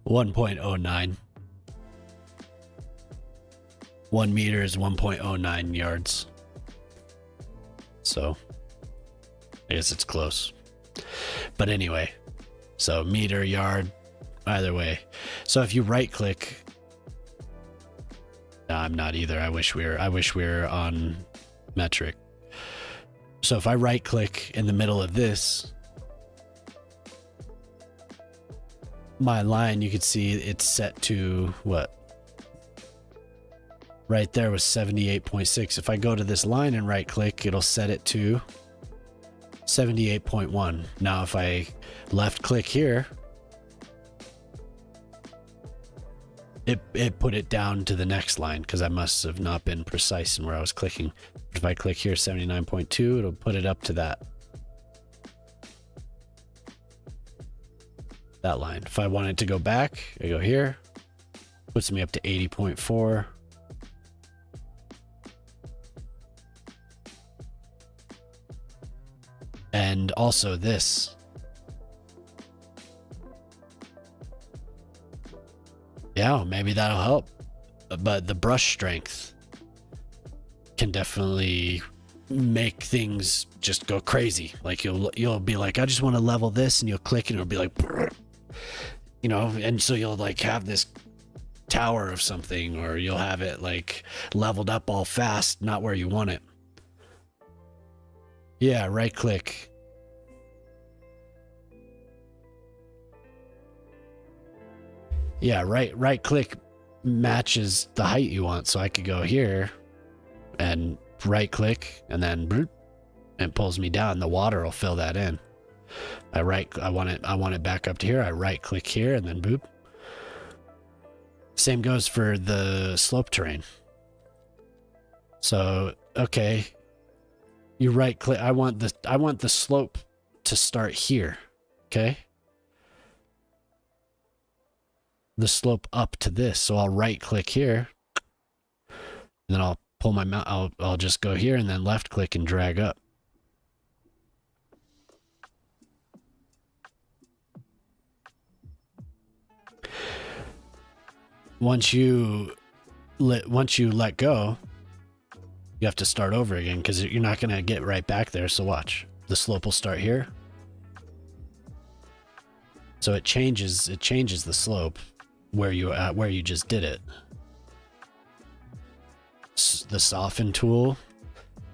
1.09. 1 meter is 1.09 yards. So, I guess it's close. But anyway, so meter, yard, either way. So if you right click, no, I'm not either. I wish we were on metric. So if I right click in the middle of this, my line, you could see it's set to what? Right there was 78.6. If I go to this line and right click, it'll set it to 78.1. Now if I left click here, it put it down to the next line because I must have not been precise in where I was clicking. But if I click here 79.2, it'll put it up to that line. If I want it to go back, I go here, puts me up to 80.4. And also this. Yeah, maybe that'll help. But the brush strength can definitely make things just go crazy. Like you'll be like, I just want to level this, and you'll click and it'll be like, you know, and so you'll like have this tower of something, or you'll have it like leveled up all fast, not where you want it. Yeah, right click. Yeah, right click matches the height you want. So I could go here and right click and then bloop, it pulls me down. The water will fill that in. I want it back up to here. I right click here and then boop. Same goes for the slope terrain. So, okay. You right click. I want the slope to start here. Okay. The slope up to this. So I'll right click here. And then I'll pull my mouse. I'll just go here and then left click and drag up. Once you let go, you have to start over again because you're not going to get right back there. So watch. The slope will start here. So it changes the slope where you just did it. The soften tool,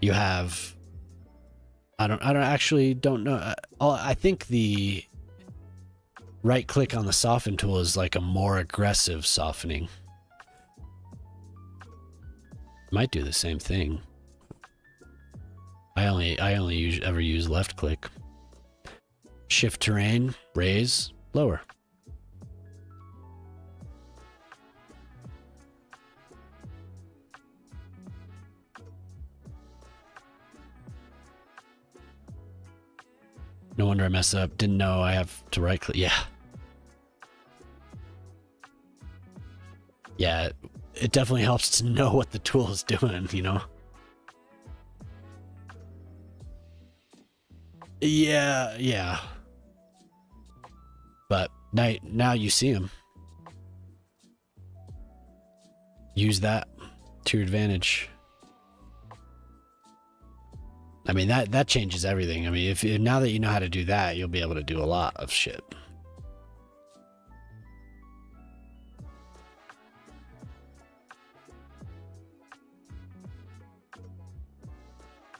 you have I don't know. I think the right click on the soften tool is like a more aggressive softening. Might do the same thing. I only ever use left click. Shift terrain, raise, lower. No wonder I messed up. Didn't know I have to right click. Yeah. Yeah, it definitely helps to know what the tool is doing, you know? Yeah, yeah. But now you see them. Use that to your advantage. I mean, that changes everything. I mean, if now that you know how to do that, you'll be able to do a lot of shit.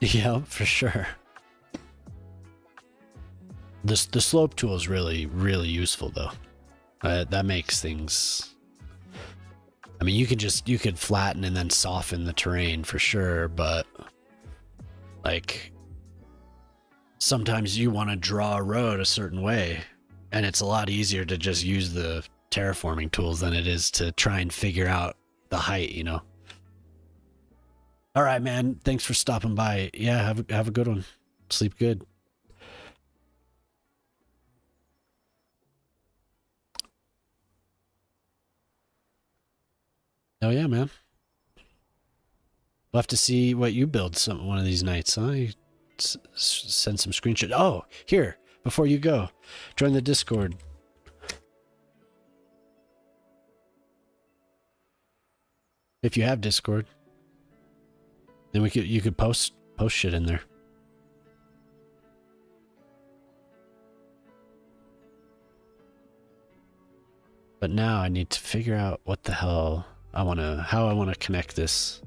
Yeah, for sure. The slope tool is really, really useful though. That makes things. I mean, you could flatten and then soften the terrain for sure, but like sometimes you want to draw a road a certain way, and it's a lot easier to just use the terraforming tools than it is to try and figure out the height, you know. All right, man. Thanks for stopping by. Yeah, have a good one. Sleep good. Oh yeah, man. We'll have to see what you build one of these nights, huh? You send some screenshots. Oh, here, before you go, join the Discord. If you have Discord, then you could post shit in there. But now I need to figure out what the hell how I want to connect this.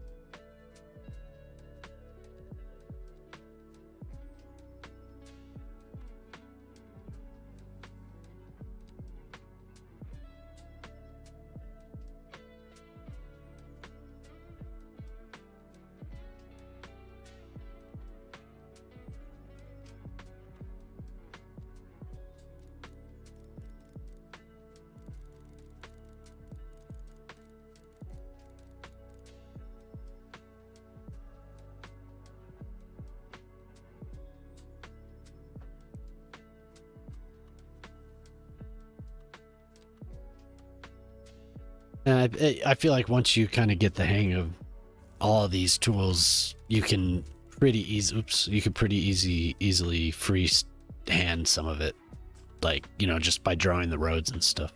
And I feel like once you kind of get the hang of all of these tools, you can pretty easily freehand some of it, like, you know, just by drawing the roads and stuff.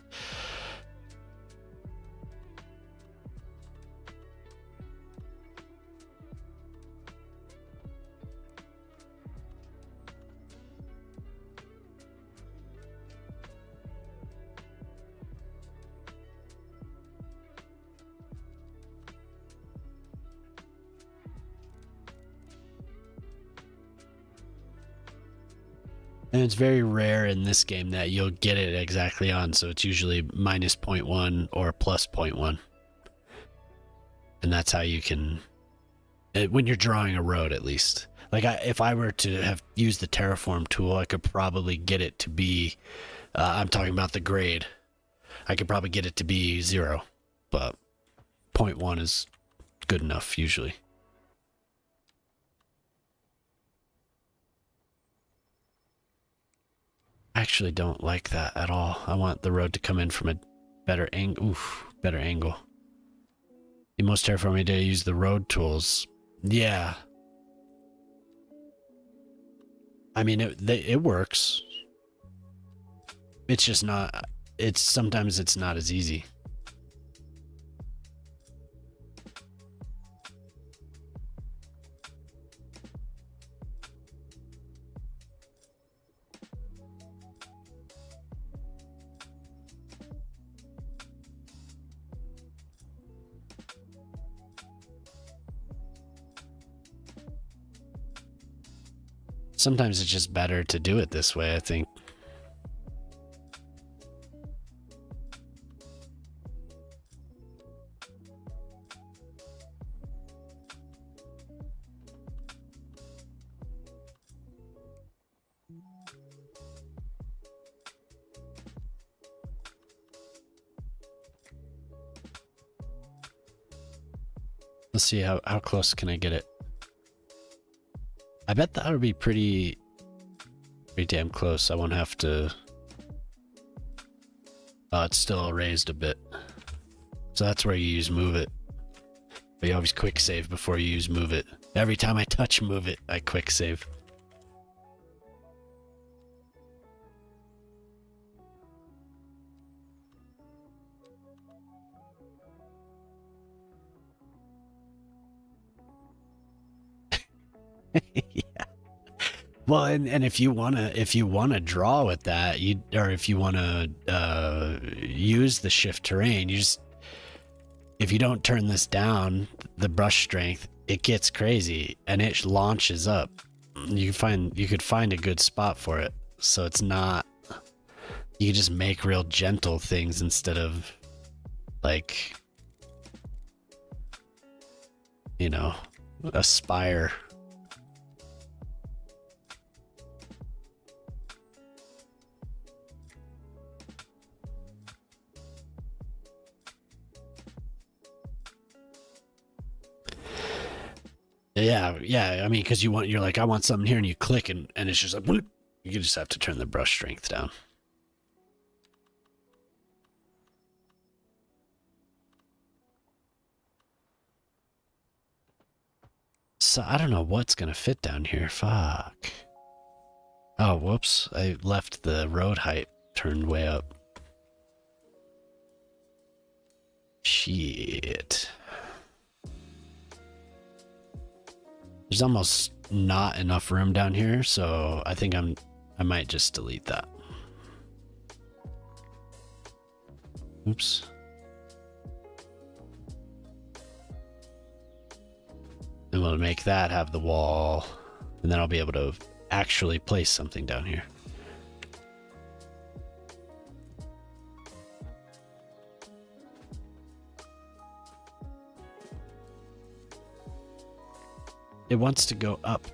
And it's very rare in this game that you'll get it exactly on, so it's usually minus 0.1 or plus 0.1. And that's how you can, when you're drawing a road at least. Like if I were to have used the terraform tool, I could probably get it to be, I'm talking about the grade, I could probably get it to be 0, but 0.1 is good enough usually. I actually don't like that at all. I want the road to come in from a better angle. Oof, better angle. The most terraforming day, use the road tools. Yeah. I mean, it works. It's just not. Sometimes it's not as easy. Sometimes it's just better to do it this way, I think. Let's see how close can I get it. I bet that would be pretty damn close. I won't have to. Oh, it's still raised a bit. So that's where you use move it. But you always quick save before you use move it. Every time I touch move it, I quick save. Yeah. Well, and if you wanna draw with that, or if you wanna use the shift terrain, if you don't turn this down, the brush strength, it gets crazy and it launches up. You could find a good spot for it, so it's not. You can just make real gentle things instead of like, a spire. Yeah. I mean, because you're like, I want something here, and you click, and it's just like, bloop. You just have to turn the brush strength down. So I don't know what's gonna fit down here. Fuck. Oh, whoops! I left the road height turned way up. Shit. There's almost not enough room down here, so I think I might just delete that. Oops. And we'll make that have the wall, and then I'll be able to actually place something down here. It wants to go up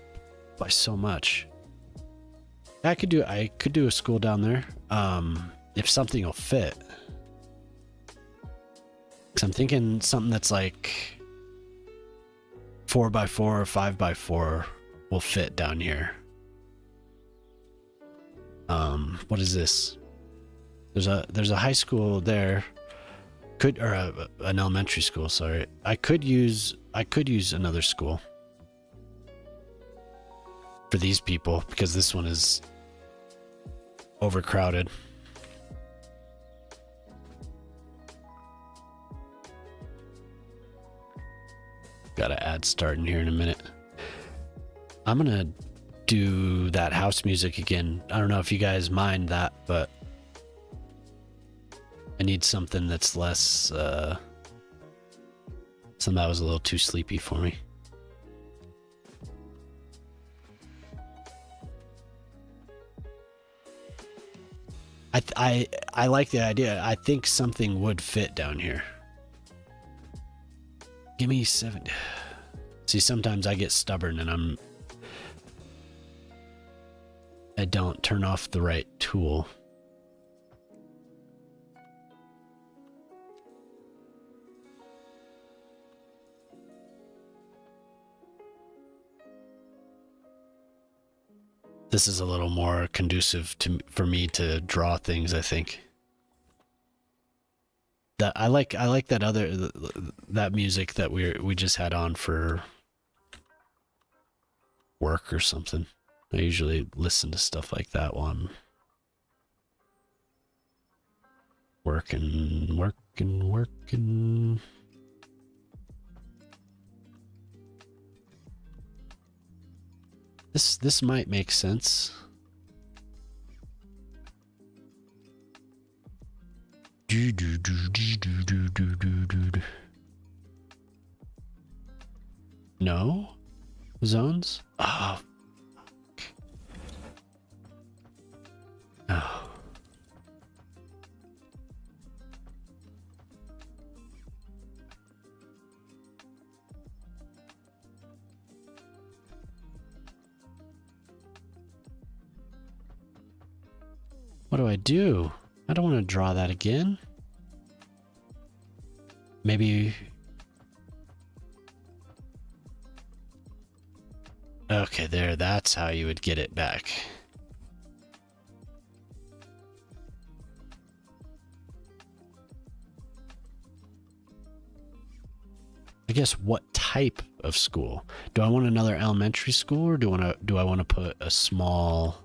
by so much. I could do a school down there, if something will fit. 'Cause I'm thinking something that's like 4x4 or 5x4 will fit down here. What is this? There's a high school there. An elementary school. Sorry, I could use another school for these people because this one is overcrowded. Gotta add start in here in a minute. I'm gonna do that house music again. I don't know if you guys mind that, but I need something that's less, something that was a little too sleepy for me. I like the idea. I think something would fit down here. Give me 7. See, sometimes I get stubborn and I don't turn off the right tool. This is a little more conducive for me to draw things, I think. I like that music that we just had on for work or something. I usually listen to stuff like that while I'm working. This might make sense. No? Zones? Oh. Oh. What do I do? I don't want to draw that again. Maybe... Okay, there, that's how you would get it back. I guess what type of school? Do I want another elementary school, or do I want to put a small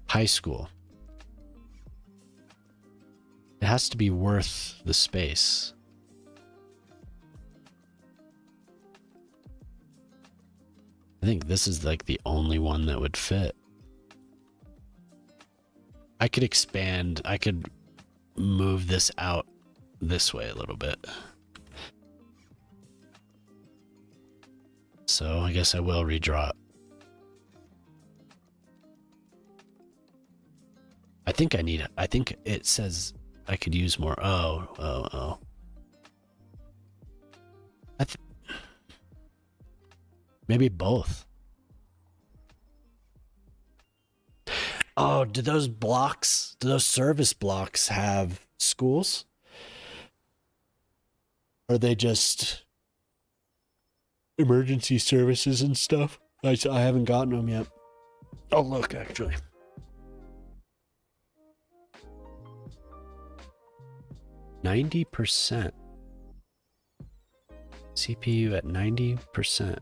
high school? It has to be worth the space. I think this is like the only one that would fit. I could expand, I could move this out this way a little bit. So I guess I will redraw it. I think it says I could use more. Oh. Maybe both. Oh, do those service blocks have schools? Or are they just emergency services and stuff? I haven't gotten them yet. Oh, look, actually. %. CPU at 90%.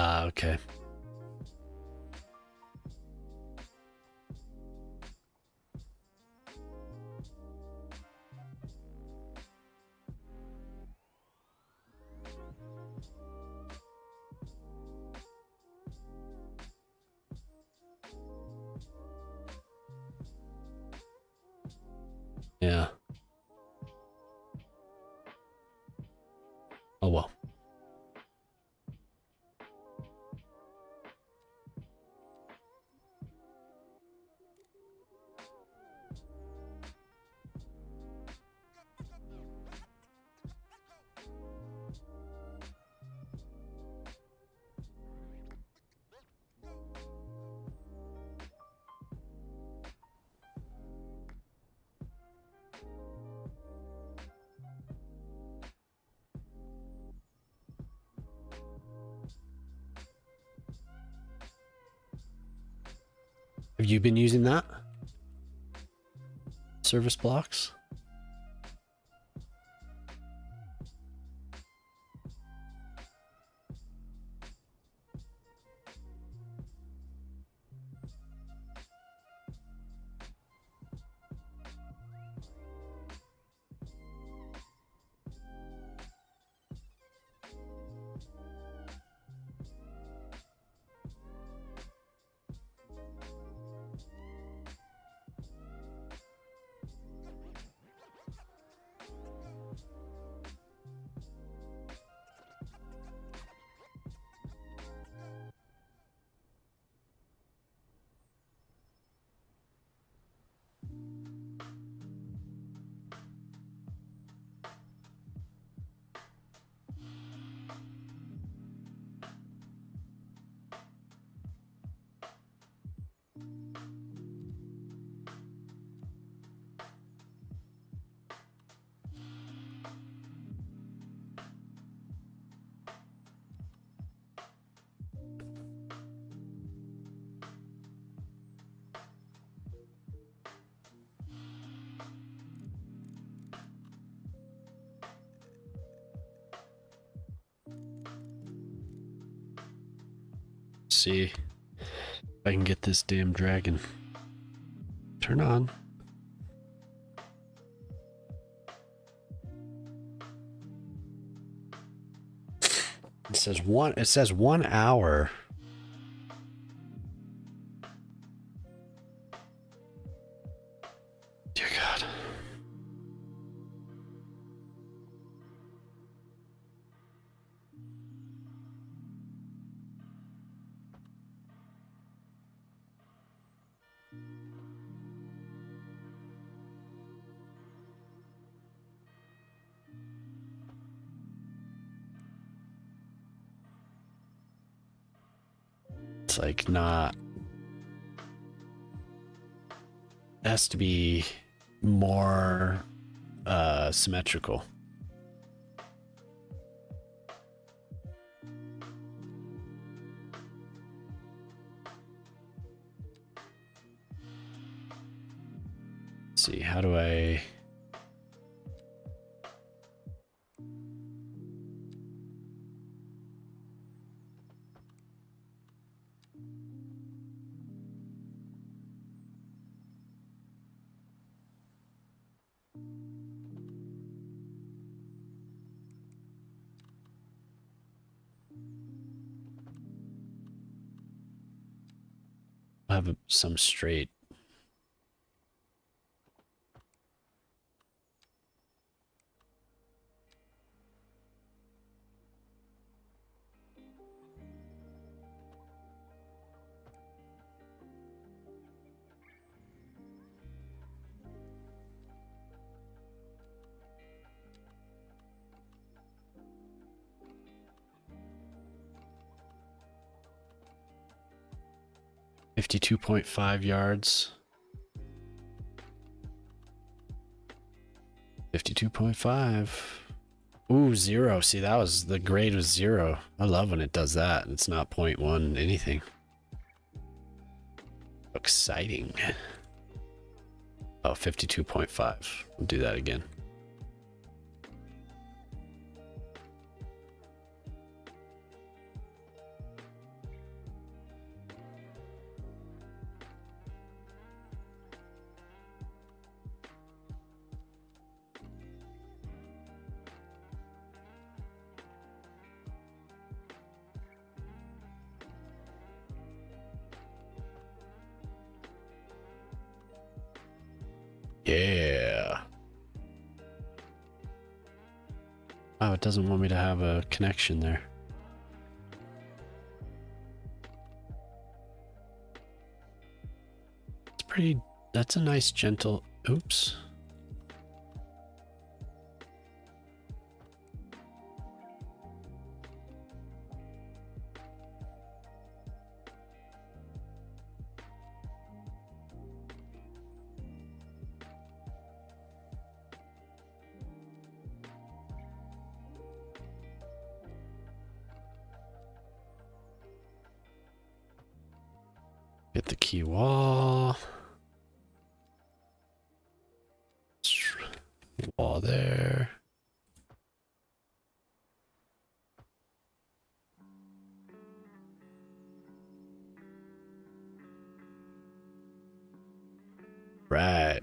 Okay. Yeah. Oh well. Have you been using that? Service blocks? See if I can get this damn dragon. Turn on. It says 1 hour. Dear God. It's like not. It has to be more symmetrical. Let's see, how do I have some straight. .5 yards. 52.5. Ooh, 0. See, that was the grade was 0. I love when it does that. It's not 0.1 anything. Exciting. Oh, 52.5. We'll do that again. Yeah. Oh, it doesn't want me to have a connection there. It's pretty, that's a nice gentle, oops. Hit the key wall. Wall there. Right.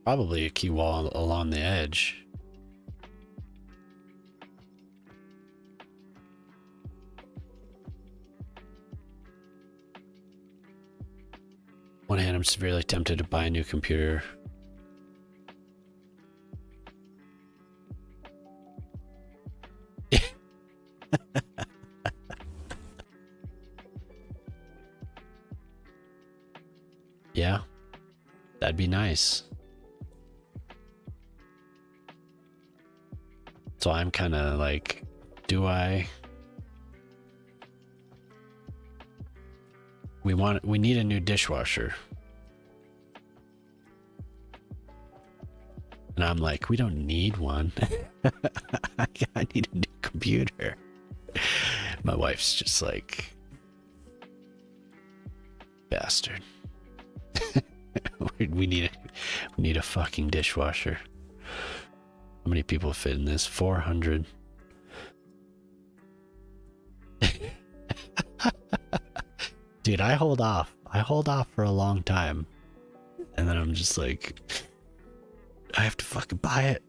Probably a key wall along the edge. One hand, I'm severely tempted to buy a new computer. Yeah, that'd be nice. So I'm kind of like, do I? We need a new dishwasher. And I'm like, we don't need one. I need a new computer. My wife's just like, bastard. we need a fucking dishwasher. How many people fit in this? 400. Dude, I hold off. I hold off for a long time. And then I'm just like, I have to fucking buy it.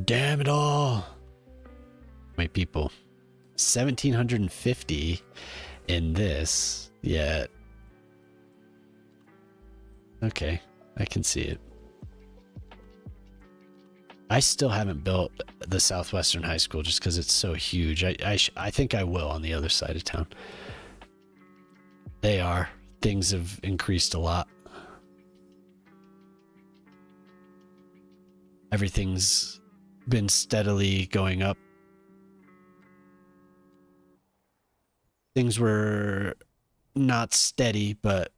Damn it all. How many people? 1,750 in this. Yet. Okay, I can see it. I still haven't built the Southwestern High School just because it's so huge. I think I will on the other side of town. They are. Things have increased a lot. Everything's been steadily going up. Things were not steady, but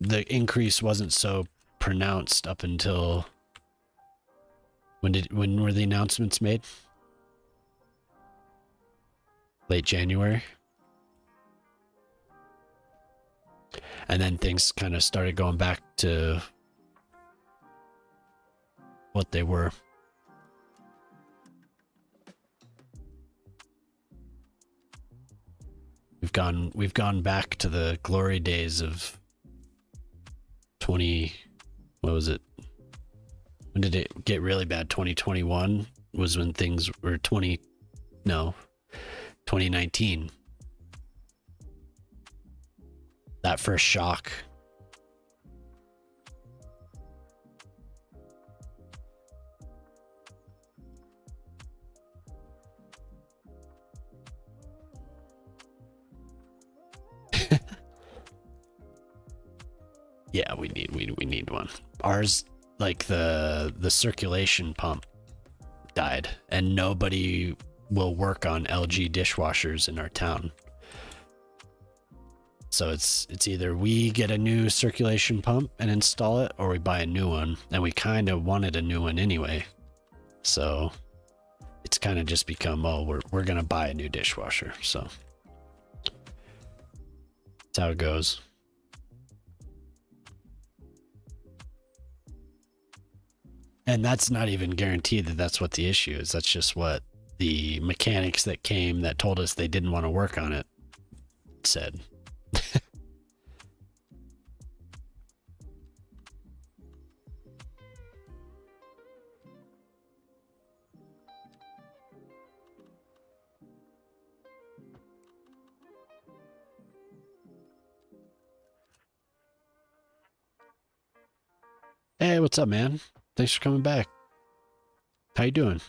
the increase wasn't so pronounced up until when were the announcements made? Late January. And then things kind of started going back to what they were. We've gone back to the glory days of 20, what was it? When did it get really bad? 2021 was when things were 2019. that first shock. Yeah, we need one. Ours, like the circulation pump died, and nobody will work on LG dishwashers in our town. So it's either we get a new circulation pump and install it, or we buy a new one, and we kind of wanted a new one anyway. So it's kind of just become, oh, we're gonna buy a new dishwasher. So that's how it goes. And that's not even guaranteed that that's what the issue is. That's just what the mechanics that came that told us they didn't want to work on it said. Hey, what's up, man? Thanks for coming back. How you doing?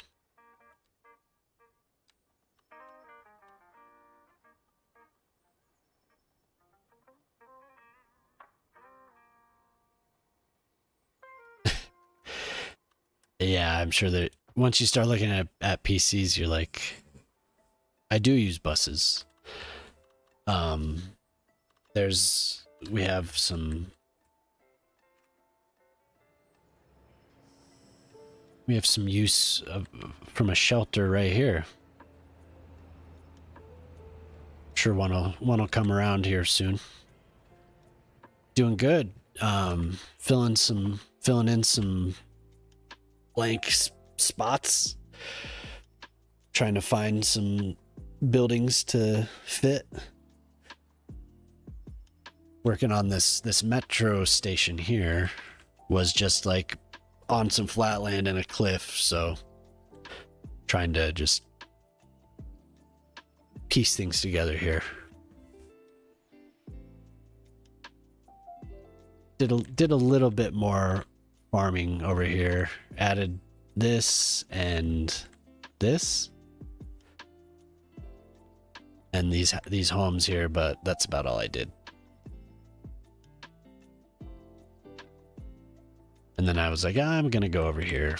Yeah, I'm sure that once you start looking at PCs, you're like, I do use buses. We have some use from a shelter right here. Sure, one will come around here soon. Doing good. Filling in some blank spots. Trying to find some buildings to fit. Working on this metro station here was just like on some flat land and a cliff, so trying to just piece things together here. Did a little bit more farming over here. Added this and this. And these homes here, but that's about all I did. And then I was like, I'm gonna go over here,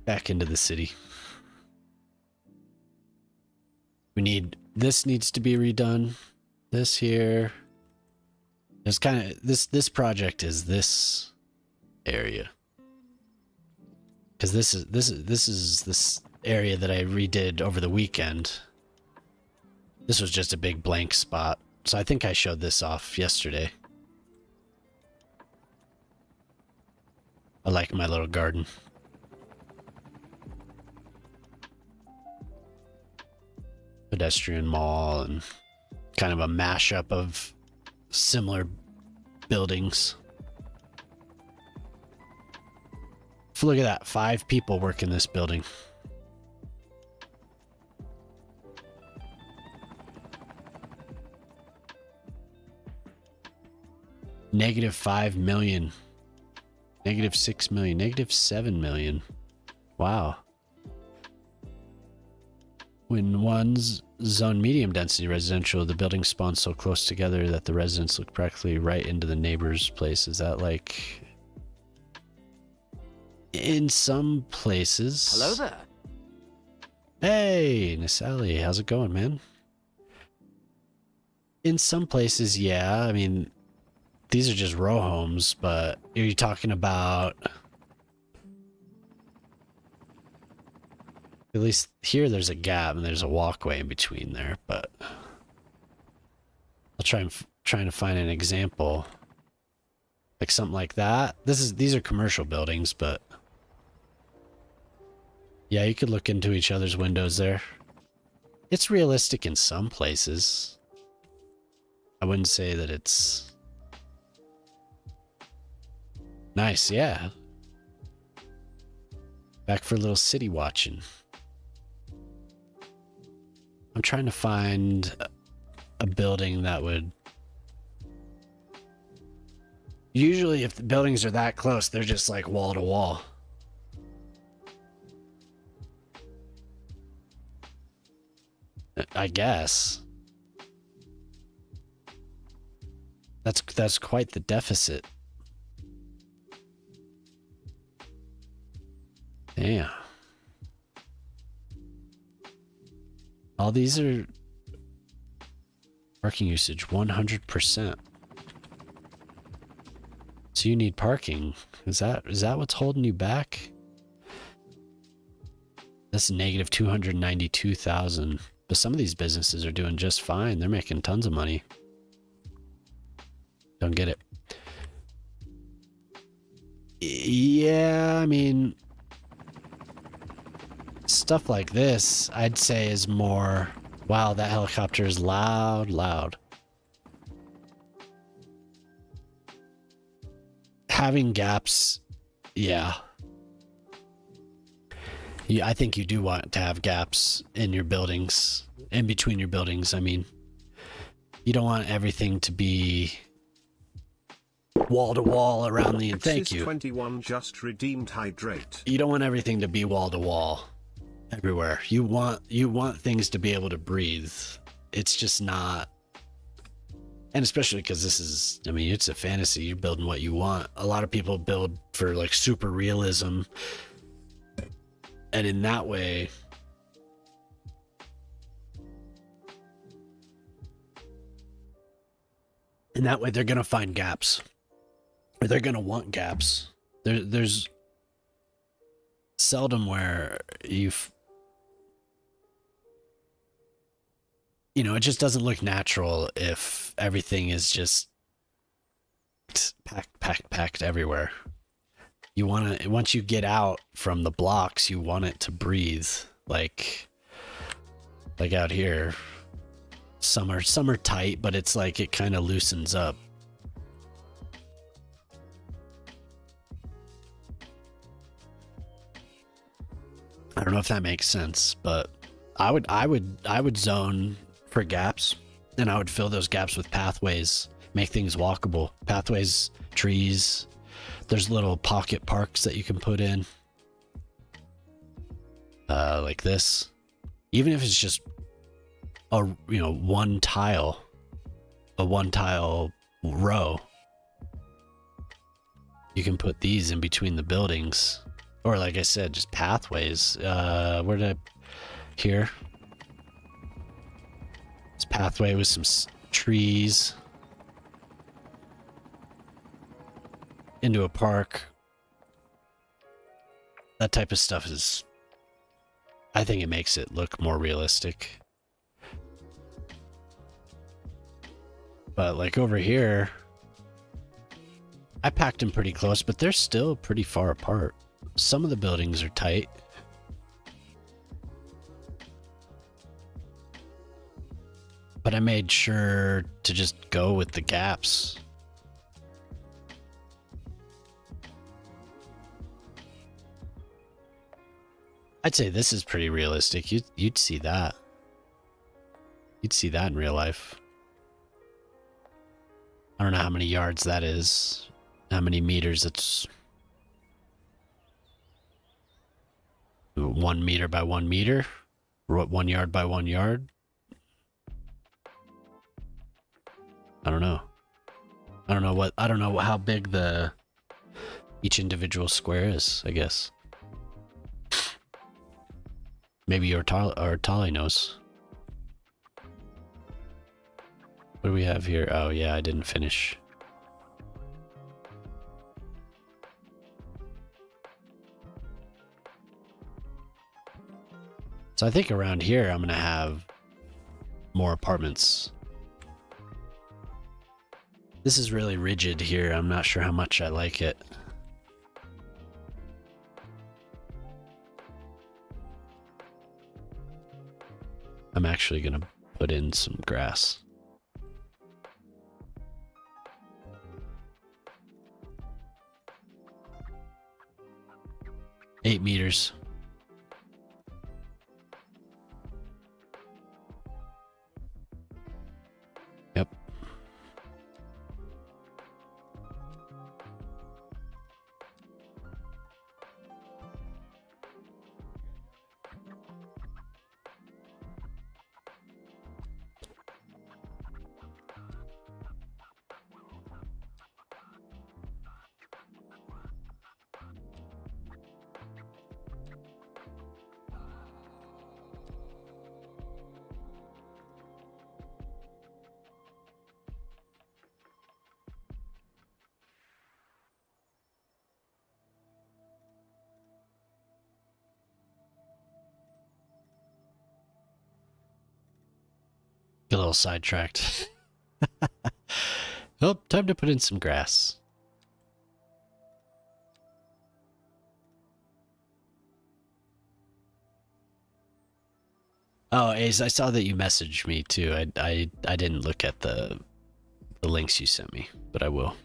back into the city. This needs to be redone. This here. It's kind of this project is this area, because this is this area that I redid over the weekend. This was just a big blank spot, so I think I showed this off yesterday. I like my little garden. Pedestrian mall and kind of a mashup of similar buildings. Look at that, 5 people work in this building. -5 million. -6 million. -7 million. Wow. When one's zone medium density residential, the buildings spawn so close together that the residents look practically right into the neighbor's place. Is that like... In some places... Hello there. Hey, Nisali, how's it going, man? In some places, yeah. I mean, these are just row homes, but are you talking about... At least here there's a gap and there's a walkway in between there, but... I'll trying to find an example. Like something like that. These are commercial buildings, but... Yeah, you could look into each other's windows there. It's realistic in some places. I wouldn't say that it's... Nice, yeah. Back for a little city watching. I'm trying to find a building that would Usually if the buildings are that close, they're just like wall to wall. I guess. That's quite the deficit. Damn. All these are parking usage 100%. So you need parking. Is that what's holding you back? That's negative 292,000. But some of these businesses are doing just fine. They're making tons of money. Don't get it. Yeah, I mean, stuff like this, I'd say is more, wow, that helicopter is loud. Having gaps, yeah. I think you do want to have gaps in your buildings, in between your buildings. I mean, you don't want everything to be wall to wall around the. Thank you. 21 just redeemed hydrate. You don't want everything to be wall to wall everywhere. You want things to be able to breathe. It's just not. And especially because this is, I mean, it's a fantasy. You're building what you want. A lot of people build for like super realism. And in that way, they're going to find gaps. Or they're going to want gaps. There's seldom where it just doesn't look natural if everything is just packed everywhere. You want to, once you get out from the blocks, you want it to breathe. Like out here, some are tight, but it's like it kind of loosens up. I don't know if that makes sense, but I would zone for gaps, and I would fill those gaps with pathways, make things walkable. Pathways, trees. There's little pocket parks that you can put in. Like this. Even if it's just a one tile row. You can put these in between the buildings. Or like I said, just pathways. Here. This pathway with some trees. Into a park. That type of stuff is, I think it makes it look more realistic. But like over here, I packed them pretty close, but they're still pretty far apart. Some of the buildings are tight. But I made sure to just go with the gaps. I'd say this is pretty realistic. You'd see that. You'd see that in real life. I don't know how many yards that is. How many meters it's. 1 meter by 1 meter? 1 yard by 1 yard? I don't know. I don't know how big each individual square is, I guess. Maybe your Tali knows. What do we have here? Oh yeah, I didn't finish. So I think around here I'm gonna have more apartments. This is really rigid here. I'm not sure how much I like it. I'm actually gonna put in some grass. Eight meters. Yep. A little sidetracked. Oh, time to put in some grass. Oh, Ace, I saw that you messaged me too. I didn't look at the links you sent me, but I will.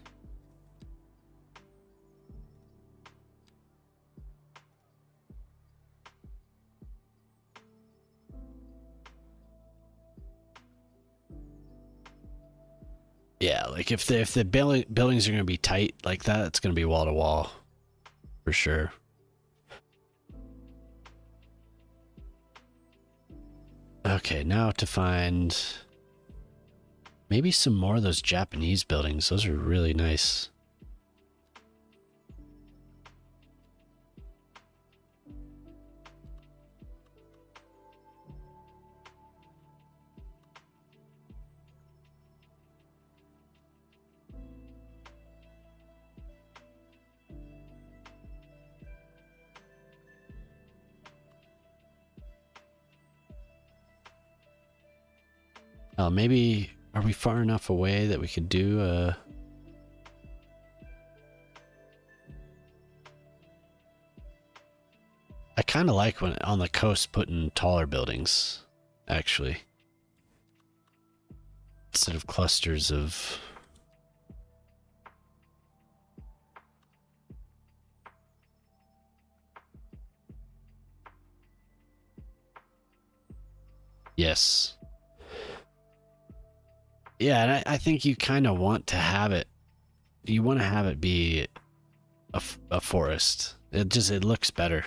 Yeah, like if the buildings are gonna be tight like that, it's gonna be wall to wall, for sure. Okay, now to find maybe some more of those Japanese buildings. Those are really nice. Maybe are we far enough away that we could do I kind of like when on the coast putting taller buildings, actually, instead of clusters of. Yes. Yeah, and I think you kind of want to have it. You want to have it be a forest. It looks better,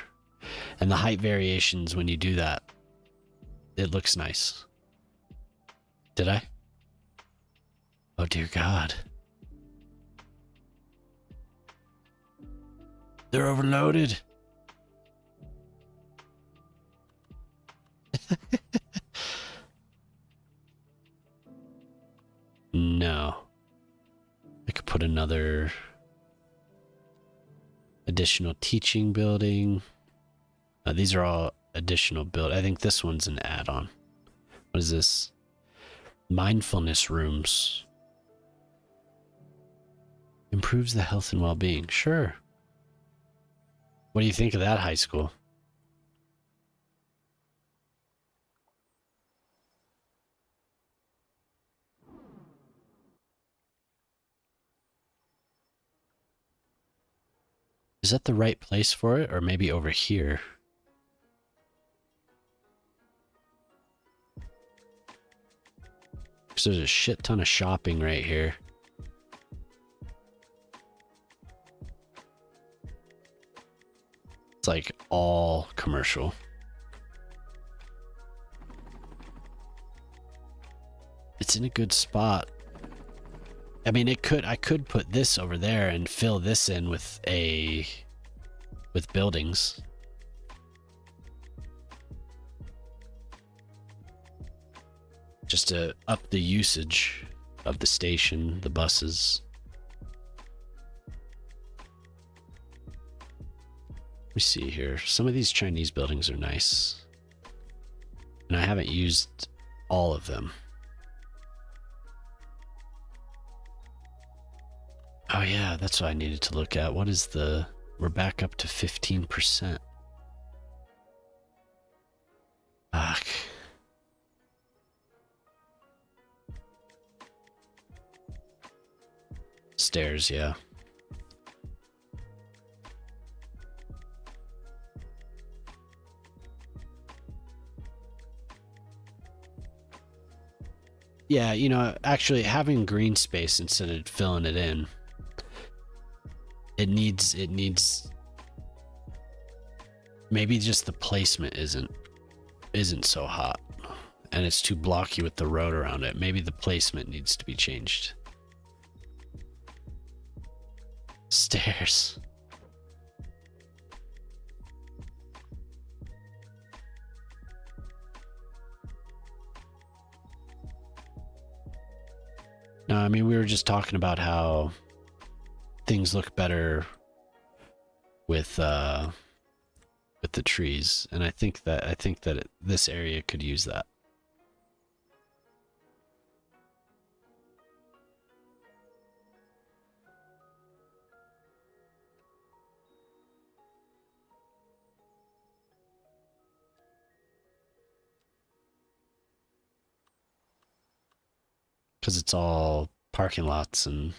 and the height variations when you do that, it looks nice. Did I? Oh dear God. They're overloaded. No. I could put another additional teaching building. These are all additional build. I think this one's an add-on. What is this? Mindfulness rooms. Improves the health and well-being. Sure. What do you think of that high school? Is that the right place for it, or maybe over here? Because there's a shit ton of shopping right here. It's like all commercial. It's in a good spot. I mean, I could put this over there and fill this in with buildings. Just to up the usage of the station, the buses. Let me see here. Some of these Chinese buildings are nice. And I haven't used all of them. Oh yeah, that's what I needed to look at. What is the... We're back up to 15%. Fuck. Stairs, yeah. Yeah, you know, actually having green space instead of filling it in. It needs maybe just the placement isn't so hot and it's too blocky with the road around it. Maybe the placement needs to be changed. Stairs. No, I mean, we were just talking about how things look better with the trees, and I think that this area could use that. because it's all parking lots and...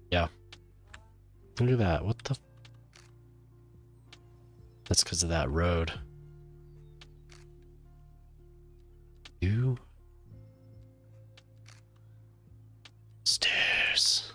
Yeah. Look at that. What the... That's because of that road. You... Stairs.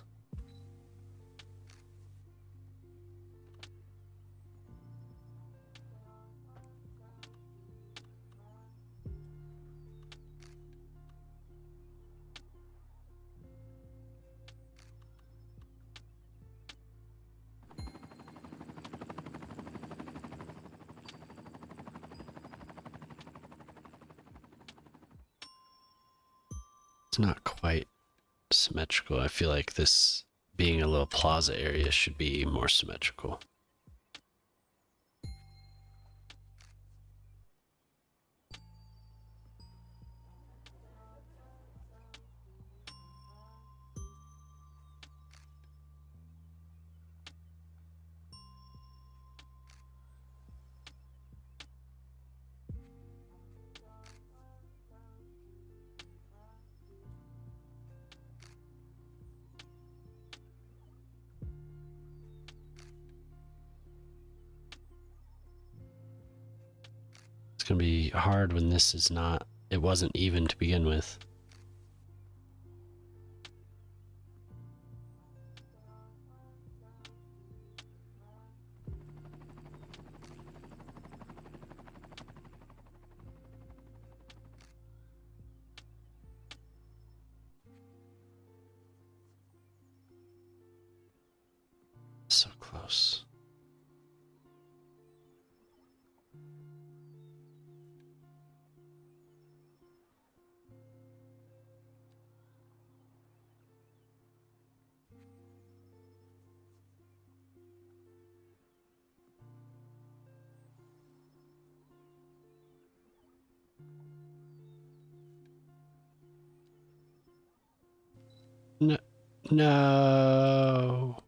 It's not quite symmetrical. I feel like this being a little plaza area should be more symmetrical. It's gonna be hard when this is not, it wasn't even to begin with. So close. No, no.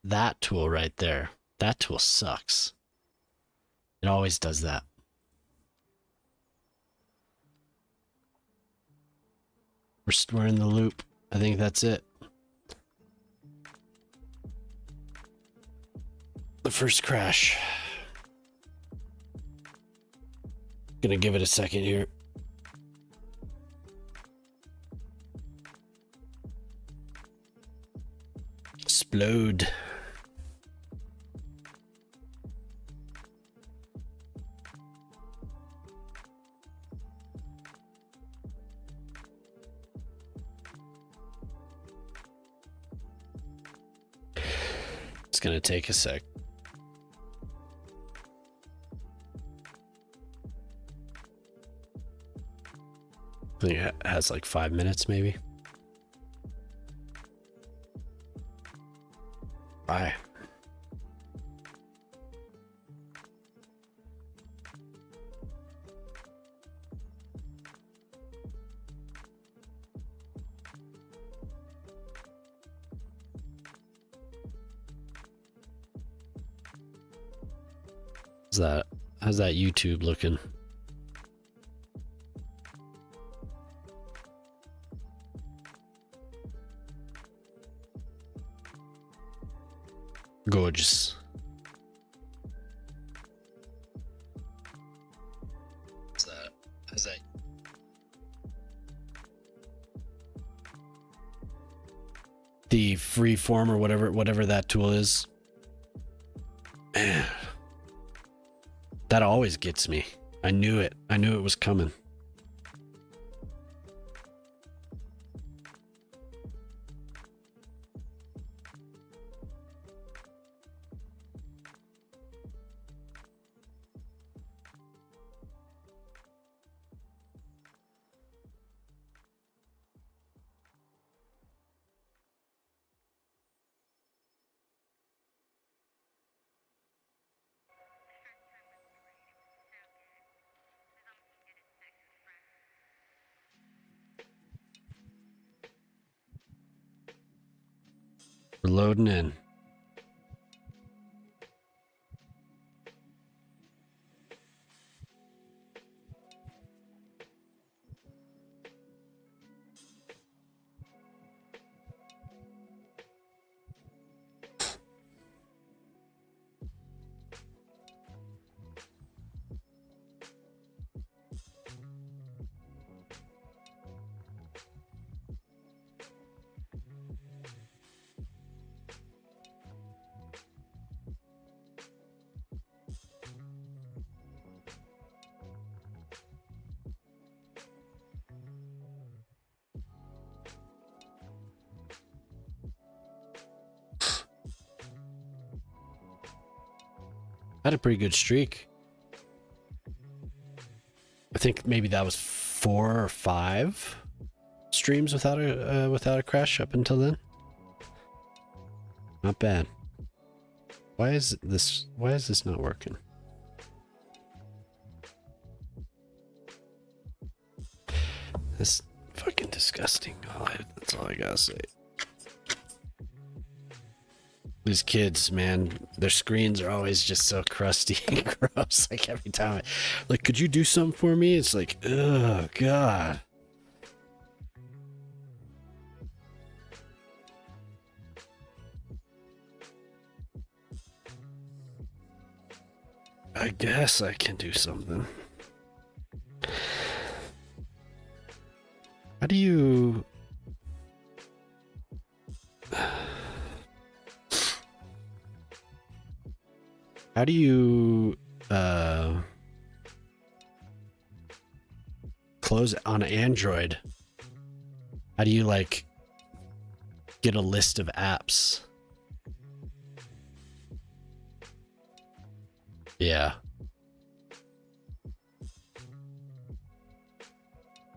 That tool right there. That tool sucks. It always does that. We're in the loop. I think that's it. The first crash. Gonna give it a second here. Explode. It's gonna take a sec. I think it has like 5 minutes maybe. Bye. How's that YouTube looking? Gorgeous. How's that? The freeform or whatever that tool is. Man. That always gets me. I knew it. I knew it was coming. We're loading in. Had a pretty good streak. I think maybe that was 4 or 5 streams without a crash up until then. Not bad. Why is this not working? This fucking disgusting. That's all I gotta say. These kids, man, their screens are always just so crusty and gross. Like every time, like, could you do something for me? It's like, oh god. I guess I can do something. How do you... How do you close on Android? How do you like get a list of apps? Yeah.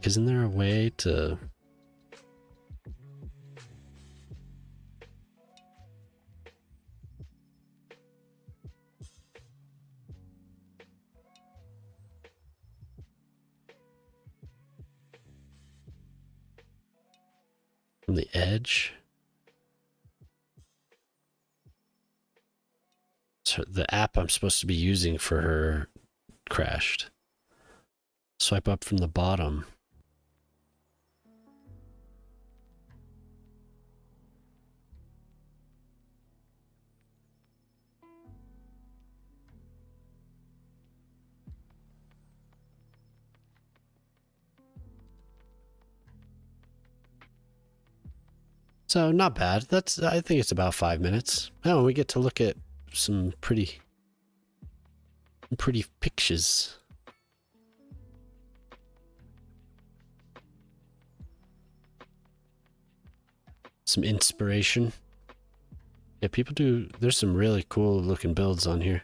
Isn't there a way to... From the edge? So the app I'm supposed to be using for her crashed. Swipe up from the bottom. So not bad. I think it's about 5 minutes. Oh, we get to look at some pretty pictures. Some inspiration. Yeah, people do. There's some really cool looking builds on here.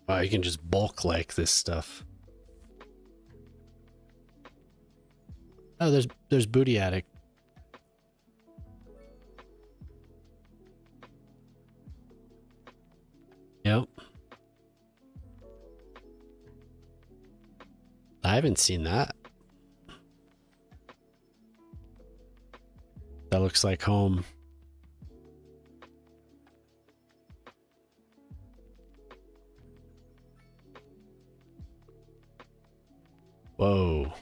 Wow, you can just bulk like this stuff. Oh, there's Booty Addict. Yep. I haven't seen that. That looks like home. Whoa.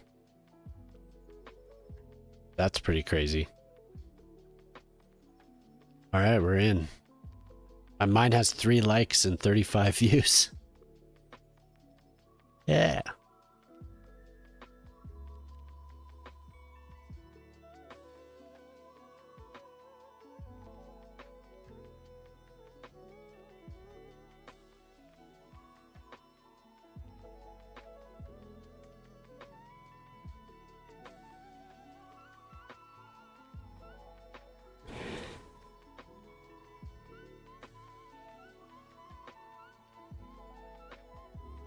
That's pretty crazy. All right, we're in. Mine has 3 likes and 35 views. Yeah.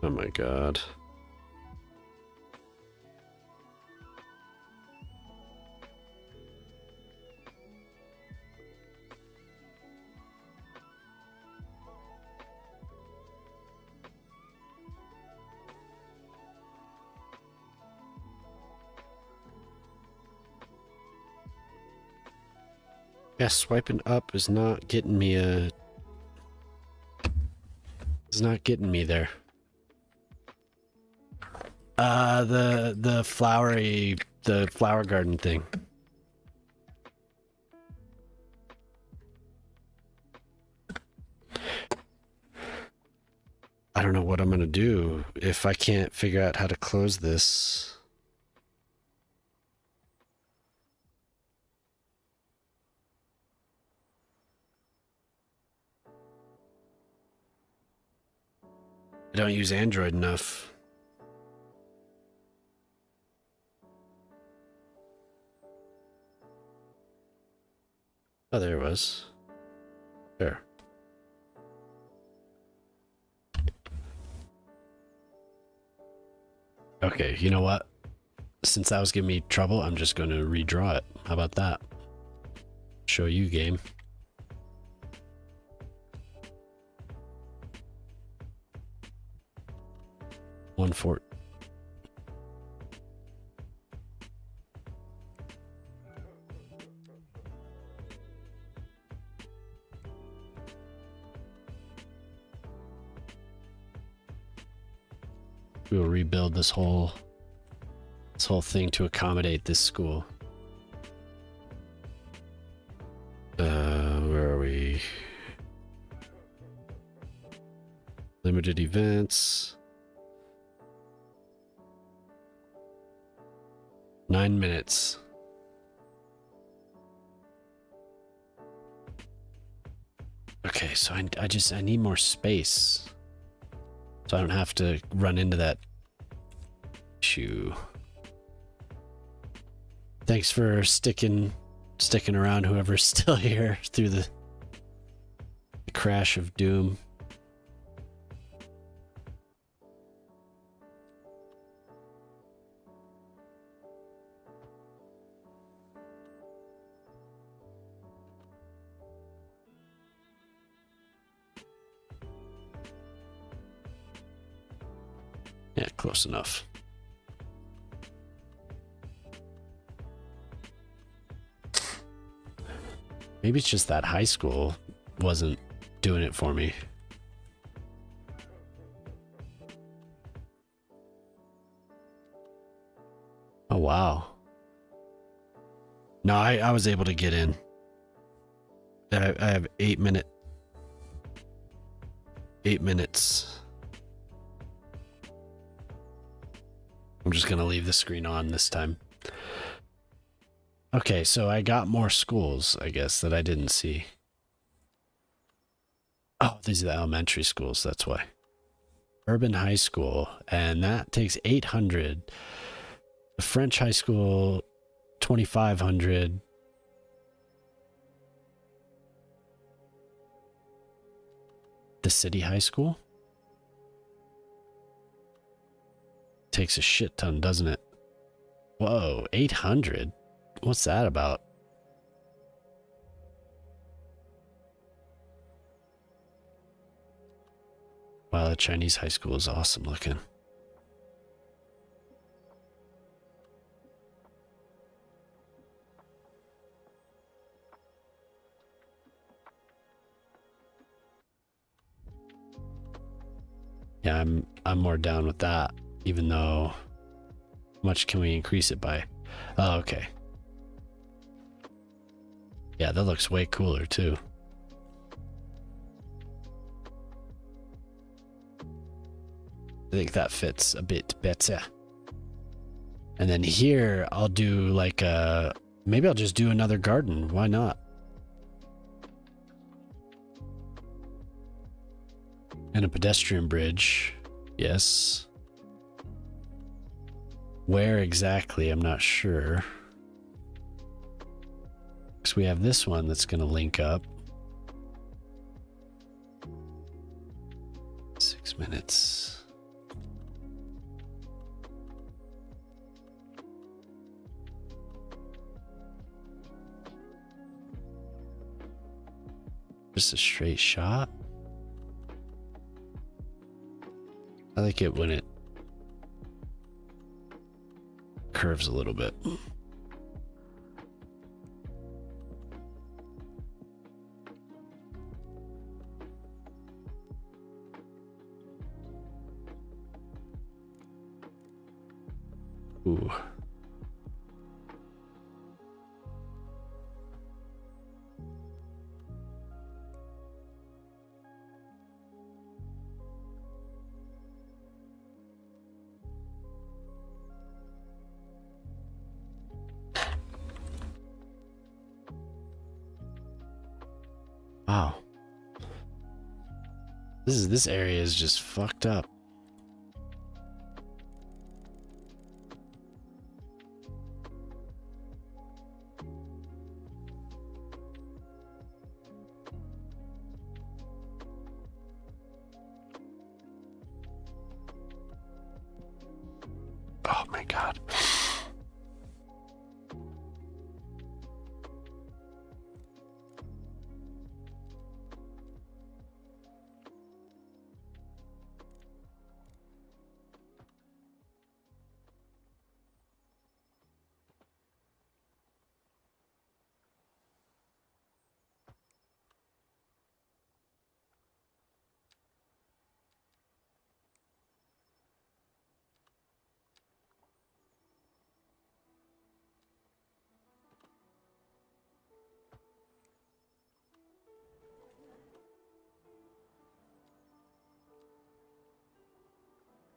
Oh my god. Yeah, swiping up is not getting me a... It's not getting me there. The flower garden thing. I don't know what I'm gonna do if I can't figure out how to close this. I don't use Android enough. Oh, there it was. There. Okay, you know what? Since that was giving me trouble, I'm just going to redraw it. How about that? Show you, game. One fort. We'll rebuild this whole thing to accommodate this school. Where are we? Limited events. 9 minutes. Okay, so I need more space. So I don't have to run into that issue. Thanks for sticking around, whoever's still here through the crash of doom. Yeah, close enough. Maybe it's just that high school wasn't doing it for me. Oh, wow. No, I was able to get in. I have 8 minutes. I'm just going to leave the screen on this time. Okay, so I got more schools, I guess, that I didn't see. Oh, these are the elementary schools, that's why. Urban High School, and that takes 800. The French High School, 2,500. The City High School? Takes a shit ton, doesn't it? Whoa, 800? What's that about? Wow, the Chinese high school is awesome looking. Yeah, I'm more down with that, even though how much can we increase it by? Oh, okay. Yeah, that looks way cooler too. I think that fits a bit better. And then here I'll do like maybe I'll just do another garden. Why not? And a pedestrian bridge. Yes. Where exactly? I'm not sure. Because we have this one that's going to link up. 6 minutes. Just a straight shot. I like it when it curves a little bit. Ooh. Wow. This area is just fucked up. Oh my god.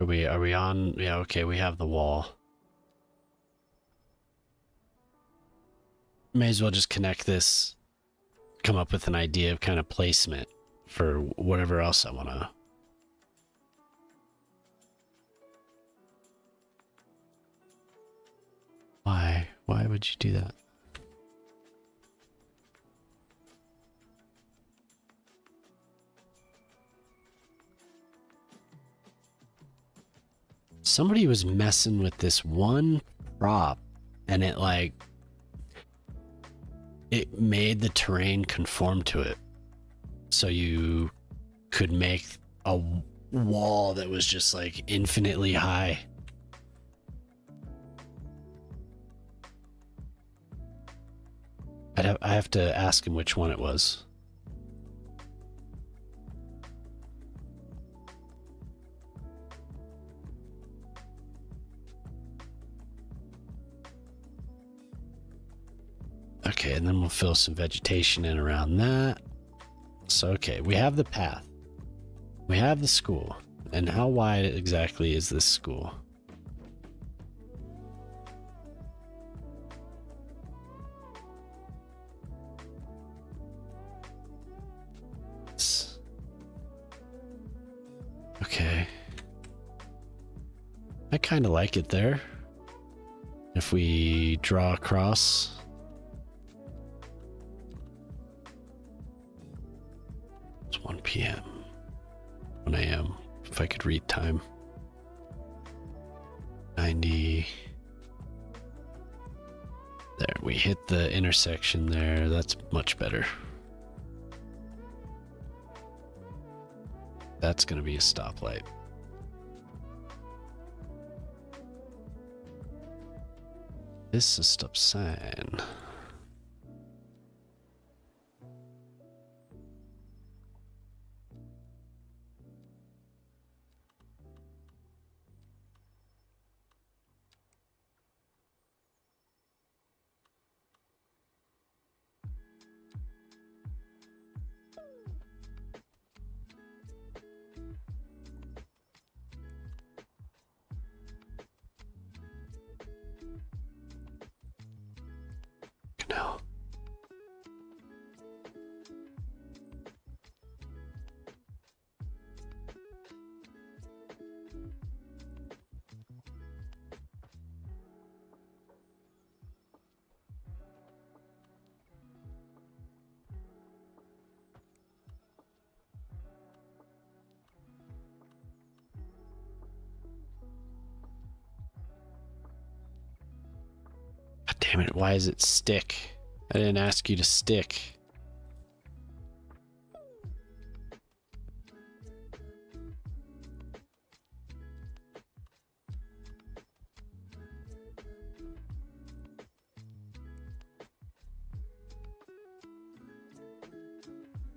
Are we on? Yeah, okay, we have the wall. May as well just connect this, come up with an idea of kind of placement for whatever else I want to. Why? Why would you do that? Somebody was messing with this one prop and it made the terrain conform to it. So you could make a wall that was just like infinitely high. I have to ask him which one it was. Okay, and then we'll fill some vegetation in around that. So, okay, we have the path. We have the school. And how wide exactly is this school? Okay. I kind of like it there. If we draw across. It's 1 p.m. 1 a.m. If I could read time. 90. There, we hit the intersection there. That's much better. That's going to be a stoplight. This is a stop sign. No. God damn it, why is it stick? I didn't ask you to stick.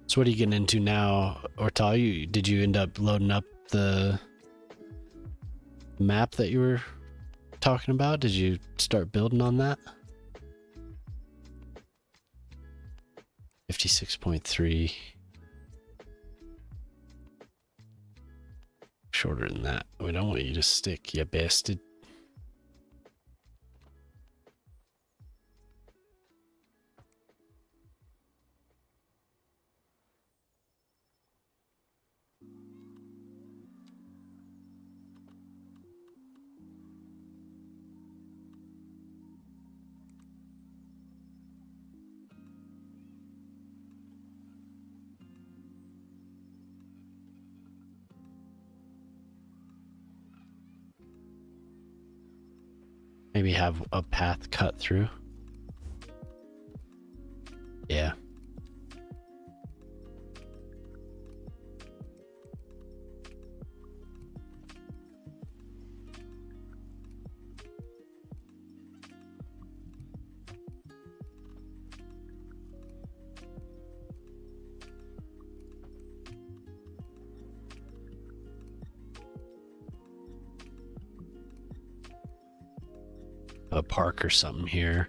So what are you getting into now, Ortal? Did you end up loading up the map that you were talking about? Did you start building on that? 56.3. Shorter than that. We don't want you to stick, you bastard. Maybe have a path cut through. Yeah. A park or something here.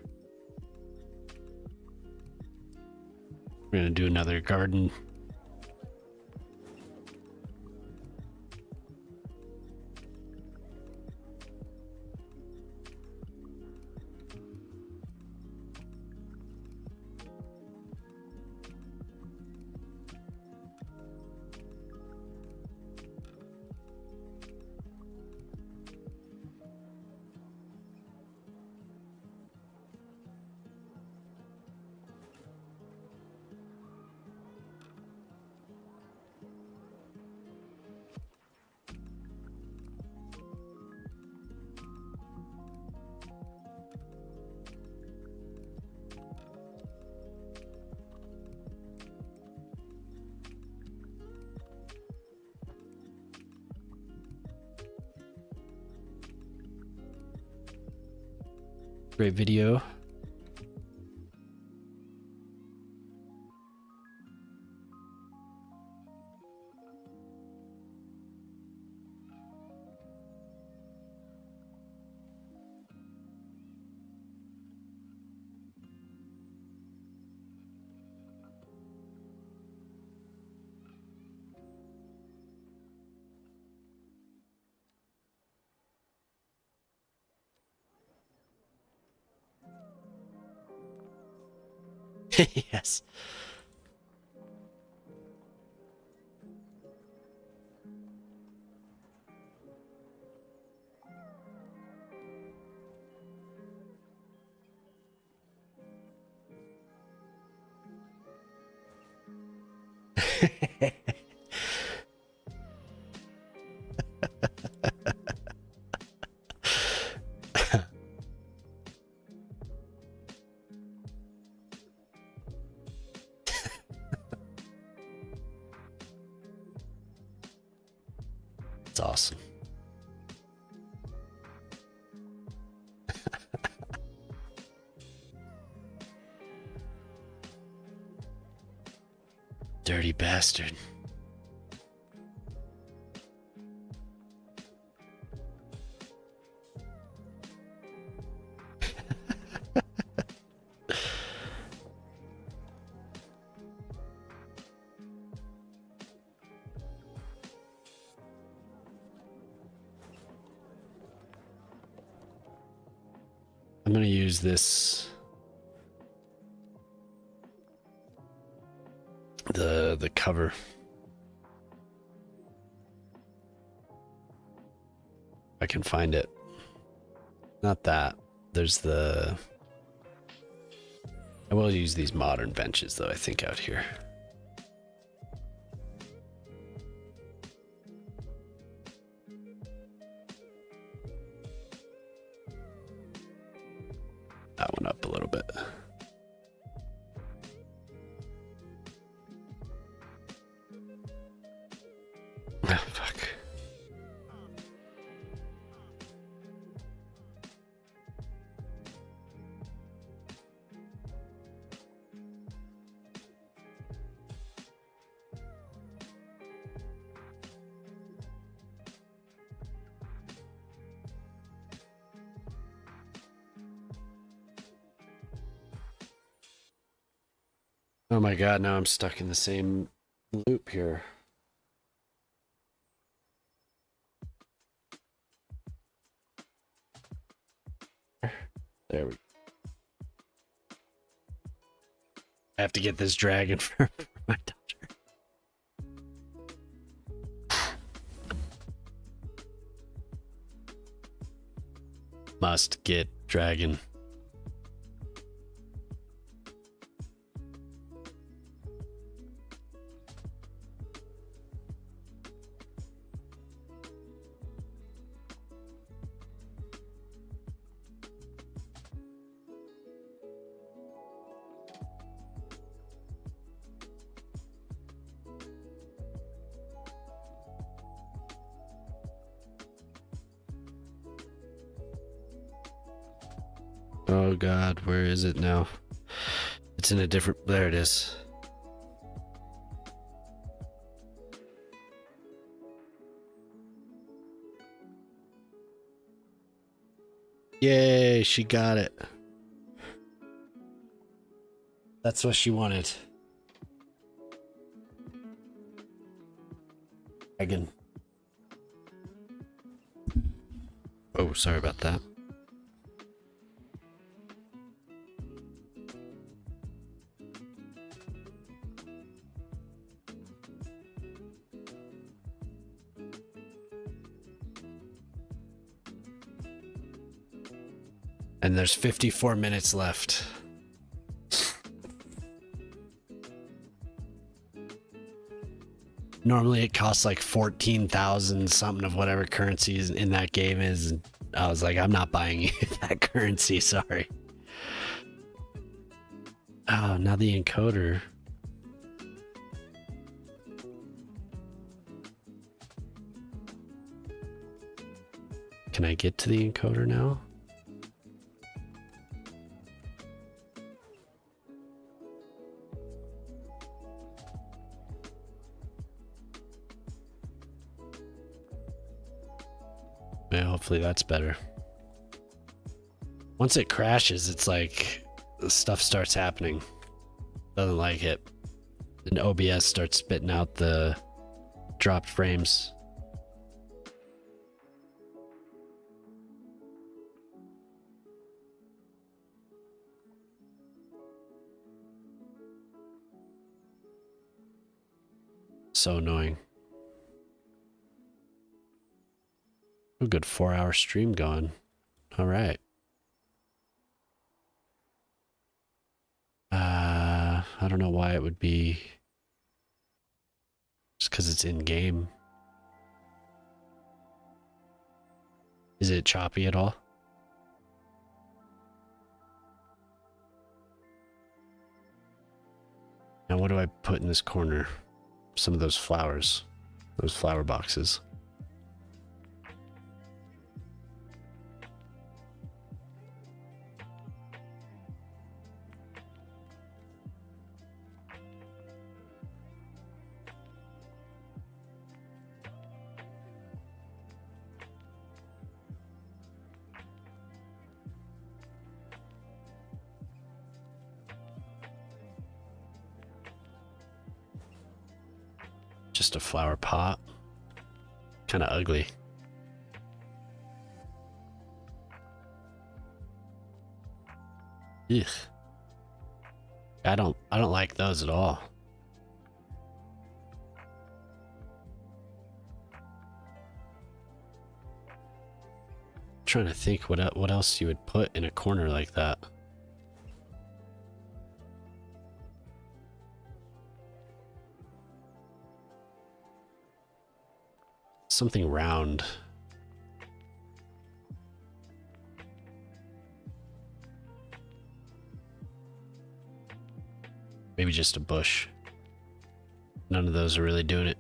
We're gonna do another garden. Great video. Yes. It's awesome. Dirty bastard. I'm going to use this, the cover. I can find it. Not that. There's the... I will use these modern benches though, I think, out here. That one up a little bit. Ah, fuck. Oh my god, now I'm stuck in the same loop here. There we go. I have to get this dragon for my daughter. Must get dragon. Oh god, where is it now? It's in a different... There it is. Yay, she got it. That's what she wanted. Dragon. Oh, sorry about that. And there's 54 minutes left. Normally it costs like 14,000 something of whatever currencies in that game is. And I was like, I'm not buying that currency, sorry. Oh, now the encoder. Can I get to the encoder now? Yeah, hopefully that's better. Once it crashes, it's like the stuff starts happening. Doesn't like it. And OBS starts spitting out the dropped frames. So annoying. A good 4-hour stream going. All right. I don't know why it would be just because it's in game. Is it choppy at all? Now what do I put in this corner? Some of those flowers, those flower boxes. Just a flower pot. Kind of ugly. Ugh. I don't like those at all. Trying to think what else you would put in a corner like that. Something round. Maybe just a bush. None of those are really doing it.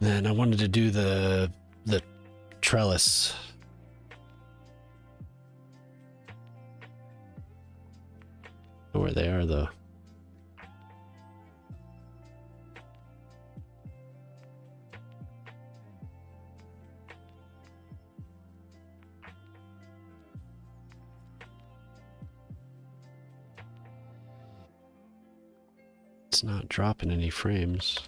Then I wanted to do the trellis. Where they are, though. It's not dropping any frames.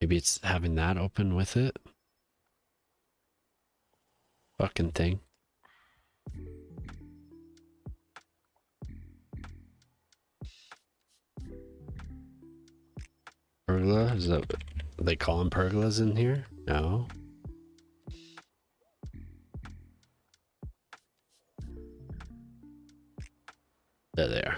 Maybe it's having that open with it. Fucking thing. Pergola? Is that what they call them, pergolas in here? No. There they are.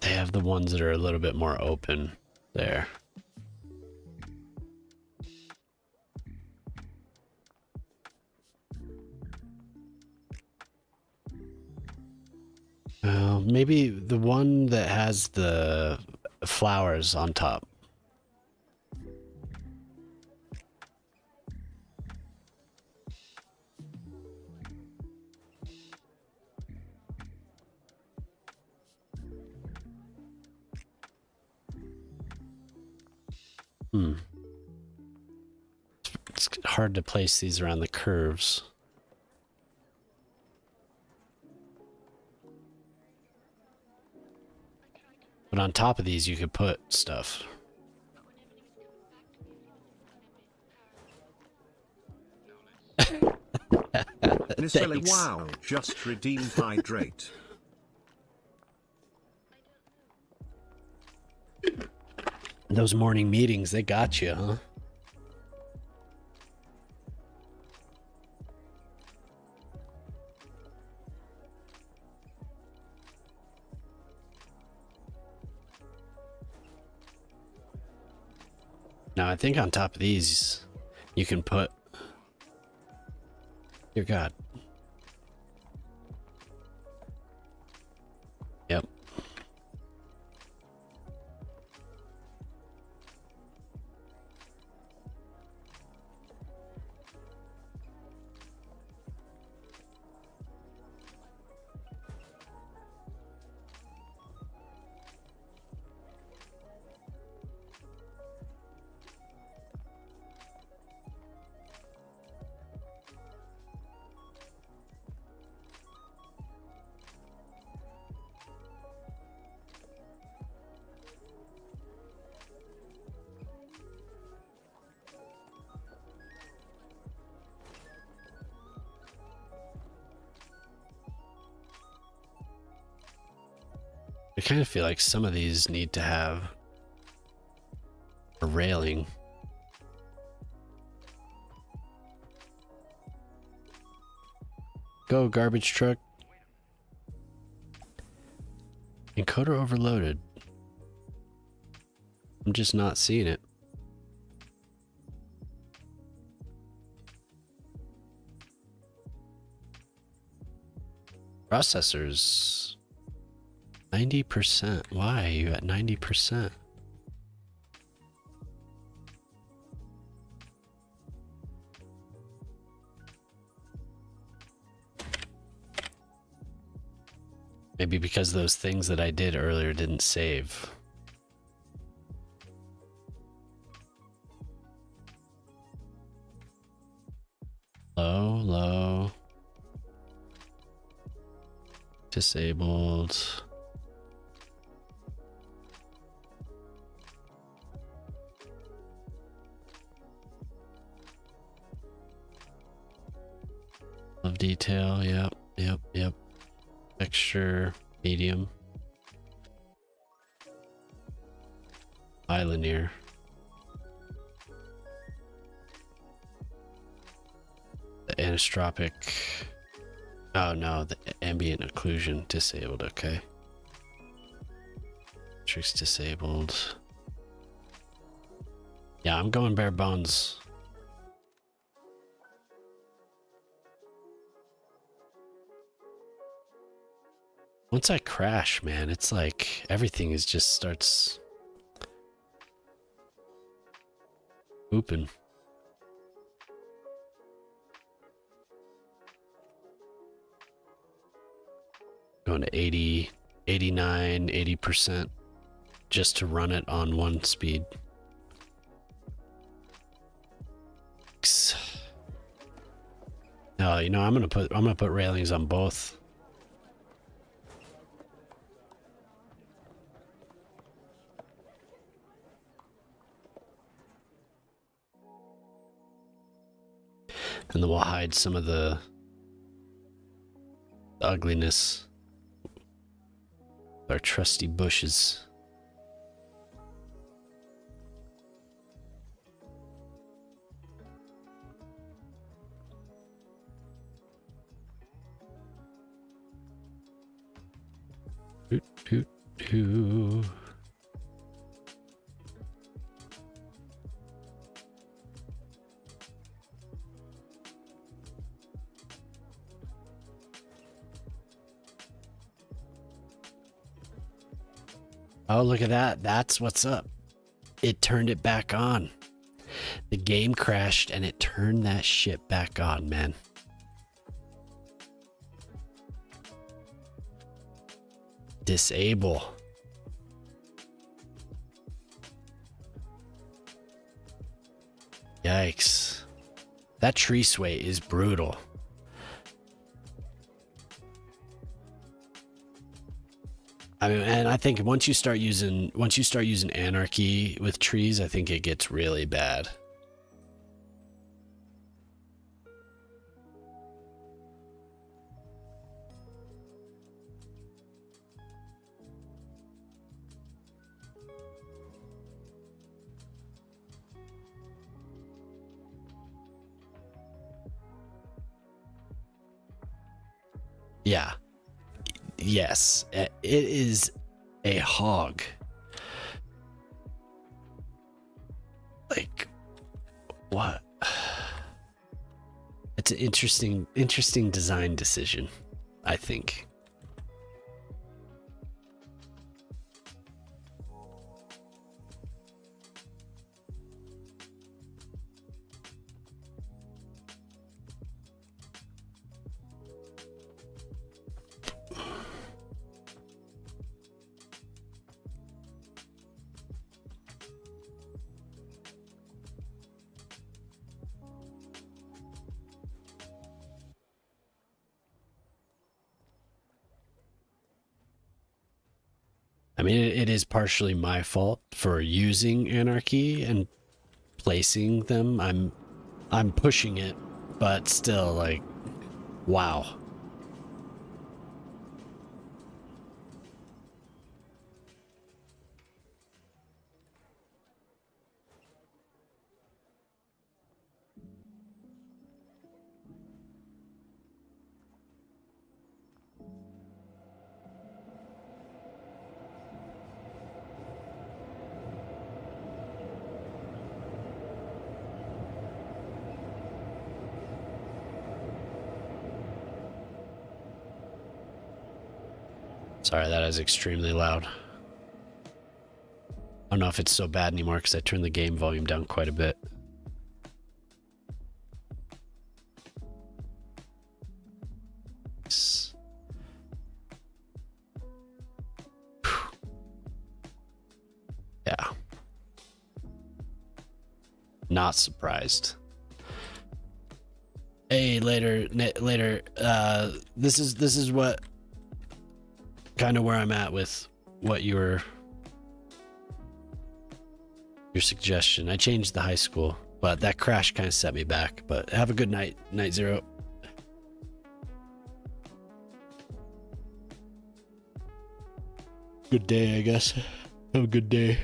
They have the ones that are a little bit more open there. Maybe the one that has the flowers on top. It's hard to place these around the curves. But on top of these, you could put stuff. Nisele, wow, just redeemed hydrate. Those morning meetings, they got you, huh? Now, I think on top of these, you can put... Dear God. Yep. I kind of feel like some of these need to have a railing. Go, garbage truck. Encoder overloaded. I'm just not seeing it. Processors. 90%. Why are you at 90%? Maybe because those things that I did earlier didn't save. Low. Disabled. Of detail, yep. Texture, medium. Linear. The anisotropic. Oh no, the ambient occlusion disabled, okay. Matrix disabled. Yeah, I'm going bare bones. Once I crash, man, it's like everything is just starts pooping. Going to 80, 89, 80% just to run it on one speed. No, you know, I'm gonna put railings on both. And then we'll hide some of the ugliness with our trusty bushes. Doot, doot, doot. Oh, look at that. That's what's up. It turned it back on. The game crashed and it turned that shit back on, man. Disable. Yikes. That tree sway is brutal. I mean, and I think once you start using anarchy with trees, I think it gets really bad. Yeah. Yes, it is a hog. Like, what? It's an interesting design decision, I think. I mean, it is partially my fault for using anarchy and placing them. I'm pushing it, but still, like, wow. Sorry, that is extremely loud. I don't know if it's so bad anymore because I turned the game volume down quite a bit. Yeah. Not surprised. Hey, later. This is what kind of where I'm at with what your suggestion. I changed the high school, but that crash kind of set me back. But have a good night, Night Zero. Good day, I guess. Have a good day.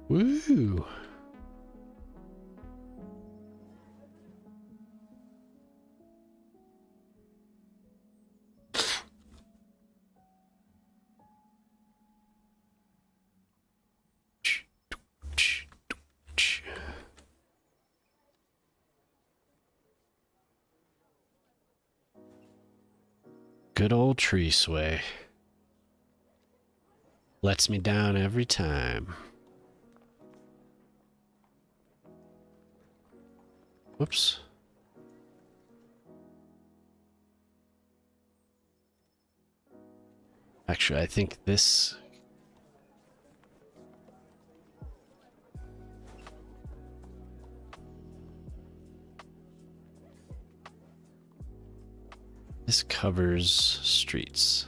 Woo! Good old tree sway. Lets me down every time. Whoops. Actually, I think this... This covers streets.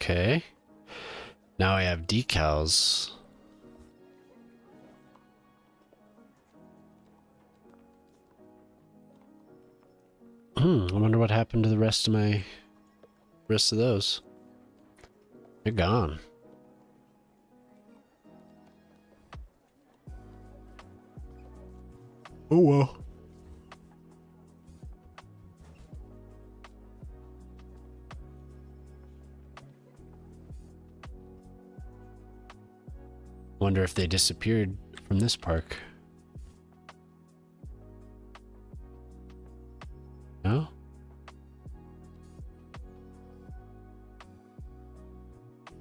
Okay. Now I have decals. I wonder what happened to the rest of those. They're gone. Oh well. Wonder if they disappeared from this park. No?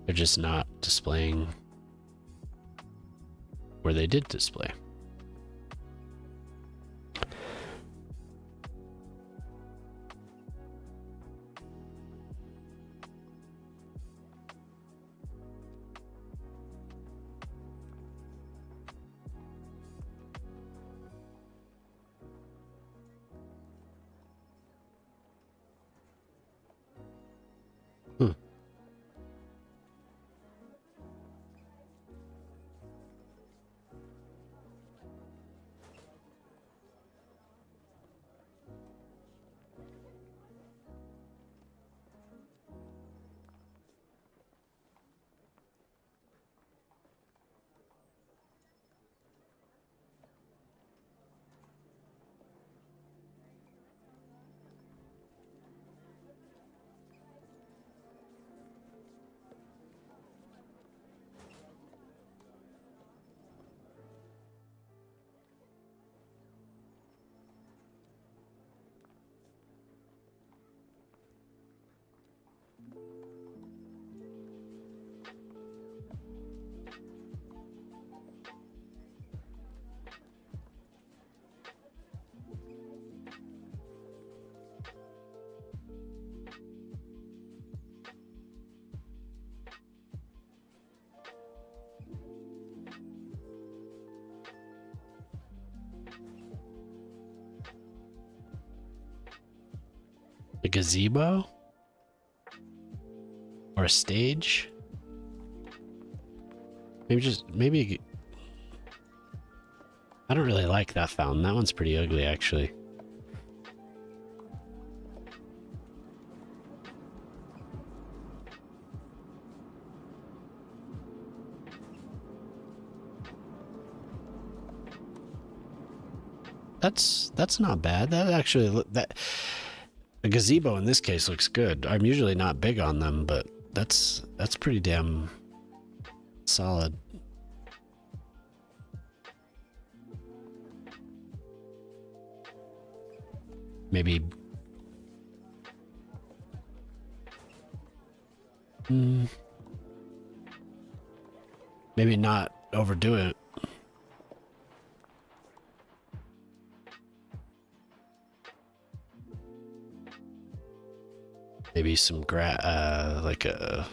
They're just not displaying where they did display. A gazebo? Or a stage? Maybe I don't really like that fountain. That one's pretty ugly, actually. That's not bad. That actually a gazebo in this case looks good. I'm usually not big on them, but that's pretty damn solid. Maybe maybe not overdo it. maybe some like a.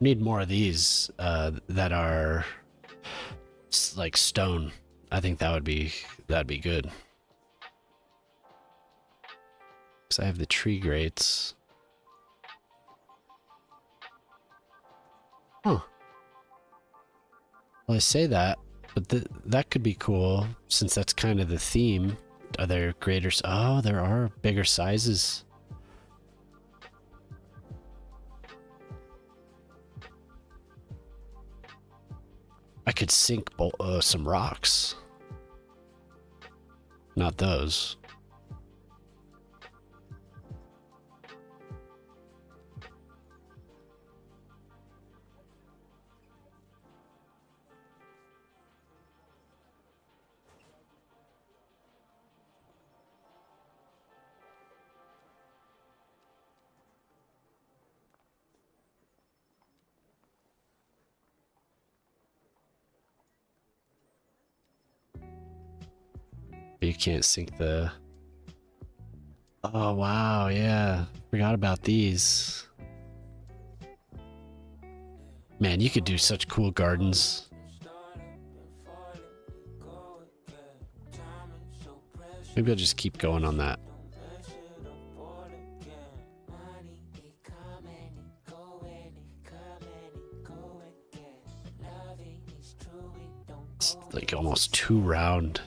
Need more of these that are like stone. I think that'd be good. Cause I have the tree grates. Huh. Well, I say that, but that could be cool since that's kind of the theme. Are there greater? Oh, there are bigger sizes. I could sink some rocks. Not those. You can't sink the... Oh, wow, yeah. Forgot about these. Man, you could do such cool gardens. Maybe I'll just keep going on that. It's like almost 2 round.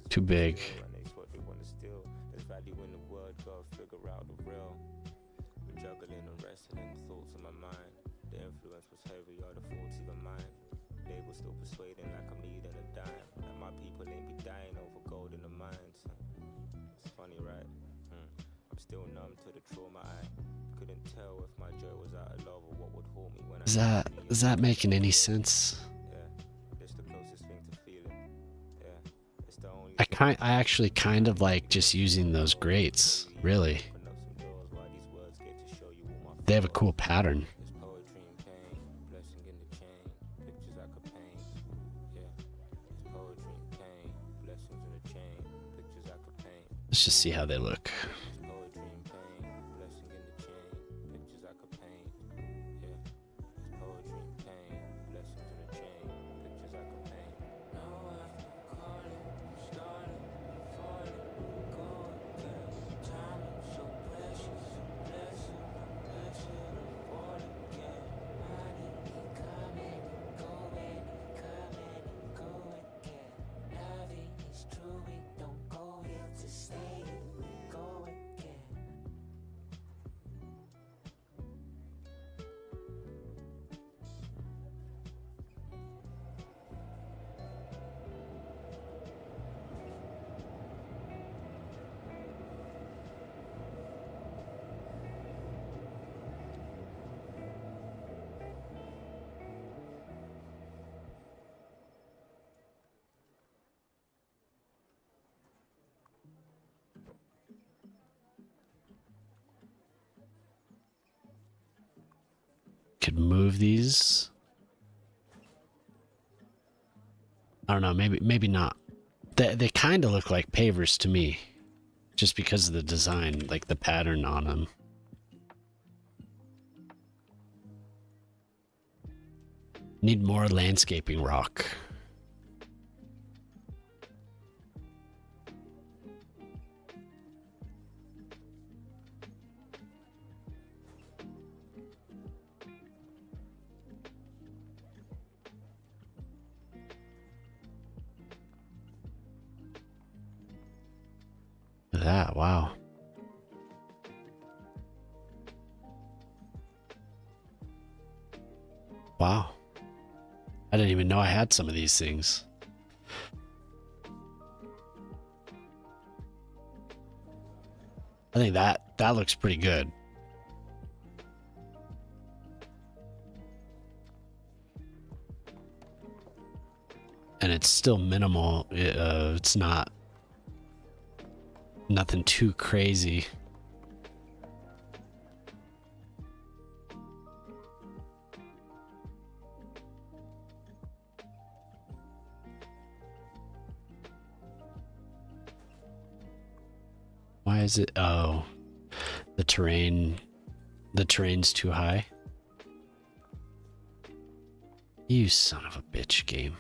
Too big. Juggling and wrestling thoughts in my mind. The influence was heavy, all the faults even mine. Label still persuading like I'm needing a dime. Like my people ain't be dying over gold in the mines. It's funny, right? I'm still numb to the trauma. I couldn't tell if my joy was out of love or what would haunt me when is that making any sense? I actually kind of like just using those grates, really. They have a cool pattern. Let's just see how they look. Could move these. I don't know, maybe not. They kind of look like pavers to me, just because of the design, like the pattern on them. Need more landscaping rock. that. Wow. Wow. I didn't even know I had some of these things. I think that looks pretty good. And it's still minimal. It's not nothing too crazy. Why is it? Oh, the terrain's too high. You son of a bitch, game.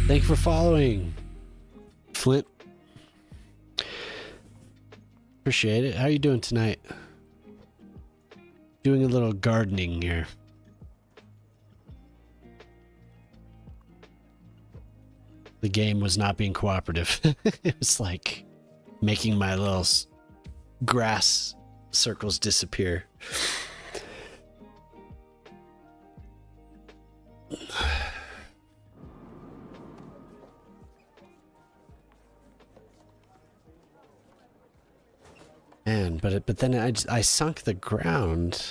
Thank you for following, Flint. Appreciate it. How are you doing tonight? Doing a little gardening here. The game was not being cooperative. It was like making my little grass circles disappear. Man, but then I sunk the ground.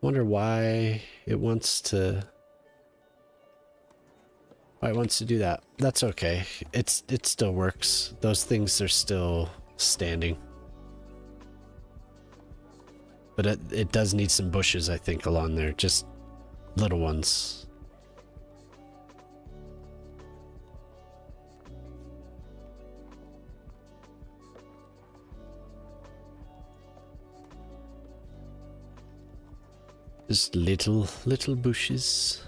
Wonder why it wants to do that. That's okay. It still works. Those things are still standing. But it does need some bushes, I think, along there. Just little ones. Just little bushes.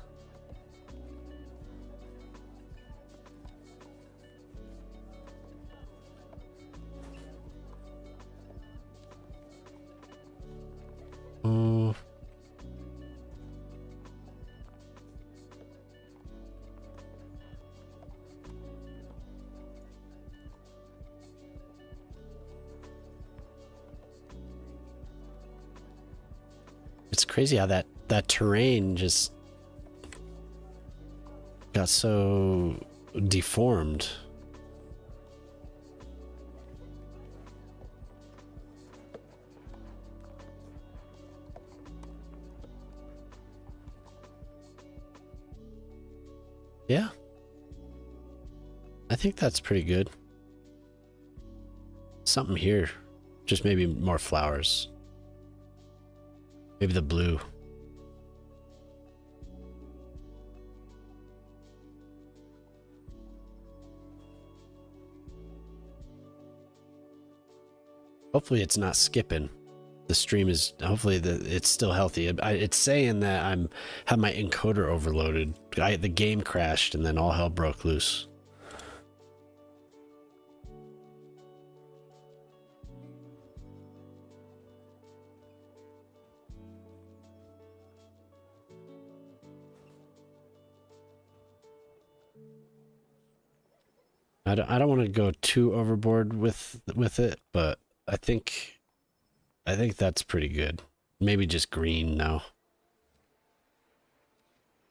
Oh. It's crazy how that terrain just got so deformed. Yeah. I think that's pretty good. Something here. Just maybe more flowers. Maybe the blue. Hopefully it's not skipping. The stream is, hopefully it's still healthy. It's saying that have my encoder overloaded. The game crashed and then all hell broke loose. I don't want to go too overboard with it, but I think that's pretty good. Maybe just green now.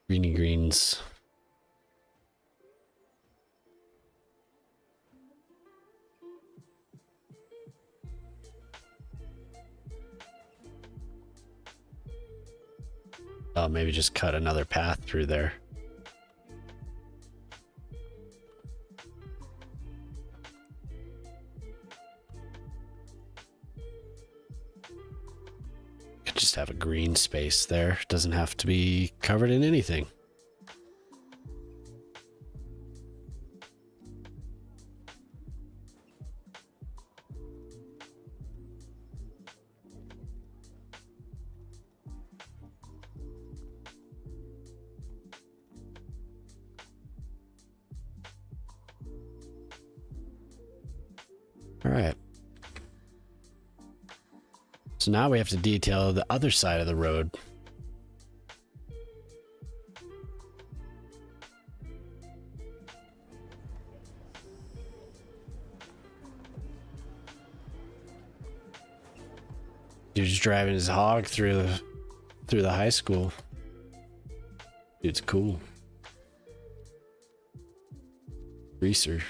Greeny greens. I'll maybe just cut another path through there. Could just have a green space there. Doesn't have to be covered in anything. All right. So now we have to detail the other side of the road. Dude's driving his hog through the high school. Dude's cool. Greaser.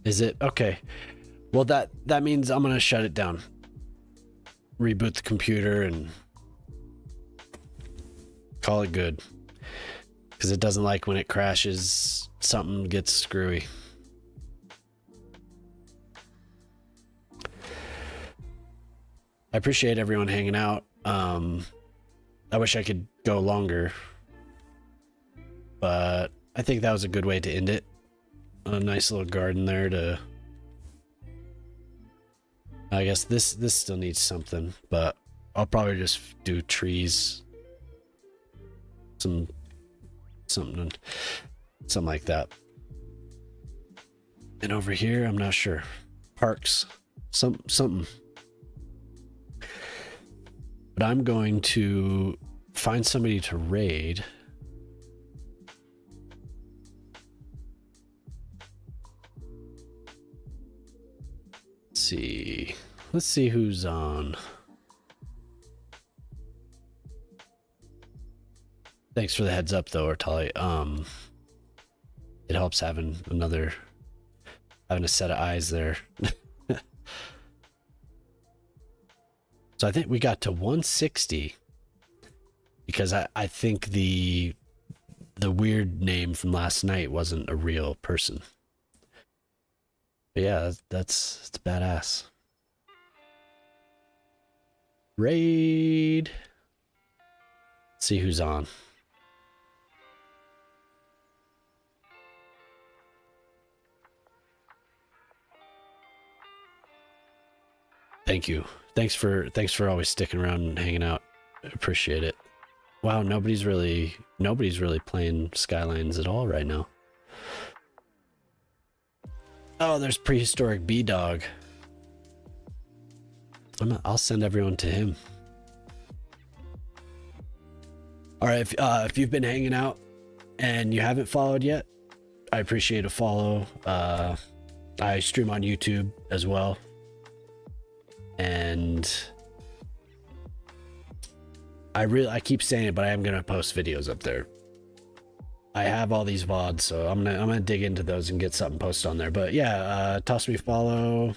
Is it? Okay. Well, that means I'm gonna shut it down. Reboot the computer and call it good. Because it doesn't like when it crashes, something gets screwy. I appreciate everyone hanging out. I wish I could go longer, but I think that was a good way to end it. A nice little garden there to... I guess this still needs something, but I'll probably just do trees. Something like that. And over here, I'm not sure. Parks. Something. But I'm going to find somebody to raid. Let's see who's on. Thanks for the heads up though, Ortali. It helps having a set of eyes there. So I think we got to 160 because I think the weird name from last night wasn't a real person. But yeah, that's badass. Raid. Let's see who's on. Thank you. Thanks for always sticking around and hanging out. I appreciate it. Wow, nobody's really playing Skylines at all right now. Oh, there's prehistoric B-Dog. I'll send everyone to him. All right, if you've been hanging out and you haven't followed yet, I appreciate a follow. I stream on YouTube as well. And I keep saying it, but I am gonna post videos up there. I have all these VODs, so I'm gonna dig into those and get something posted on there. But yeah, toss me a follow.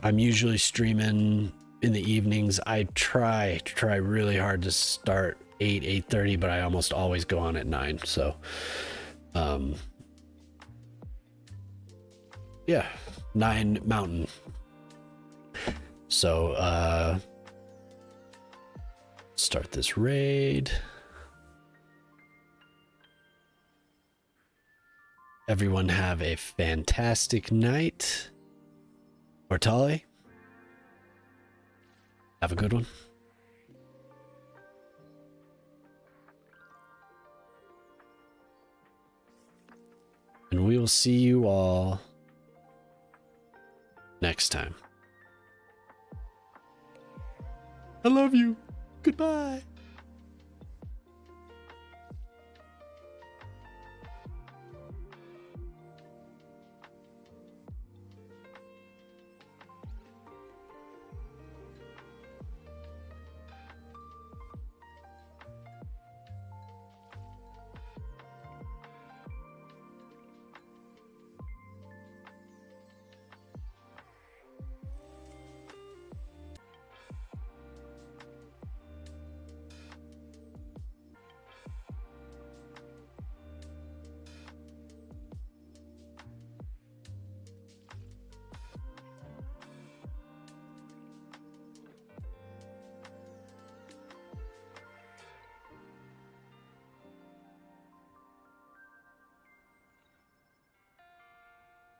I'm usually streaming in the evenings. I try really hard to start 8:30, but I almost always go on at 9. So yeah, 9 Mountain. So start this raid. Everyone have a fantastic night. Ortali, have a good one. And we will see you all next time. I love you. Goodbye.